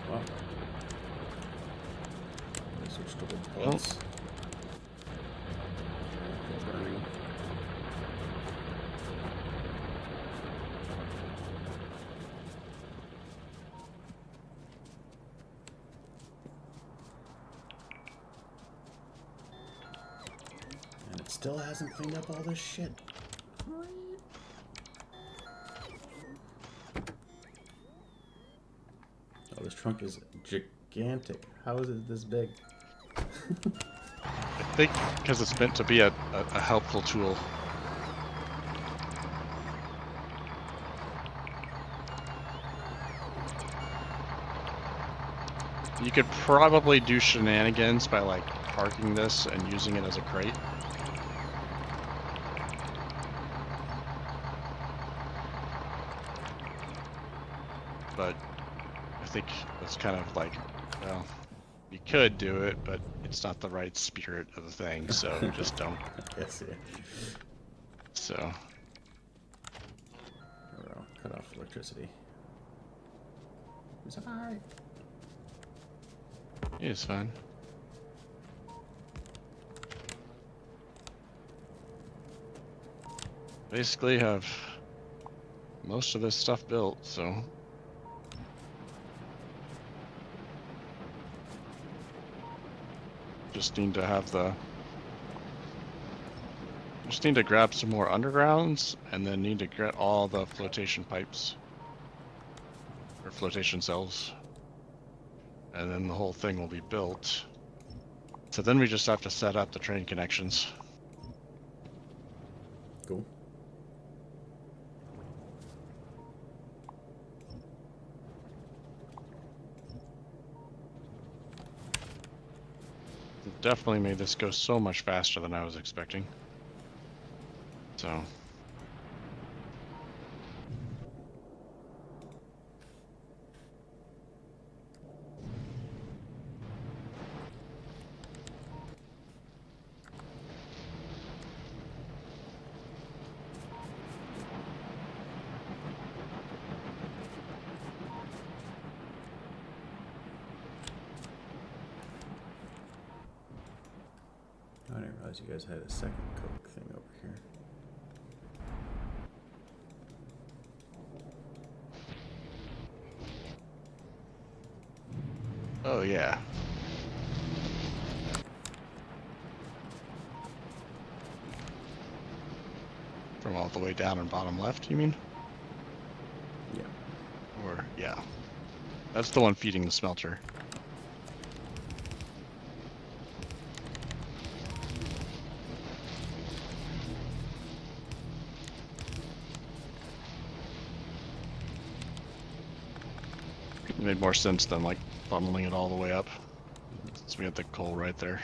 Well, I switched to wood pellets. Burning. And it still hasn't cleaned up all this shit. Oh, this trunk is gigantic. How is it this big? I think because it's meant to be a helpful tool. You could probably do shenanigans by like parking this and using it as a crate. But I think it's kind of like, well, you could do it, but it's not the right spirit of the thing, so just don't. Yes, yeah. So. I'll cut off electricity. It's alright. It's fine. Basically have most of this stuff built, so. Just need to have just need to grab some more undergrounds, and then need to get all the flotation pipes. Or flotation cells. And then the whole thing will be built. So then we just have to set up the train connections. Cool. It definitely made this go so much faster than I was expecting. So. I didn't realize you guys had a second Coke thing over here. Oh, yeah. From all the way down and bottom left, you mean? Yeah. Or, yeah. That's the one feeding the smelter. It made more sense than, like, funneling it all the way up. Since we had the coal right there.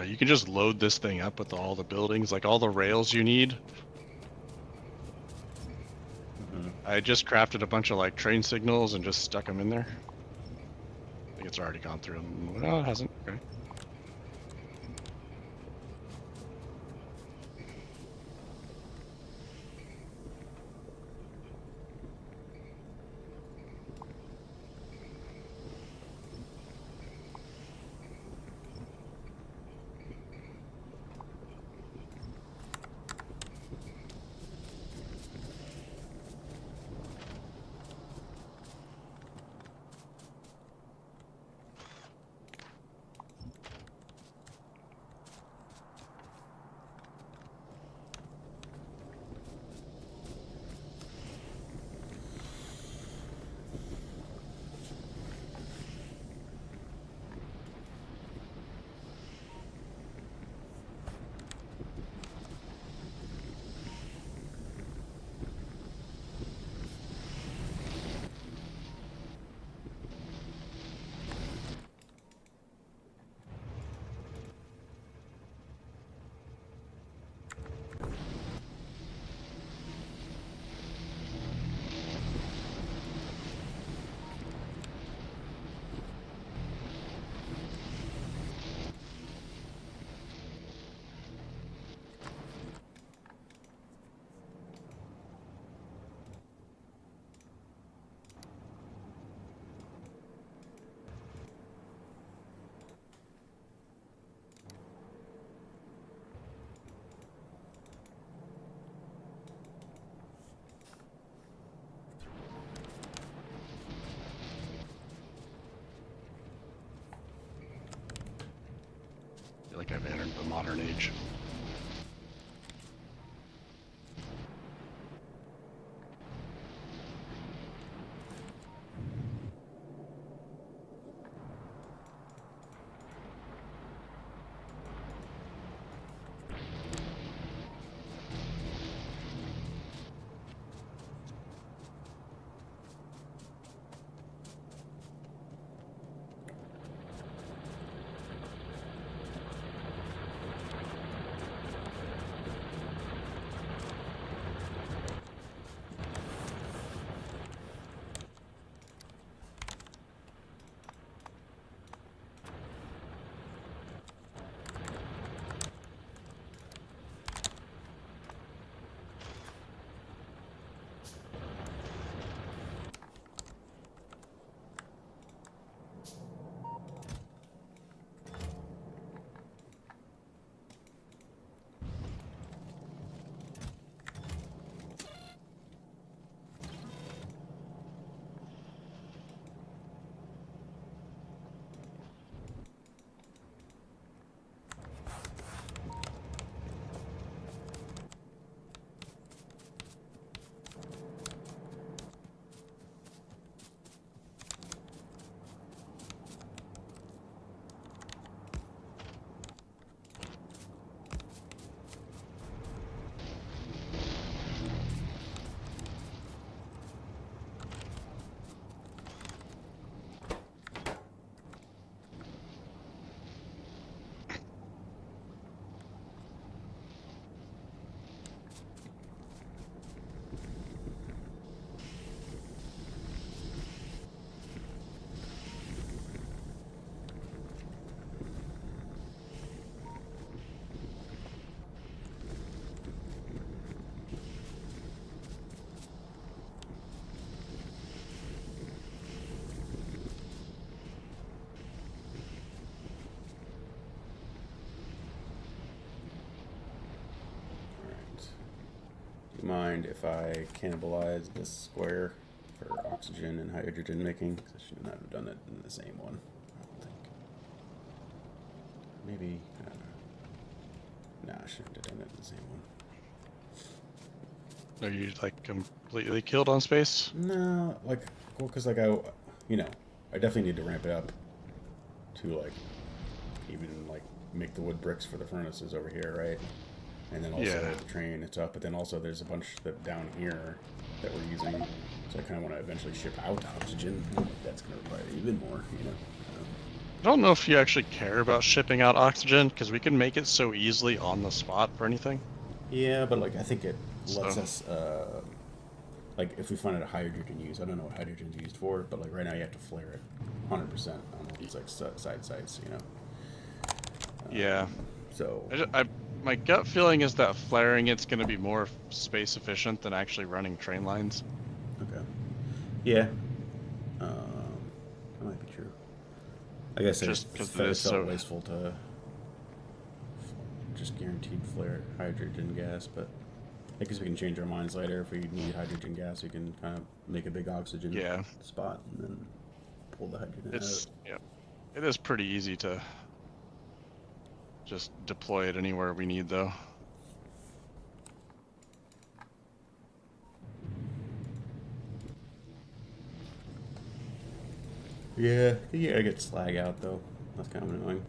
You can just load this thing up with all the buildings, like all the rails you need. I just crafted a bunch of like train signals and just stuck them in there. I think it's already gone through. No, it hasn't. Okay. I feel like I've entered the modern age. Do you mind if I cannibalize this square for oxygen and hydrogen making? Because I should not have done it in the same one. I don't think. Maybe. I don't know. Nah, I shouldn't have done it in the same one. Are you like completely killed on space? No, like, well, because like you know, I definitely need to ramp it up to like even like make the wood bricks for the furnaces over here, right? And then also Yeah. the train and stuff. But then also there's a bunch that down here that we're using. So I kind of want to eventually ship out oxygen. That's going to require even more, you know. I don't know if you actually care about shipping out oxygen, because we can make it so easily on the spot for anything. Yeah, but like I think it lets So, us like if we find out a hydrogen use, I don't know what hydrogen's used for, but like right now you have to flare it 100% on all these like side sites, you know. yeah. So My gut feeling is that flaring it's going to be more space efficient than actually running train lines. okay, yeah, that might be true. I guess Just because it it is felt so. wasteful to just guaranteed flare hydrogen gas, but I guess we can change our minds later. If we need hydrogen gas, we can kind of make a big oxygen Yeah. spot and then pull the hydrogen out. Yeah. It is pretty easy to just deploy it anywhere we need, though. Yeah, I get slag out though. That's kind of annoying.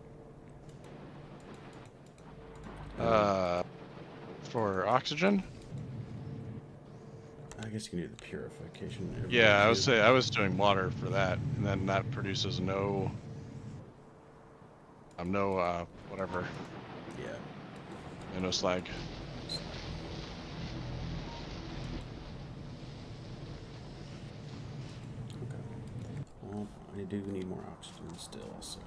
Uh, for oxygen? I guess you can do the purification every day Yeah, too. I was doing water for that, and then that produces no, whatever, Yeah. no slag. Okay. Well, I do need more oxygen still, so.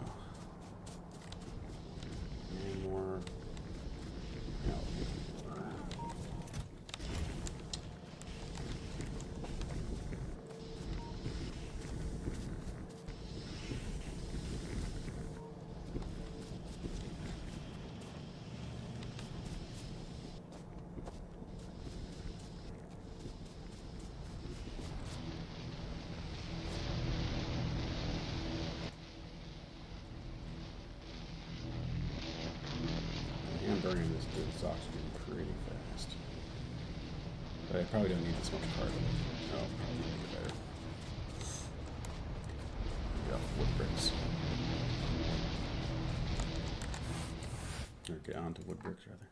And more. No. I am burning this oxygen pretty fast. But I probably don't need this much carbon. No, probably make it better. Get off wood bricks. Or get onto wood bricks, rather.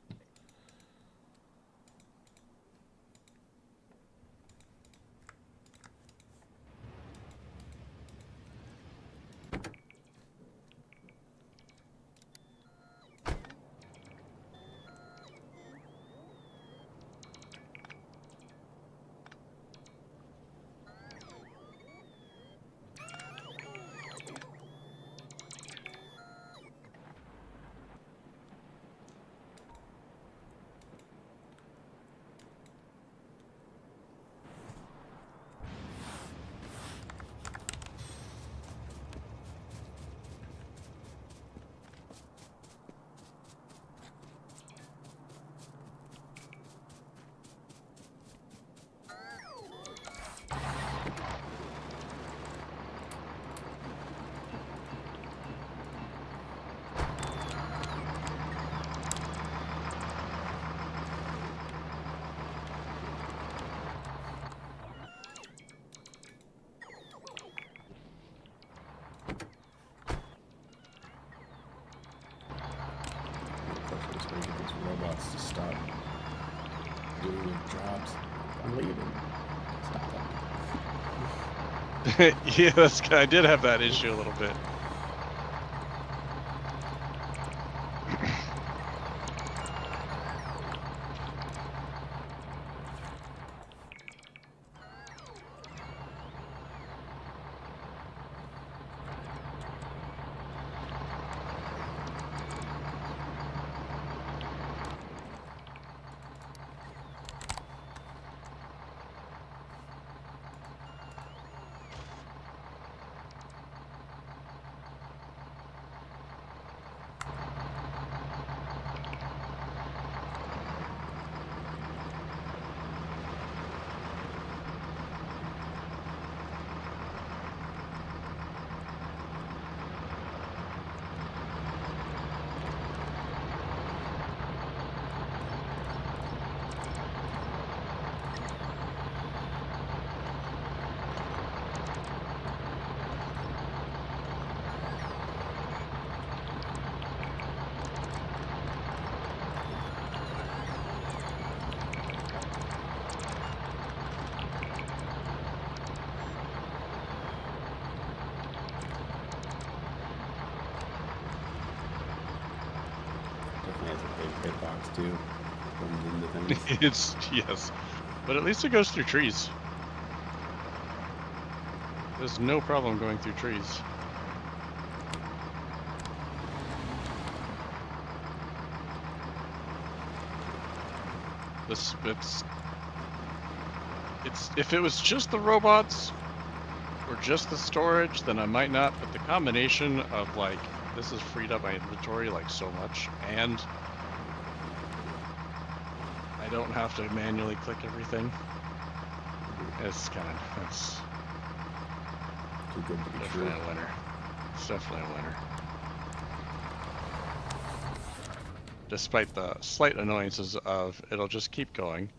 Just wait for these robots to stop doing their jobs. I'm leaving. Stop it. Yeah, I did have that issue a little bit. blocks too. Runs into things. It's yes, but at least it goes through trees. There's no problem going through trees. It's if it was just the robots or just the storage, then I might not. But the combination of like this has freed up my inventory like so much, and I don't have to manually click everything. It's Too good to be true. definitely a winner. It's definitely a winner. Despite the slight annoyances of it'll just keep going.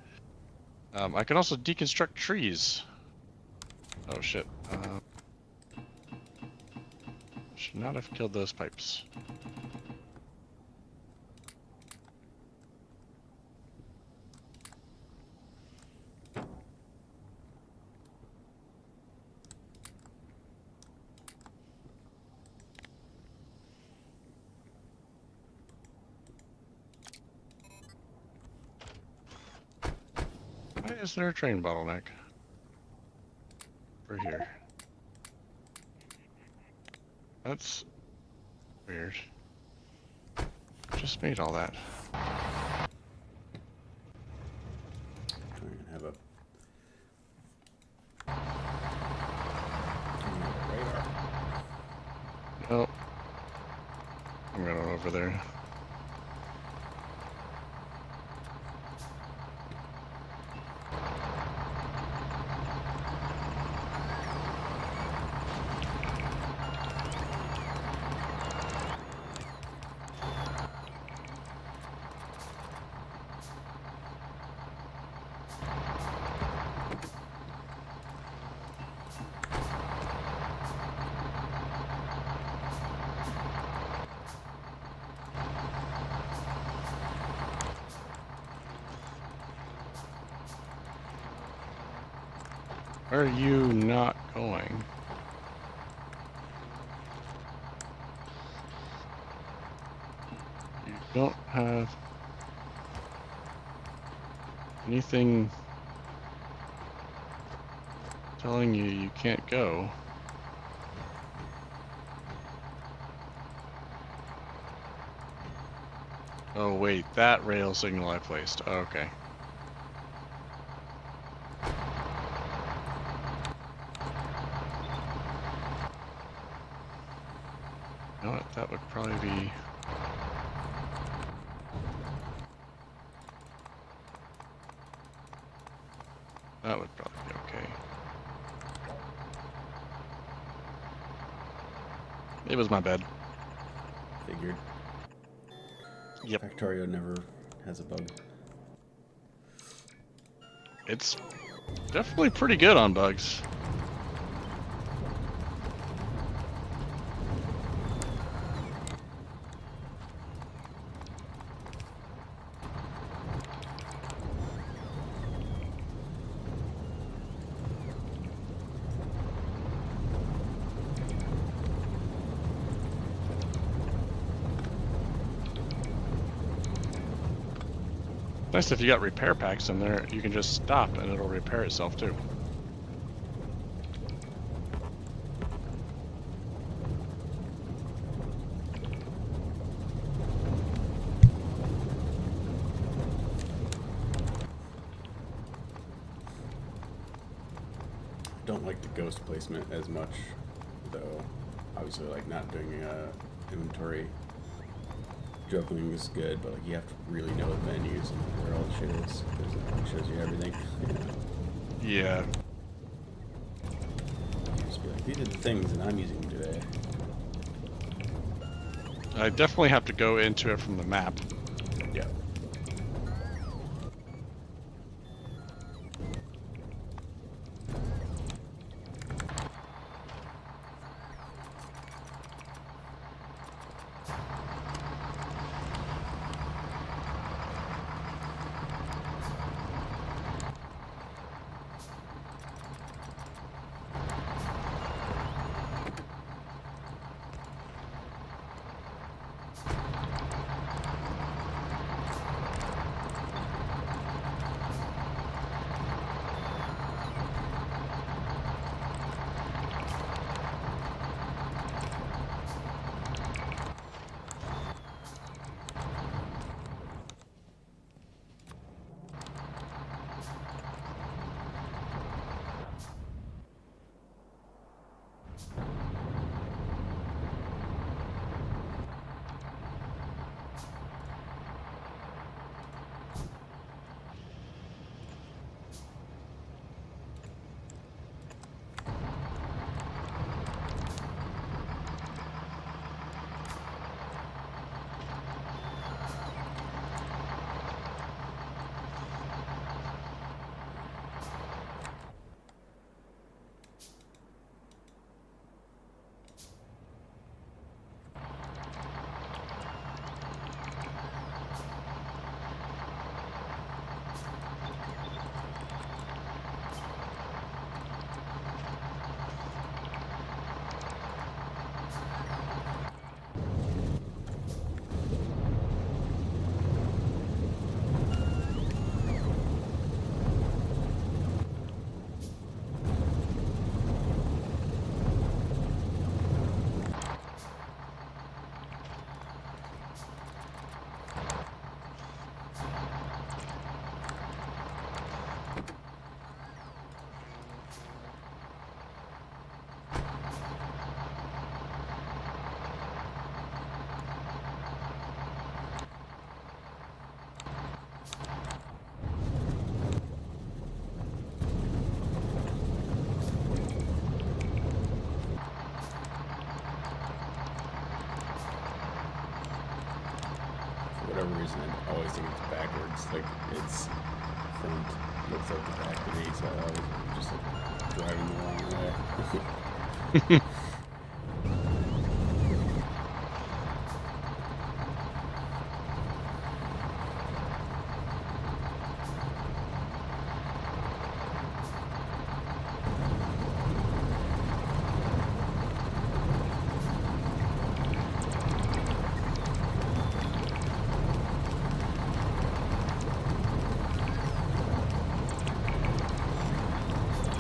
I can also deconstruct trees. Oh shit. Should not have killed those pipes. Why is there a train bottleneck? For here. That's weird. Just made all that. Try and have a radar. Nope. I'm going over there. Where are you not going? You don't have anything telling you you can't go. Oh wait, that rail signal I placed. Oh, okay. You know what? That would probably be... That would probably be okay. It was my bad. Figured. Yep. Factorio never has a bug. It's definitely pretty good on bugs. Nice if you got repair packs in there, you can just stop and it'll repair itself too. Don't like the ghost placement as much, though. Obviously, like not doing inventory juggling is good, but like you have to really know the menus and where all the shit is, because it shows you everything. Yeah. Just be like, these are the things that I'm using today. I definitely have to go into it from the map. Yeah. its front looks like the back to me, so I was just like driving the wrong way.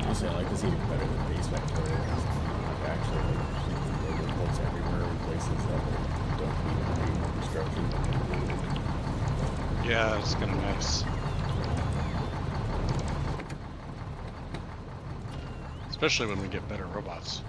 Honestly, I like this even better than base Factorio. I've actually like reports everywhere in places that don't need any more construction. Yeah, it's kind of nice. Especially when we get better robots.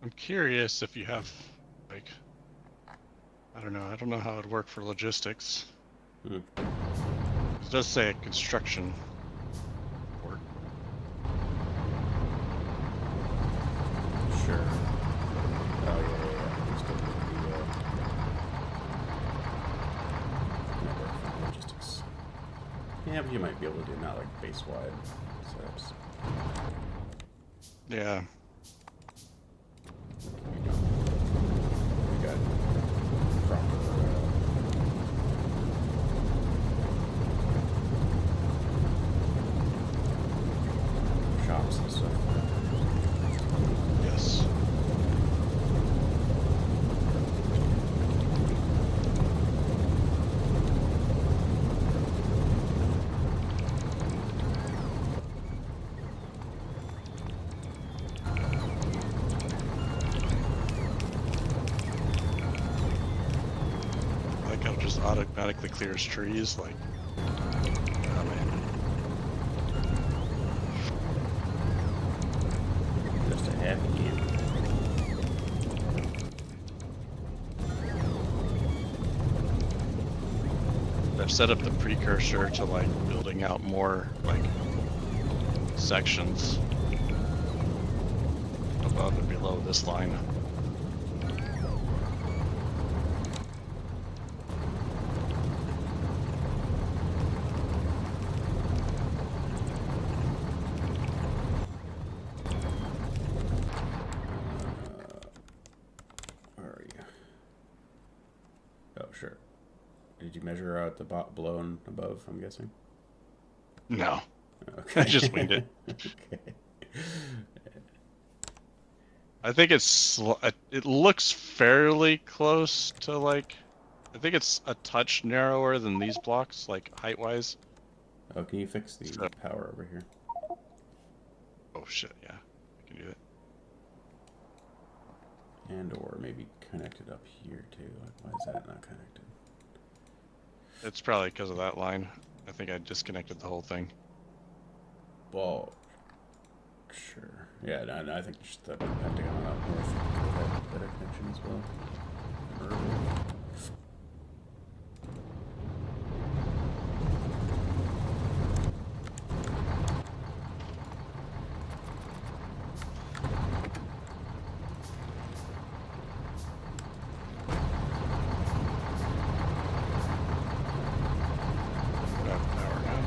I'm curious if you have, like, I don't know how it'd work for logistics. Hmm. It does say a construction port. Sure. Oh yeah. Just open the network for logistics. Yeah, but you might be able to do not like base-wide setups. Yeah. We got proper shops and stuff. Yes. Like how it just automatically clears trees, like, oh man. Just a happy game. I've set up the precursor to like building out more like sections above and below this line. Where are you? Oh, sure. Did you measure out the below and above, I'm guessing? No, Okay. I just winged it. Okay. I think it looks fairly close to like, I think it's a touch narrower than these blocks, like height-wise. Oh, can you fix the So- power over here? Oh shit, yeah, I can do it. And or maybe connect it up here too. Like, why is that not connected? It's probably because of that line. I think I disconnected the whole thing. Well, sure. Yeah, no, I think just the Pentagon up north could have better connection as well. Earlier. Put out power now.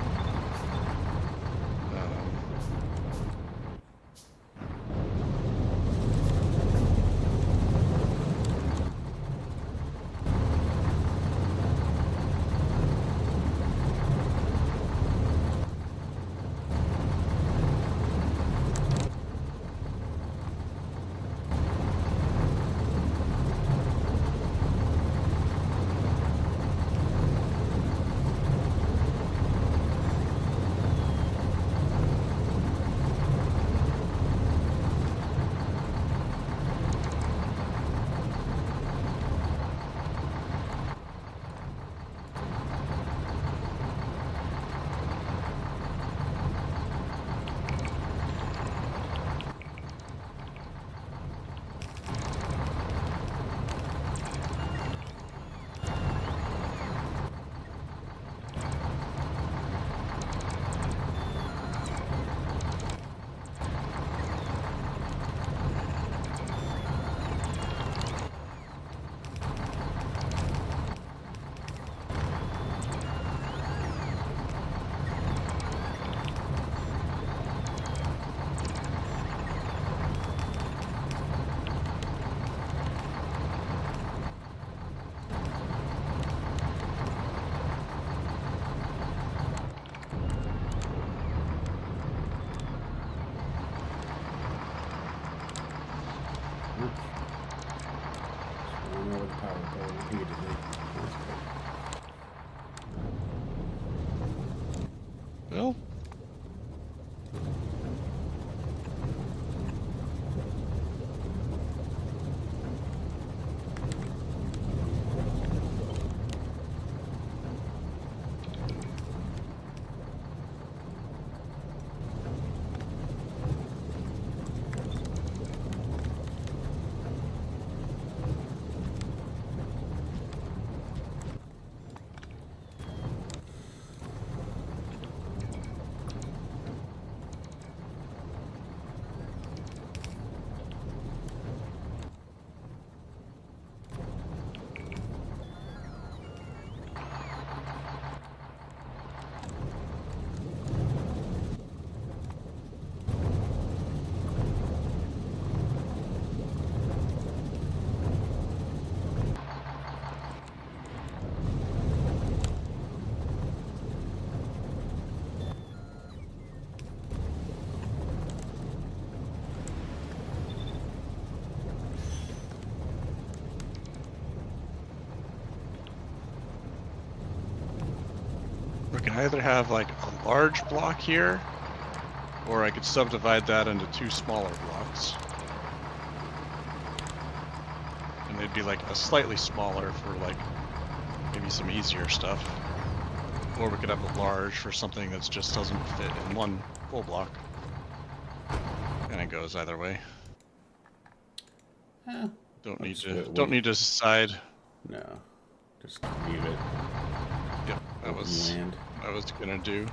running over the power pole repeatedly. That's great. Well, we can either have like a large block here, or I could subdivide that into 2 smaller blocks. And they'd be like a slightly smaller for like maybe some easier stuff. Or we could have a large for something that just doesn't fit in one full block. And it goes either way. Don't need to decide. No, just leave it. Yep, that was Land. what I was gonna do.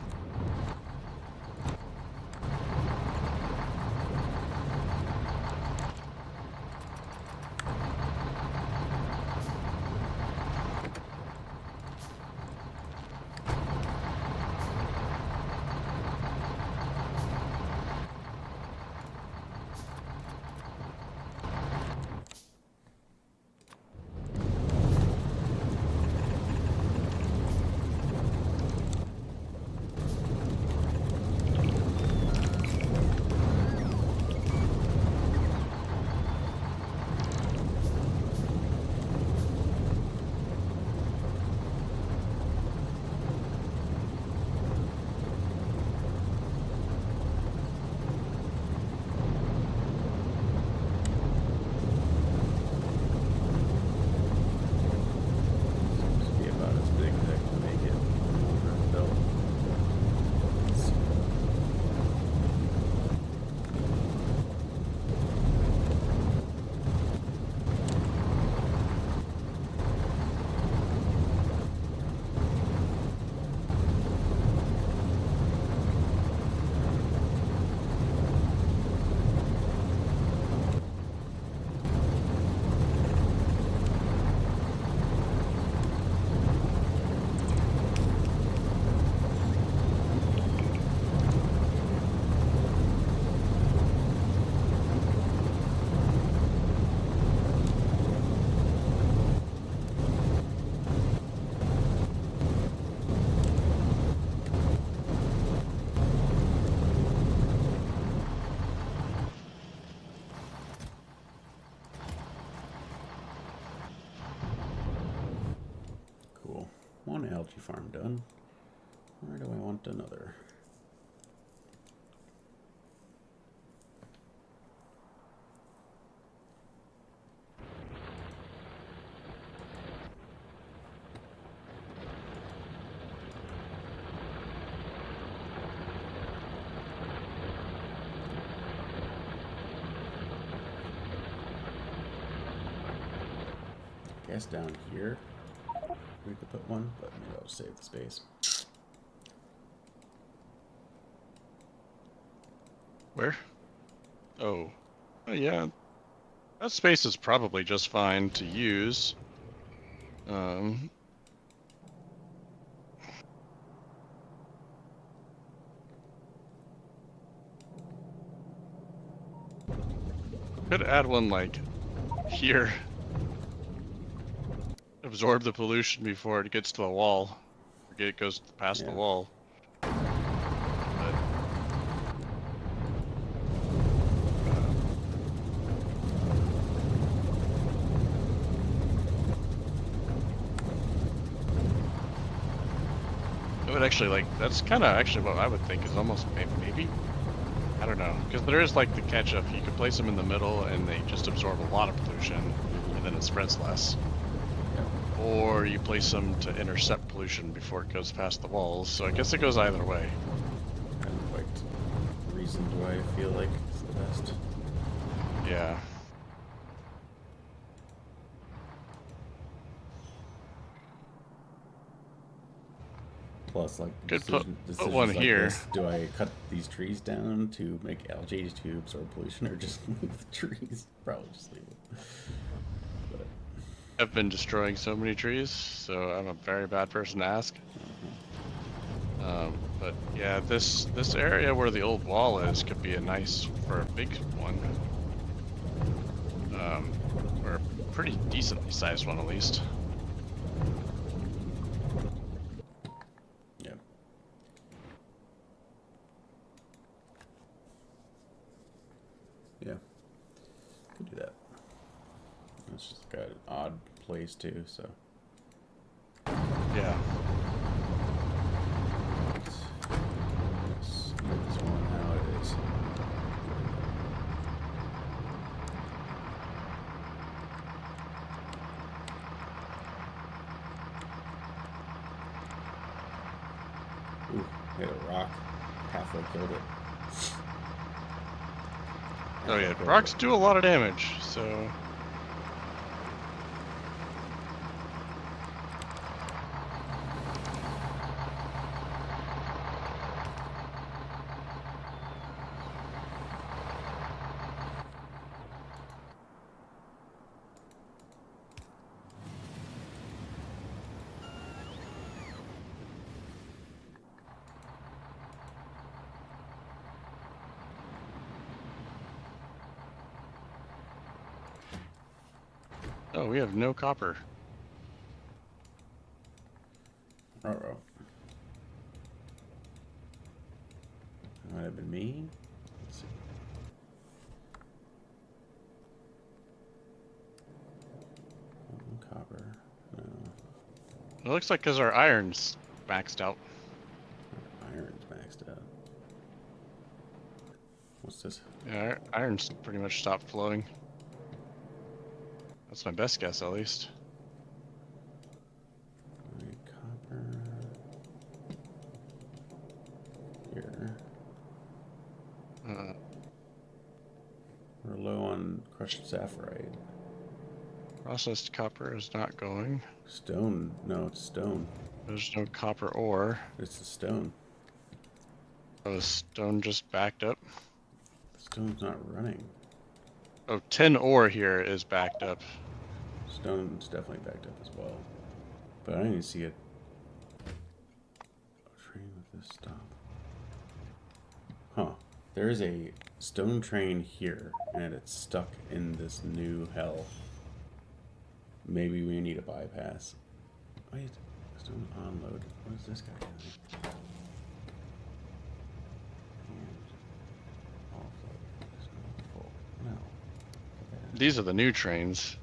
Seems to be about as big as I can make it. Built. Cool. One algae farm done. Where do I want another? Guess down here we could put one, but maybe I'll save the space. Where? Oh. Oh yeah. That space is probably just fine to use. Could add one like here. Absorb the pollution before it gets to the wall. Or it goes past the wall. would actually like, that's kind of actually what I would think is almost maybe, I don't know, because there is like the catch-up. You could place them in the middle and they just absorb a lot of pollution, and then it spreads less. Yeah. Or you place them to intercept pollution before it goes past the walls. So I guess it goes either way. Kind of like reasoned why I feel like it's the best. Yeah. Plus, like Could put decisions one like here. this: do I cut these trees down to make algae to absorb pollution, or just leave the trees? Probably just leave them. But, I've been destroying so many trees, so I'm a very bad person to ask. But yeah, this area where the old wall is could be a nice for a big one, or a pretty decently sized one at least. yeah. Yeah. Could do that. It's just got an odd place too, so. Yeah. Let's make this one how it is. Ooh, hit a rock. Halfway killed it. Oh yeah, Halfway killed rocks it. do a lot of damage, so. Oh, we have no copper. Uh-oh. Might have been me. Let's see. Copper. No. It looks like because our iron's maxed out. Iron's maxed out. What's this? Yeah, our iron's pretty much stopped flowing. That's my best guess, at least. Alright, copper. Here. We're low on crushed sapphirite. Processed copper is not going. Stone. No, it's stone. There's no copper ore. It's the stone. Oh, the stone just backed up. The stone's not running. Oh, 10 ore here is backed up. Stone's definitely backed up as well. But I didn't even see it. Train with this stop. Huh. There is a stone train here, and it's stuck in this new hell. Maybe we need a bypass. Wait. Stone onload. What is this guy doing? And offload. It's not full. No. Okay. These are the new trains,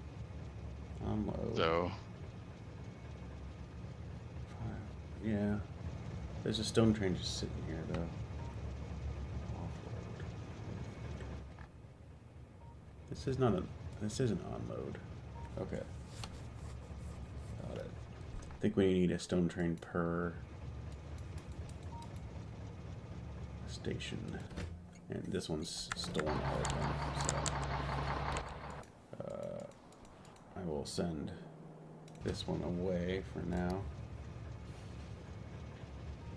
Unload. though. Yeah. There's a stone train just sitting here, though. Offload. This is not a... This is an onload. Okay. Got it. I think we need a stone train per station. And this one's stolen all of them, so... I will send this one away for now.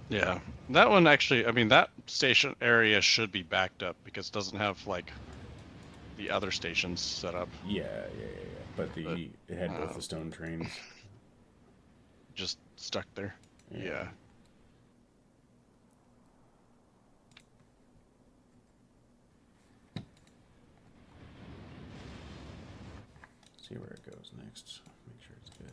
Yeah, that one actually, I mean, that station area should be backed up because it doesn't have, like, the other stations set up. Yeah. But it had both the stone trains. Just stuck there. Yeah. See where it goes next. Make sure it's good.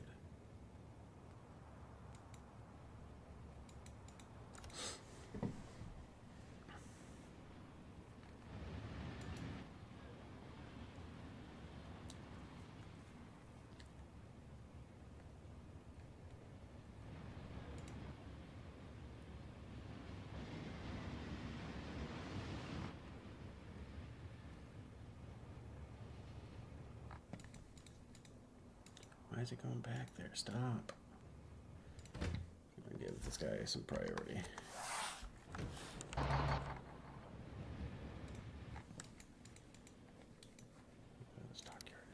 is it going back there? Stop. I'm gonna give this guy some priority. Stockyard.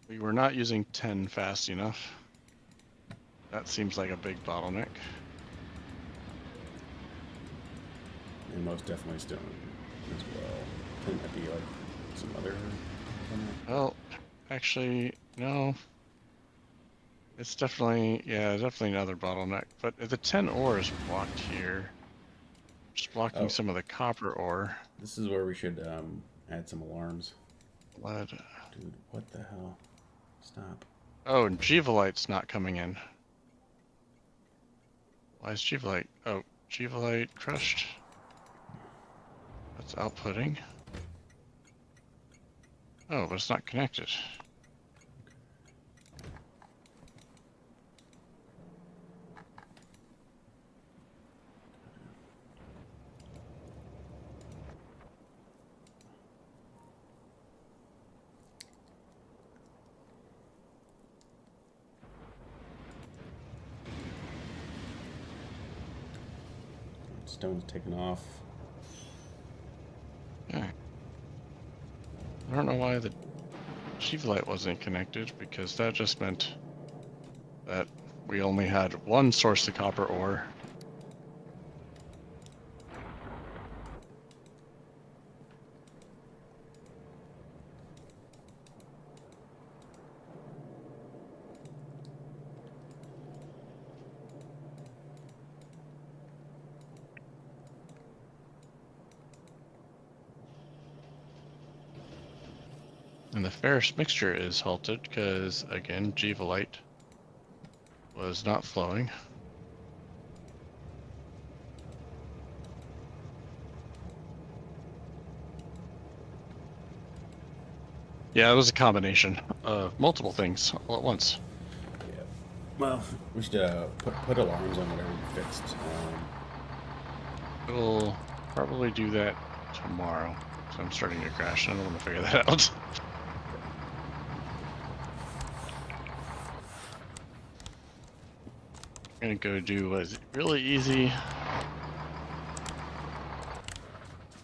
We were not using 10 fast enough. That seems like a big bottleneck. And most definitely stone as well. Couldn't that be like some other? Well, actually, no. It's definitely, yeah, definitely another bottleneck. But the 10 ore is blocked here. Just blocking Oh. some of the copper ore. This is where we should add some alarms. Lead. Dude, what the hell? Stop. Oh, and Gevolite's not coming in. Why is Gevolite? Oh, Gevolite crushed. That's outputting. Oh, but it's not connected. Stone's taken off. Yeah. I don't know why the Gevolite wasn't connected, because that just meant that we only had one source of copper ore. And the ferrous mixture is halted because, again, Gevolite was not flowing. Yeah, it was a combination of multiple things all at once. Yeah. Well, we should put alarms on whatever we fixed. We'll probably do that tomorrow. So I'm starting to crash, and I don't want to figure that out. I'm gonna go do what is really easy.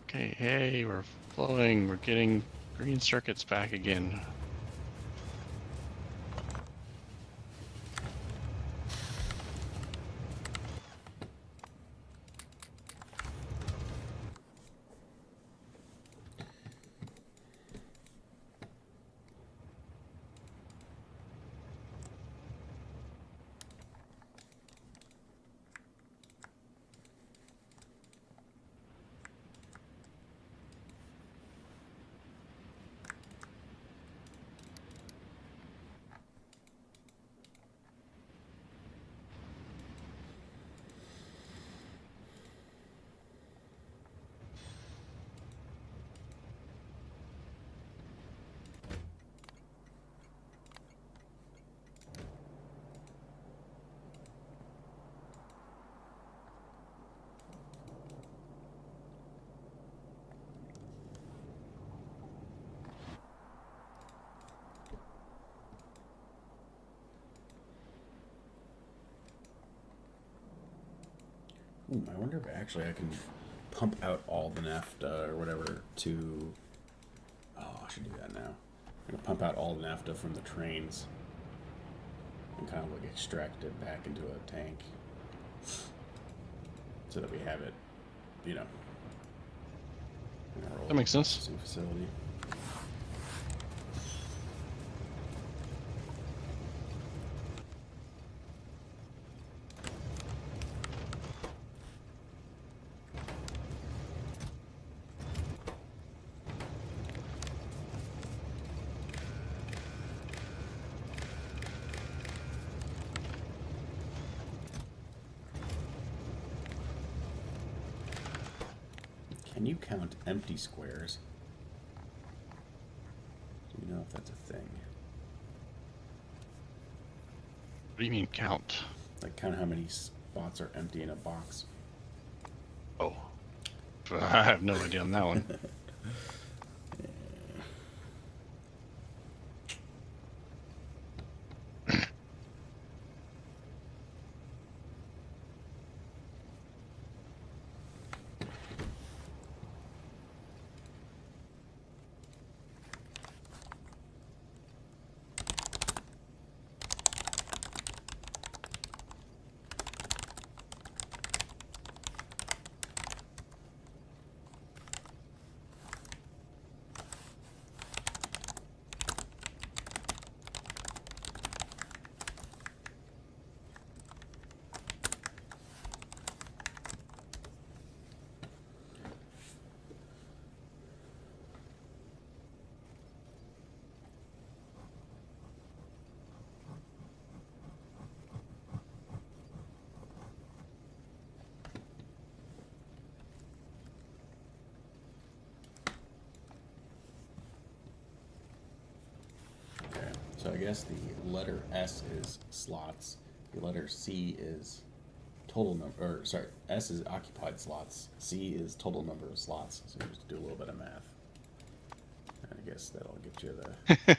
Okay, hey, we're flowing. We're getting green circuits back again. I wonder if actually I can pump out all the naphtha or whatever to. Oh, I should do that now. I'm gonna pump out all the naphtha from the trains and kind of like extract it back into a tank so that we have it, you know. In our That makes sense. processing facility. Can you count empty squares? Do you know if that's a thing? What do you mean count? Like count how many spots are empty in a box. Oh, I have no idea on that one. So I guess the letter S is slots. The letter C is total number, or sorry, S is occupied slots. C is total number of slots. So you just do a little bit of math. I guess that'll get you the.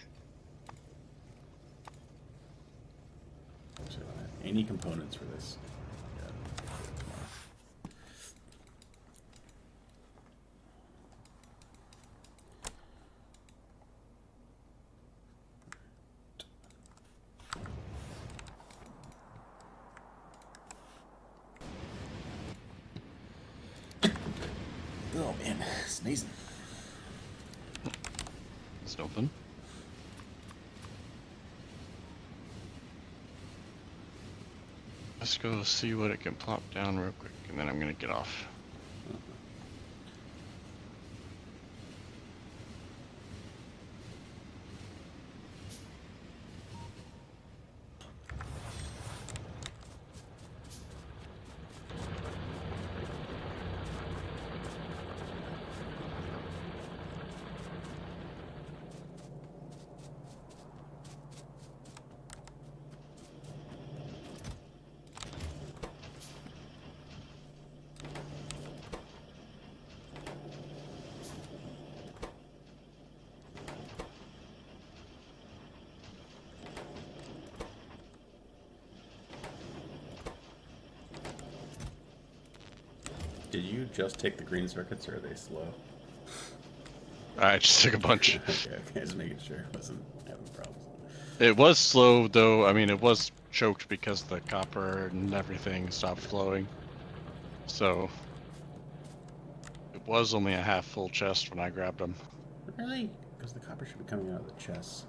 So I don't have any components for this. Oh man, sneezing. It's open. Let's go see what it can plop down real quick, and then I'm gonna get off. Did you just take the green circuits, or are they slow? I just took a bunch. Okay, just making sure I wasn't having problems. It was slow though. I mean, it was choked because the copper and everything stopped flowing. So it was only a half full chest when I grabbed them. Really? Because the copper should be coming out of the chest.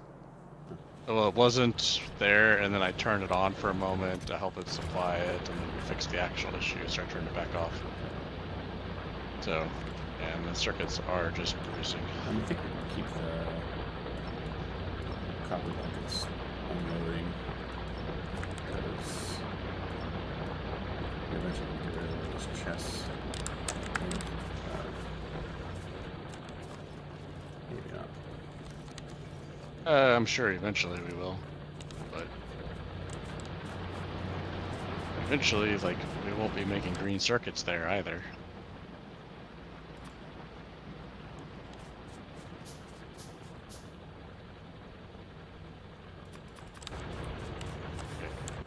Well, it wasn't there, and then I turned it on for a moment to help it supply it, and then we fixed the actual issue, so I turned it back off. So, and the circuits are just producing. I think we can keep the copper buckets unloading. Because we eventually get rid of those chests. Maybe not. I'm sure eventually we will, but eventually, like, we won't be making green circuits there either.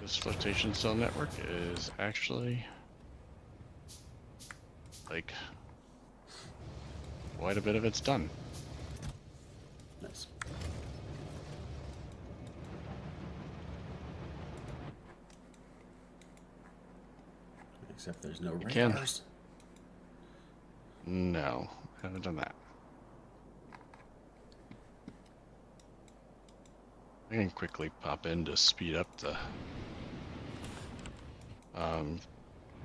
This flotation cell network is actually like quite a bit of it's done. Nice. Except there's no can. radars. No, haven't done that. I can quickly pop in to speed up the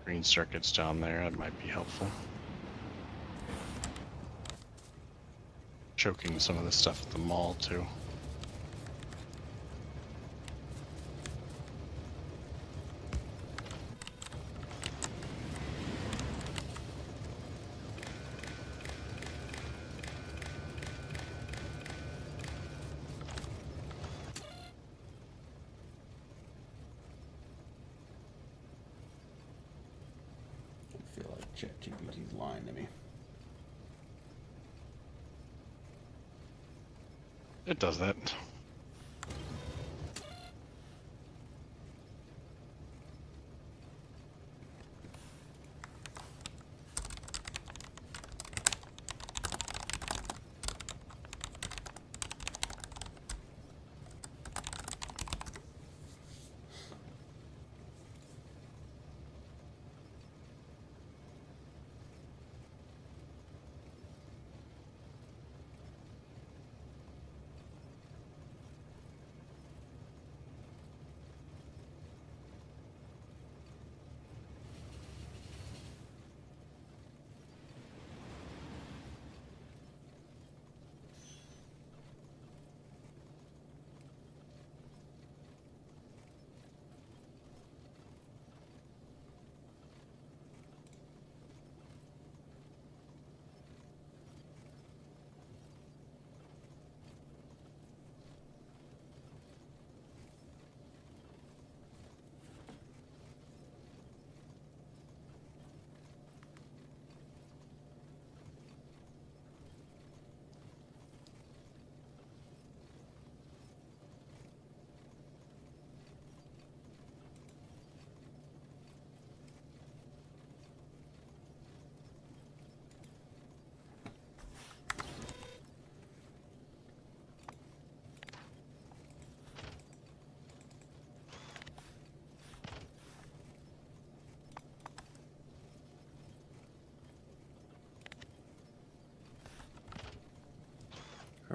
green circuits down there. That might be helpful. Choking some of the stuff at the mall too. I feel like ChatGPT's lying to me. It does that.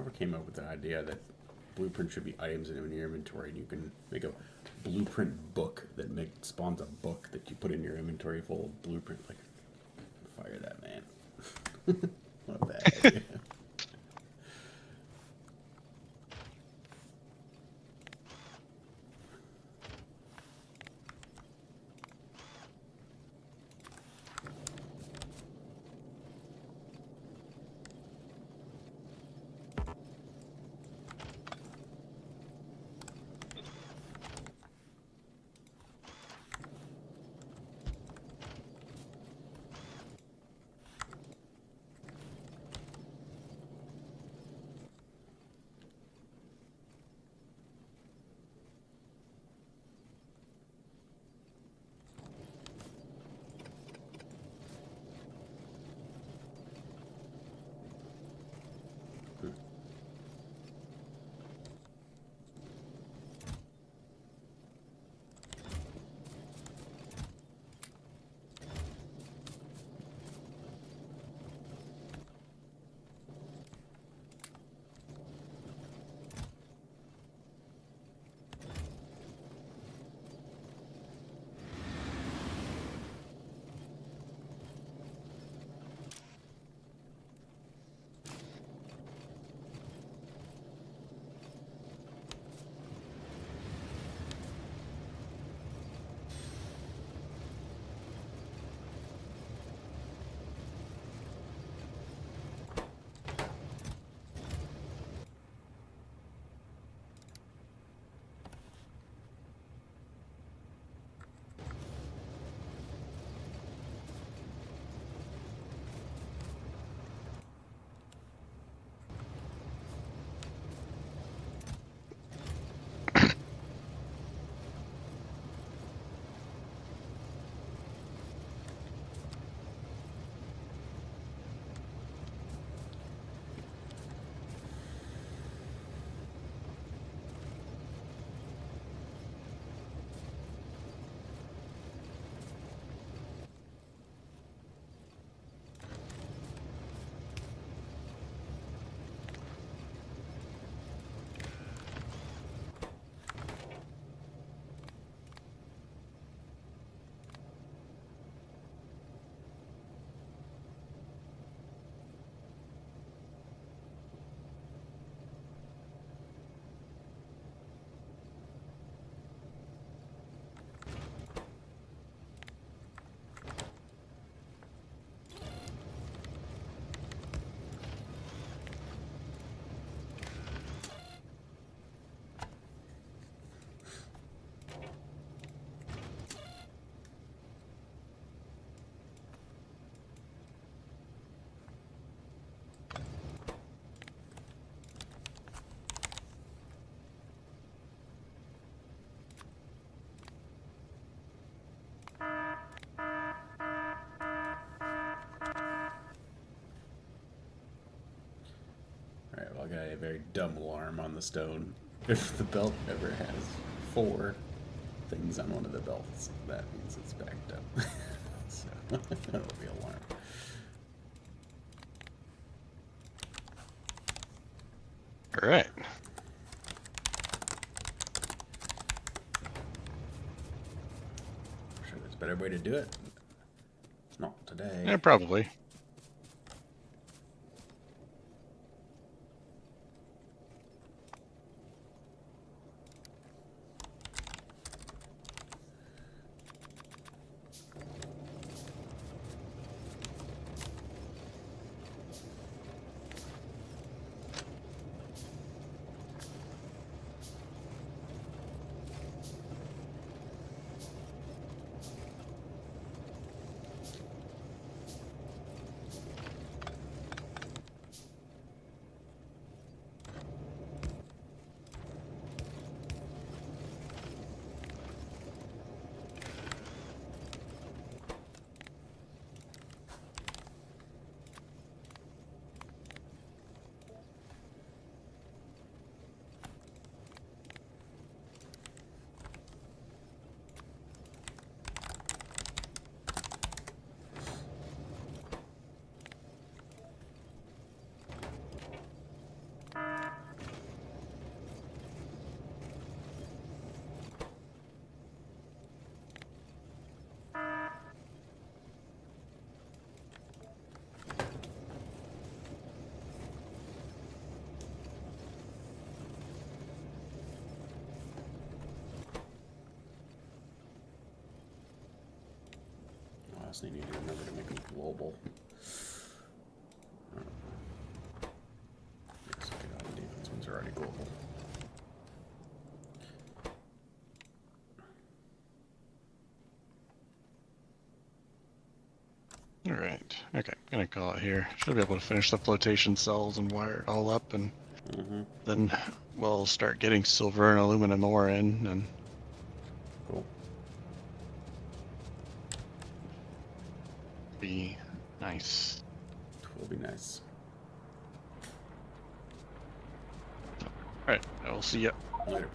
Whoever came up with the idea that blueprint should be items in your inventory, and you can make a blueprint book that spawns a book that you put in your inventory full of blueprint. Like, fire that man. What a bad idea. Alright, well, I got a very dumb alarm on the stone. If the belt ever has 4 things on one of the belts, that means it's backed up. So, that'll be alarm. All right. I'm sure there's a better way to do it. Not today. Yeah, probably. also need to remember to make them global. Yes, I got defense ones are already global. All right. Okay, gonna call it here. Should be able to finish the flotation cells and wire it all up, and then we'll start getting silver and aluminum ore in, and Cool. be nice. It will be nice. All right, I will see ya. Later.